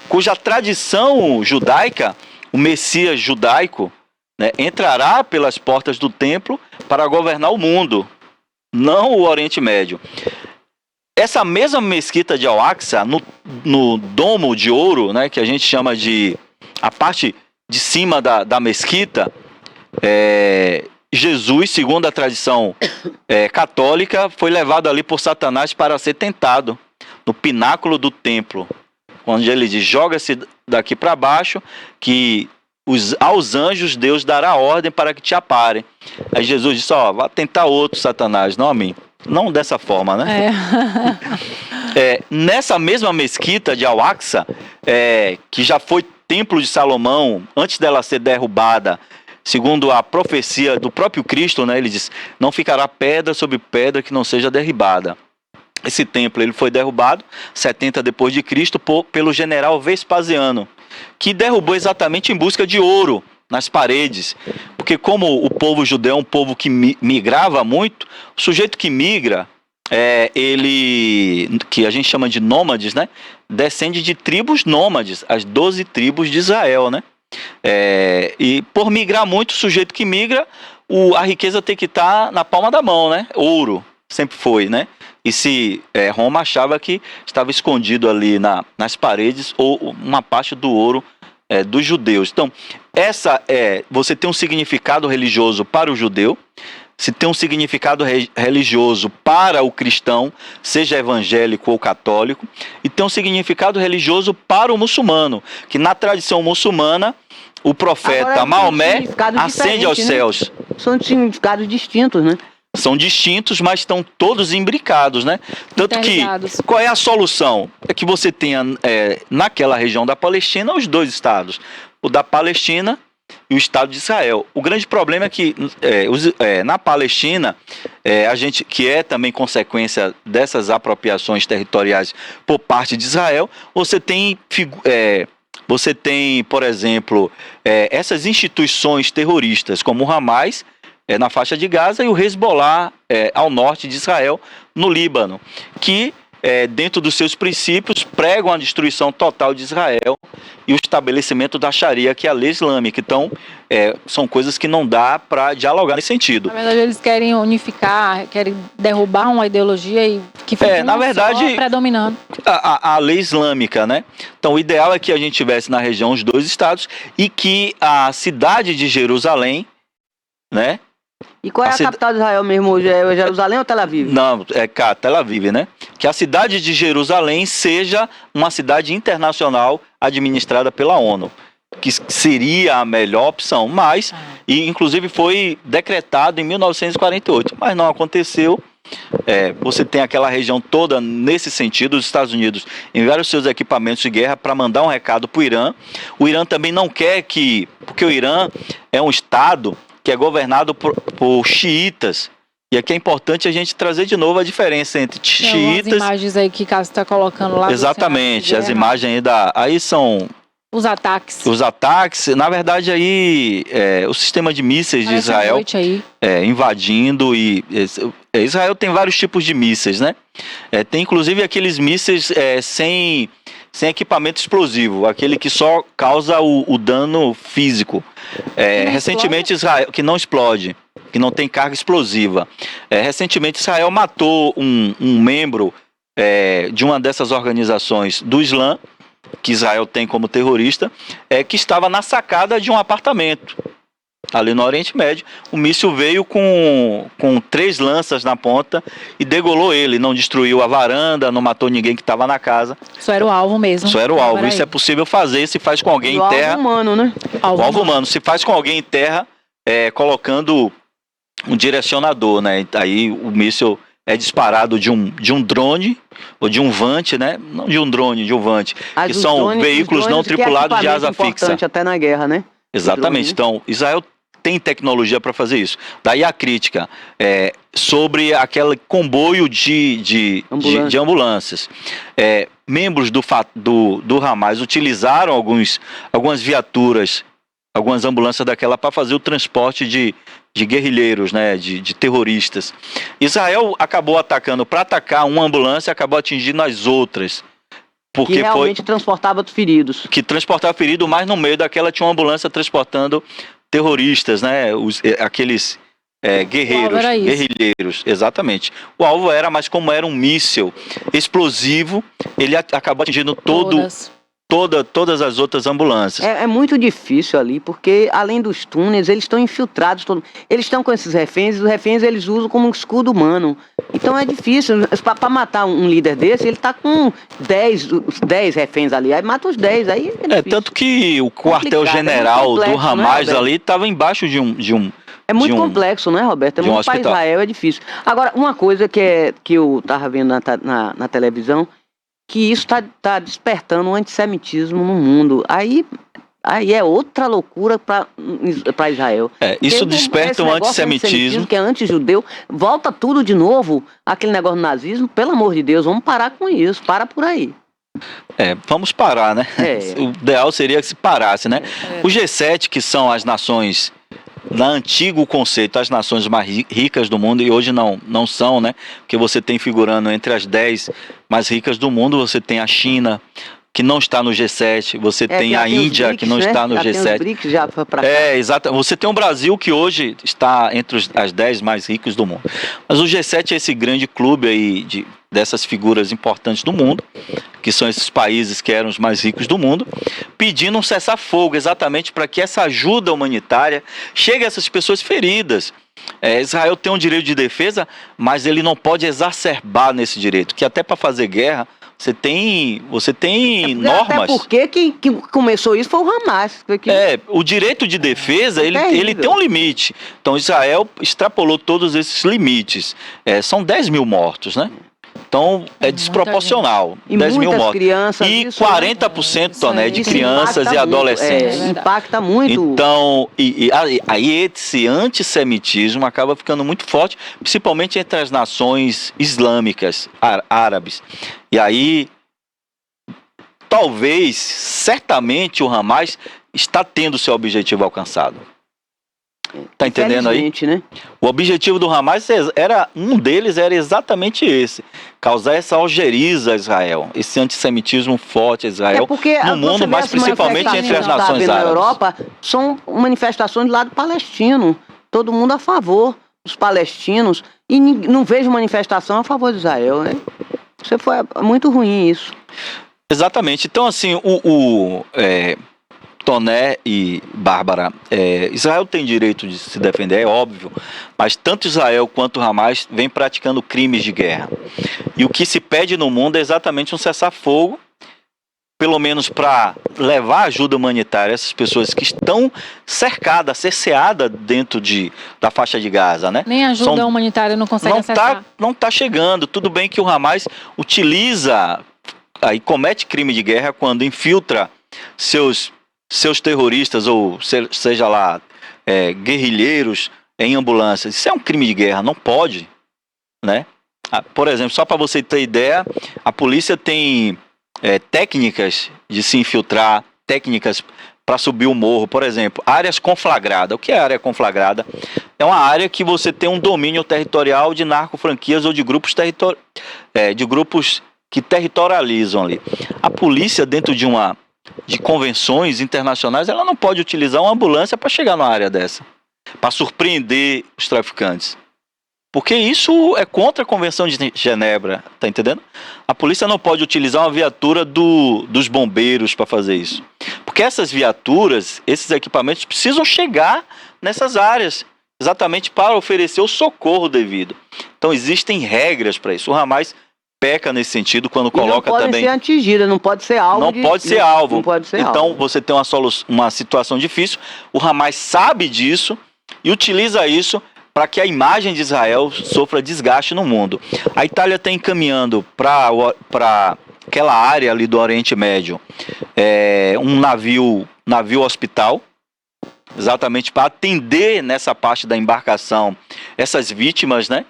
cuja tradição judaica, o Messias judaico, né, entrará pelas portas do templo para governar o mundo, não o Oriente Médio. Essa mesma mesquita de Al-Aqsa, no domo de ouro, né, que a gente chama de a parte de cima da mesquita, Jesus, segundo a tradição católica, foi levado ali por Satanás para ser tentado no pináculo do templo, onde ele diz: joga-se daqui para baixo, que aos anjos Deus dará ordem para que te aparem. Aí Jesus disse: vá tentar outro, Satanás, não a mim. Não dessa forma, né? Nessa mesma mesquita de Al-Aqsa, que já foi Templo de Salomão, antes dela ser derrubada, segundo a profecia do próprio Cristo, né, ele diz: não ficará pedra sobre pedra que não seja derribada. Esse templo ele foi derrubado 70 depois de Cristo pelo general Vespasiano, que derrubou exatamente em busca de ouro nas paredes. Porque como o povo judeu é um povo que migrava muito, o sujeito que migra, que a gente chama de nômades, né, descende de tribos nômades, as 12 tribos de Israel, né? E por migrar muito, o sujeito que migra, a riqueza tem que estar na palma da mão, né? Ouro, sempre foi, né? E se Roma achava que estava escondido ali nas paredes ou uma parte do ouro dos judeus. Então, você tem um significado religioso para o judeu, se tem um significado religioso para o cristão, seja evangélico ou católico, e tem um significado religioso para o muçulmano, que na tradição muçulmana, o profeta Maomé ascende aos céus. São significados distintos, né? São distintos, mas estão todos imbricados, né? Tanto que, qual é a solução? É que você tenha, naquela região da Palestina, os 2 estados. O da Palestina e o Estado de Israel. O grande problema é que na Palestina, a gente, que é também consequência dessas apropriações territoriais por parte de Israel, você tem, por exemplo, essas instituições terroristas como o Hamas, na faixa de Gaza, e o Hezbollah ao norte de Israel, no Líbano, que dentro dos seus princípios pregam a destruição total de Israel e o estabelecimento da Sharia, que é a lei islâmica. Então, são coisas que não dá para dialogar nesse sentido. Na verdade, eles querem unificar, querem derrubar uma ideologia e que fica na verdade, predominando. A lei islâmica, né? Então, o ideal é que a gente tivesse na região os 2 estados e que a cidade de Jerusalém, né? E qual é a capital de Israel mesmo hoje? É Jerusalém ou Tel Aviv? Não, Tel Aviv, né? Que a cidade de Jerusalém seja uma cidade internacional administrada pela ONU, que seria a melhor opção, mas, e inclusive foi decretado em 1948, mas não aconteceu. Você tem aquela região toda nesse sentido. Os Estados Unidos enviaram seus equipamentos de guerra para mandar um recado para o Irã. O Irã também não quer porque o Irã é um estado que é governado por xiitas. E aqui é importante a gente trazer de novo a diferença entre xiitas... As imagens aí que Cássio está colocando lá. Exatamente, as imagens aí são... Os ataques. Os ataques, na verdade aí, o sistema de mísseis de Israel invadindo e... Israel tem vários tipos de mísseis, né? Tem inclusive aqueles mísseis sem equipamento explosivo, aquele que só causa o dano físico. Recentemente Israel, que não explode. que não tem carga explosiva. Recentemente, Israel matou um membro de uma dessas organizações do Islã, que Israel tem como terrorista, que estava na sacada de um apartamento ali no Oriente Médio. O míssil veio com 3 lanças na ponta e degolou ele, não destruiu a varanda, não matou ninguém que estava na casa. Só era o alvo mesmo. Só era o alvo. Era Isso ele. é possível fazer se faz com alguém em terra. Alvo humano, né? O alvo humano se faz com alguém em terra, colocando um direcionador, né? Aí o míssil é disparado de um drone ou de um vante, né? Não de um drone, de um vante, que são veículos não tripulados de asa fixa. Até na guerra, né? Exatamente. Então, Israel tem tecnologia para fazer isso. Daí a crítica sobre aquele comboio de ambulâncias. Membros do Hamas utilizaram algumas viaturas, algumas ambulâncias daquela para fazer o transporte de guerrilheiros, né, de terroristas. Israel acabou atacando, para atacar uma ambulância, acabou atingindo as outras. Porque que realmente transportava feridos. Que transportava ferido, mas no meio daquela tinha uma ambulância transportando terroristas, né, aqueles guerrilheiros. Exatamente. O alvo era, mas como era um míssil explosivo, ele acabou atingindo todas as outras ambulâncias. É muito difícil ali, porque além dos túneis, eles estão infiltrados. Eles estão com esses reféns, e os reféns eles usam como um escudo humano. Então é difícil. Para matar um líder desse, ele está com 10 reféns ali. Aí mata os 10. Aí tanto que o quartel-general do Hamas, né, ali estava embaixo de um. É muito complexo, né, Roberto? Para Israel é difícil. Agora, uma coisa que eu estava vendo na televisão, que isso está despertando um antissemitismo no mundo. Aí é outra loucura para Israel. Isso desperta um antissemitismo que é anti-judeu. Volta tudo de novo, aquele negócio do nazismo. Pelo amor de Deus, vamos parar com isso. Para por aí. Vamos parar, né? O ideal seria que se parasse, né? O G7, que são as nações, no antigo conceito, as nações mais ricas do mundo, e hoje não são, né? Porque você tem figurando entre as 10 mais ricas do mundo, você tem a China, que não está no G7, você tem a Índia, BRICS, que não está no G7. Tem os BRICS já foi pra cá. Exato. Você tem o Brasil, que hoje está entre as 10 mais ricos do mundo. Mas o G7 é esse grande clube aí dessas figuras importantes do mundo, que são esses países que eram os mais ricos do mundo, pedindo um cessar-fogo, exatamente para que essa ajuda humanitária chegue a essas pessoas feridas. Israel tem um direito de defesa, mas ele não pode exacerbar nesse direito, que até para fazer guerra, você tem normas. Até porque quem começou isso foi o Hamas. O direito de defesa, ele tem um limite. Então Israel extrapolou todos esses limites. São 10 mil mortos, né? Então é desproporcional. 10 mil mortos. Crianças, e 40%, Toné, de crianças e adolescentes. Impacta muito. Então, aí esse antissemitismo acaba ficando muito forte, principalmente entre as nações islâmicas, árabes. E aí, talvez, certamente o Hamas está tendo seu objetivo alcançado. Tá entendendo aí? Né? O objetivo do Hamas um deles era exatamente esse: causar essa algeriza a Israel, esse antissemitismo forte a Israel no mundo, mas principalmente entre as nações árabes. Na Europa são manifestações do lado palestino, todo mundo a favor dos palestinos, e não vejo manifestação a favor de Israel, né? Isso foi muito ruim isso. Exatamente. Então, assim, Toné e Bárbara, Israel tem direito de se defender, é óbvio, mas tanto Israel quanto Hamas vem praticando crimes de guerra. E o que se pede no mundo é exatamente um cessar-fogo, pelo menos para levar ajuda humanitária a essas pessoas que estão cerceadas dentro da faixa de Gaza, né? Nem ajuda humanitária não consegue acessar. Não está chegando. Tudo bem que o Hamas utiliza e comete crime de guerra quando infiltra seus terroristas, ou seja lá, guerrilheiros em ambulâncias. Isso é um crime de guerra, não pode, né? Por exemplo, só para você ter ideia, a polícia tem técnicas de se infiltrar, técnicas para subir o morro. Por exemplo, áreas conflagradas. O que é área conflagrada? É uma área que você tem um domínio territorial de narcofranquias ou de grupos que territorializam ali. A polícia, dentro de convenções internacionais, ela não pode utilizar uma ambulância para chegar numa área dessa. para surpreender os traficantes. Porque isso é contra a Convenção de Genebra, tá entendendo? A polícia não pode utilizar uma viatura dos bombeiros para fazer isso. Porque essas viaturas, esses equipamentos precisam chegar nessas áreas, exatamente para oferecer o socorro devido. Então existem regras para isso. O Hamas peca nesse sentido quando coloca não também... ser atingida, não pode ser alvo. Não pode ser alvo. Não pode ser então alvo. você tem uma situação difícil. O Hamas sabe disso e utiliza isso para que a imagem de Israel sofra desgaste no mundo. A Itália está encaminhando para aquela área ali do Oriente Médio um navio hospital, exatamente para atender nessa parte da embarcação essas vítimas, né?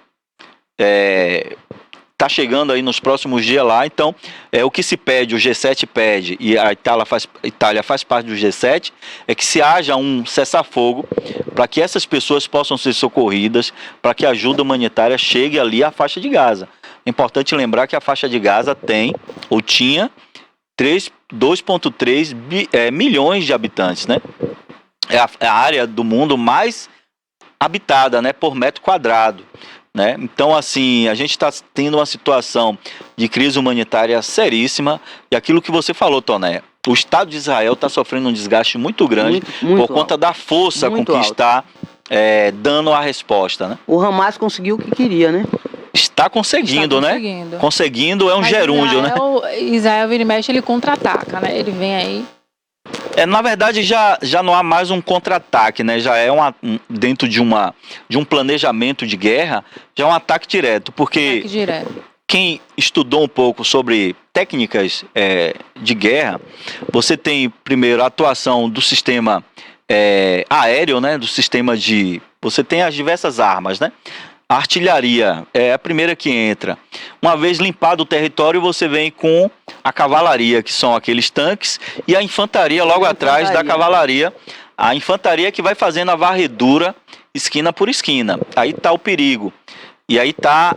Tá chegando aí nos próximos dias lá, então o que se pede, o G7 pede, e a Itália faz parte do G7, é que se haja um cessar-fogo para que essas pessoas possam ser socorridas, para que a ajuda humanitária chegue ali à faixa de Gaza. É importante lembrar que a faixa de Gaza tem, ou tinha, 2,3 milhões de habitantes, né? É a área do mundo mais habitada, né, por metro quadrado. Né? Então, assim, a gente está tendo uma situação de crise humanitária seríssima, e aquilo que você falou, Toné, o Estado de Israel está sofrendo um desgaste muito grande por conta da força com que está dando a resposta. Né? O Hamas conseguiu o que queria, né? Está conseguindo, né? Conseguindo é um gerúndio, né? Israel vira e mexe, ele contra-ataca, né? Ele vem aí. Na verdade, já não há mais um contra-ataque, né? Já é dentro de um planejamento de guerra, já é um ataque direto, porque quem estudou um pouco sobre técnicas de guerra, você tem primeiro a atuação do sistema aéreo, né? Do sistema você tem as diversas armas, né? A artilharia é a primeira que entra. Uma vez limpado o território, você vem com a cavalaria, que são aqueles tanques, e a infantaria logo atrás da cavalaria. A infantaria que vai fazendo a varredura esquina por esquina. Aí está o perigo. E aí está,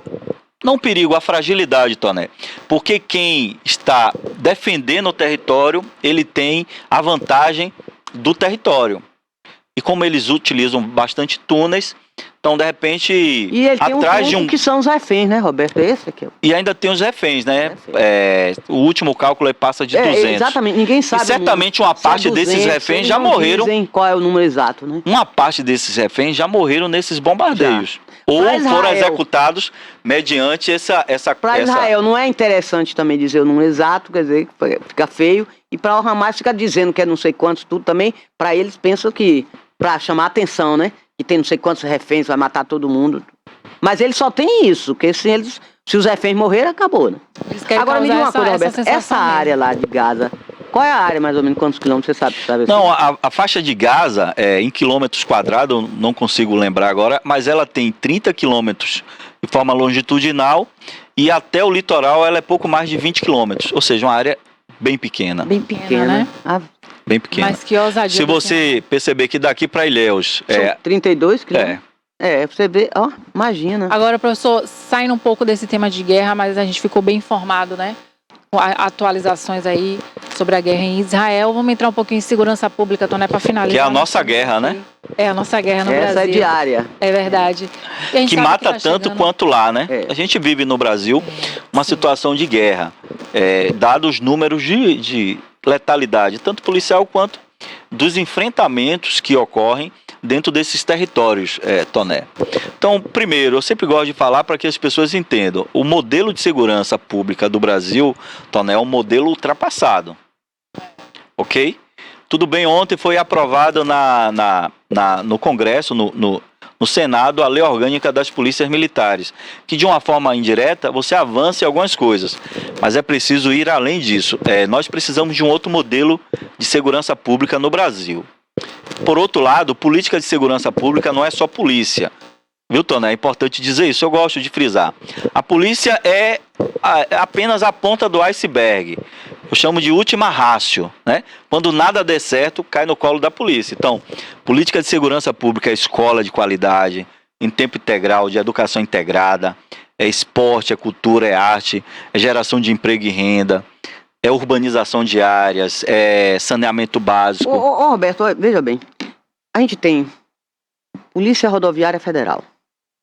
não o perigo, a fragilidade, Toné. Porque quem está defendendo o território, ele tem a vantagem do território. E como eles utilizam bastante túneis, então, de repente, e ele atrás tem que são os reféns, né, Roberto? Esse aqui. E ainda tem os reféns, né? O último cálculo passa de 200. Exatamente, ninguém sabe. E certamente uma parte desses reféns já morreram. Qual é o número exato, né? Uma parte desses reféns já morreram nesses bombardeios. Ou foram executados mediante essa... Para Israel não é interessante também dizer o número exato, quer dizer, fica feio. E para o Hamas ficar dizendo que é não sei quantos, tudo também, para eles pensam que, para chamar a atenção, né? Que tem não sei quantos reféns, vai matar todo mundo. Mas eles só têm isso, porque se os reféns morrerem, acabou, né? Agora me diga uma coisa, Roberto, essa área lá de Gaza, qual é a área mais ou menos, quantos quilômetros você sabe? Não, a faixa de Gaza, em quilômetros quadrados, eu não consigo lembrar agora, mas ela tem 30 quilômetros de forma longitudinal, e até o litoral ela é pouco mais de 20 quilômetros, ou seja, uma área bem pequena. Bem pequena, né? Bem pequena. Mas que ousadia. Se você perceber que daqui para Ilhéus... São 32 quilômetros? Você vê, imagina. Agora, professor, saindo um pouco desse tema de guerra, mas a gente ficou bem informado, né? Com atualizações aí sobre a guerra em Israel. Vamos entrar um pouquinho em segurança pública, Toné, para finalizar. Que é a nossa guerra, né? É a nossa guerra no Brasil. Essa é diária. É verdade. Que mata tanto quanto lá, né? A gente vive no Brasil uma situação de guerra. Dados os números de letalidade, tanto policial quanto dos enfrentamentos que ocorrem dentro desses territórios, Toné. Então, primeiro, eu sempre gosto de falar para que as pessoas entendam, o modelo de segurança pública do Brasil, Toné, é um modelo ultrapassado. Ok? Tudo bem, ontem foi aprovado no Congresso, no Senado, a Lei Orgânica das Polícias Militares, que de uma forma indireta você avança em algumas coisas, mas é preciso ir além disso. Nós precisamos de um outro modelo de segurança pública no Brasil. Por outro lado, política de segurança pública não é só polícia. Viu, Toné? É importante dizer isso, eu gosto de frisar. A polícia é apenas a ponta do iceberg. Eu chamo de última rácio, né? Quando nada der certo, cai no colo da polícia. Então, política de segurança pública é escola de qualidade, em tempo integral, de educação integrada, é esporte, é cultura, é arte, é geração de emprego e renda, é urbanização de áreas, é saneamento básico. Roberto, veja bem, a gente tem Polícia Rodoviária Federal,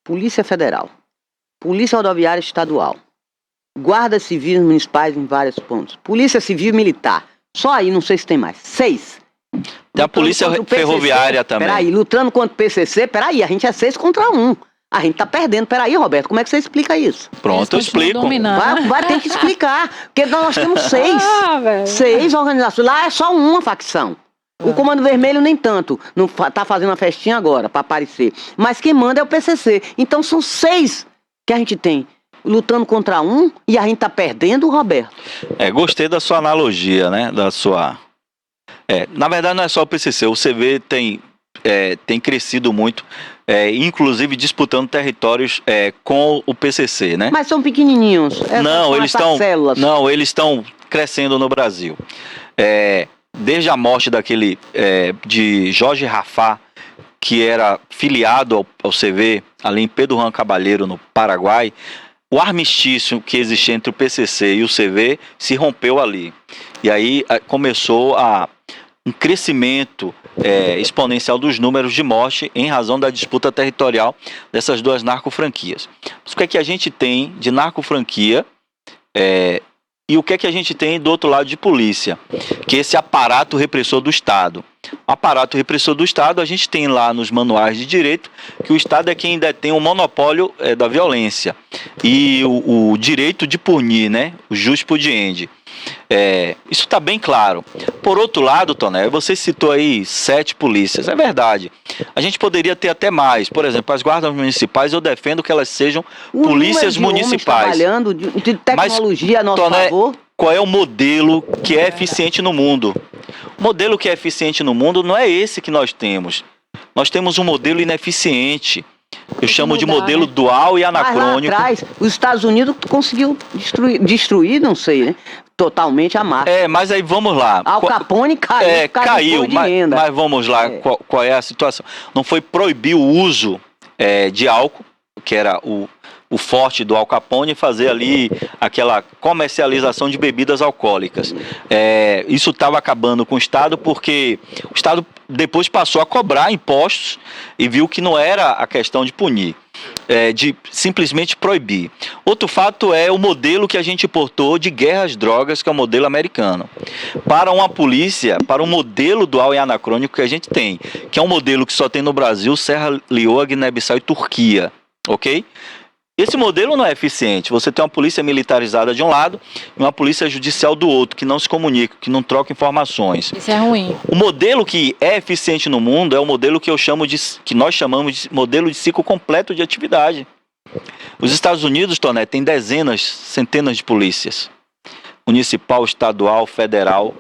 Polícia Federal, Polícia Rodoviária Estadual, Guardas Civis Municipais em vários pontos, Polícia Civil e Militar. Só aí, não sei se tem mais. 6. Tem a Polícia Ferroviária também. Peraí, lutando contra o PCC, peraí, a gente é 6 contra 1. A gente tá perdendo. Peraí, Roberto, como é que você explica isso? Pronto, eu explico. Vai ter que explicar. Porque nós temos 6. 6 organizações. Lá é só uma facção. O Comando Vermelho nem tanto. Não tá fazendo uma festinha agora para aparecer. Mas quem manda é o PCC. Então são 6 que a gente tem lutando contra um e a gente tá perdendo, Roberto. Gostei da sua analogia, né? Da sua... na verdade não é só o PCC. O CV tem crescido muito, inclusive disputando territórios com o PCC, né? Mas são pequenininhos. Eles estão crescendo no Brasil. Desde a morte de Jorge Rafá, que era filiado ao CV, ali em Pedro Juan Caballero, no Paraguai, o armistício que existia entre o PCC e o CV se rompeu ali. E aí começou um crescimento exponencial dos números de morte em razão da disputa territorial dessas duas narcofranquias. Mas o que é que a gente tem de narcofranquia e o que é que a gente tem do outro lado de polícia? Que é esse aparato repressor do Estado. O aparato repressor do Estado, a gente tem lá nos manuais de direito que o Estado é quem detém o monopólio da violência e o direito de punir, né? O jus pudiendi. Isso está bem claro. Por outro lado, Toné, você citou aí 7 polícias. É verdade. A gente poderia ter até mais. Por exemplo, as guardas municipais, eu defendo que elas sejam polícias municipais. Trabalhando de tecnologia a nosso favor. Qual é o modelo que é eficiente no mundo? O modelo que é eficiente no mundo não é esse que nós temos. Nós temos um modelo ineficiente. Eu chamo de modelo dual e anacrônico. Lá atrás, os Estados Unidos conseguiu destruir, não sei, né? Totalmente a máfia. Mas aí vamos lá. Al Capone caiu. Caiu, mas vamos lá. Qual é a situação? Não foi proibir o uso de álcool, que era o forte do Al Capone, fazer ali aquela comercialização de bebidas alcoólicas. Isso estava acabando com o Estado, porque o Estado depois passou a cobrar impostos e viu que não era a questão de punir, de simplesmente proibir. Outro fato é o modelo que a gente importou de guerra às drogas, que é o modelo americano. Para uma polícia, para um modelo dual e anacrônico que a gente tem, que é um modelo que só tem no Brasil, Serra Leoa, Guiné-Bissau e Turquia, ok? Esse modelo não é eficiente. Você tem uma polícia militarizada de um lado e uma polícia judicial do outro, que não se comunica, que não troca informações. Isso é ruim. O modelo que é eficiente no mundo é o modelo que que nós chamamos de modelo de ciclo completo de atividade. Os Estados Unidos, Toné, tem dezenas, centenas de polícias. Municipal, estadual, federal,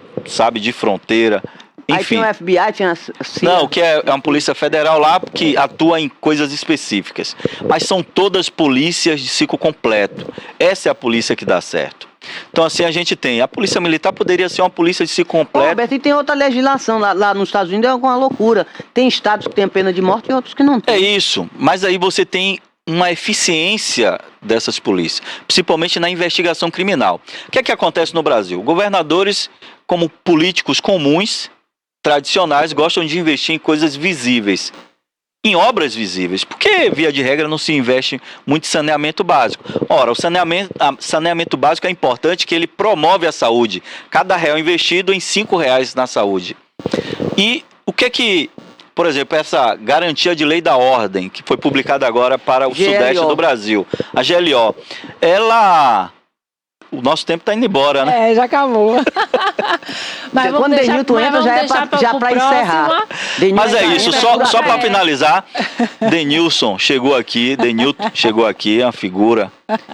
de fronteira. Enfim. Aí tinha o FBI, tinha a CIA. Não, que é uma polícia federal lá que atua em coisas específicas. Mas são todas polícias de ciclo completo. Essa é a polícia que dá certo. Então assim a gente tem. A polícia militar poderia ser uma polícia de ciclo completo. Roberto, e tem outra legislação lá nos Estados Unidos, é alguma loucura. Tem estados que têm pena de morte e outros que não têm. É isso. Mas aí você tem uma eficiência dessas polícias, principalmente na investigação criminal. O que é que acontece no Brasil? Governadores, como políticos comuns, tradicionais, gostam de investir em coisas visíveis, em obras visíveis. Por que, via de regra, não se investe muito em saneamento básico? Ora, o saneamento básico é importante, que ele promove a saúde. Cada real investido em R$5 na saúde. E o que por exemplo, essa garantia de lei da ordem, que foi publicada agora para o Sudeste do Brasil, a GLO, o nosso tempo está indo embora, né? Já acabou. Mas quando o Denilton entra, já para encerrar. Mas é isso, só para finalizar, Denilton chegou aqui, é uma figura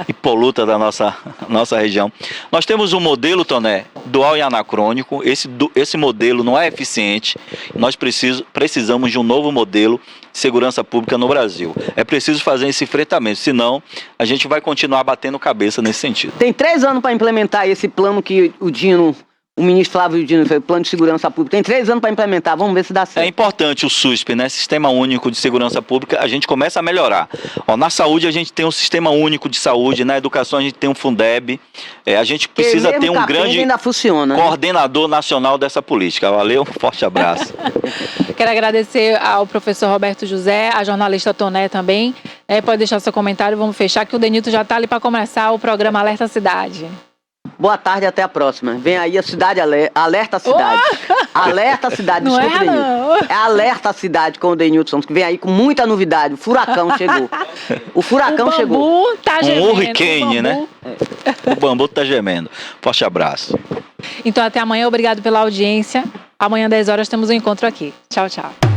impoluta da nossa região. Nós temos um modelo, Toné, dual e anacrônico. Esse modelo não é eficiente. Nós precisamos de um novo modelo de segurança pública no Brasil. É preciso fazer esse enfrentamento, senão a gente vai continuar batendo cabeça nesse sentido. Tem 3 anos para implementar esse plano que o Dino O ministro Flávio Dino fez o plano de segurança pública. Tem 3 anos para implementar, vamos ver se dá É certo. importante o SUSP, né? Sistema Único de Segurança Pública, a gente começa a melhorar. Ó, na saúde a gente tem um Sistema Único de Saúde, na educação a gente tem um Fundeb. A gente precisa ter um grande ainda funciona, né? coordenador nacional dessa política. Valeu, um forte abraço. Quero agradecer ao professor Roberto José, a jornalista Toné também. Pode deixar seu comentário, vamos fechar, que o Denilton já está ali para começar o programa Alerta Cidade. Boa tarde, até a próxima. Vem aí a Cidade Alerta a Cidade. Alerta a Cidade, Não desculpa, erra, Denilton. não. É Alerta a Cidade com o Denilton, que vem aí com muita novidade. O furacão chegou. O furacão chegou. O bambu tá gemendo. hurricane, né? O bambu tá gemendo. Forte abraço. Então até amanhã, obrigado pela audiência. Amanhã, 10 horas, temos um encontro aqui. Tchau, tchau.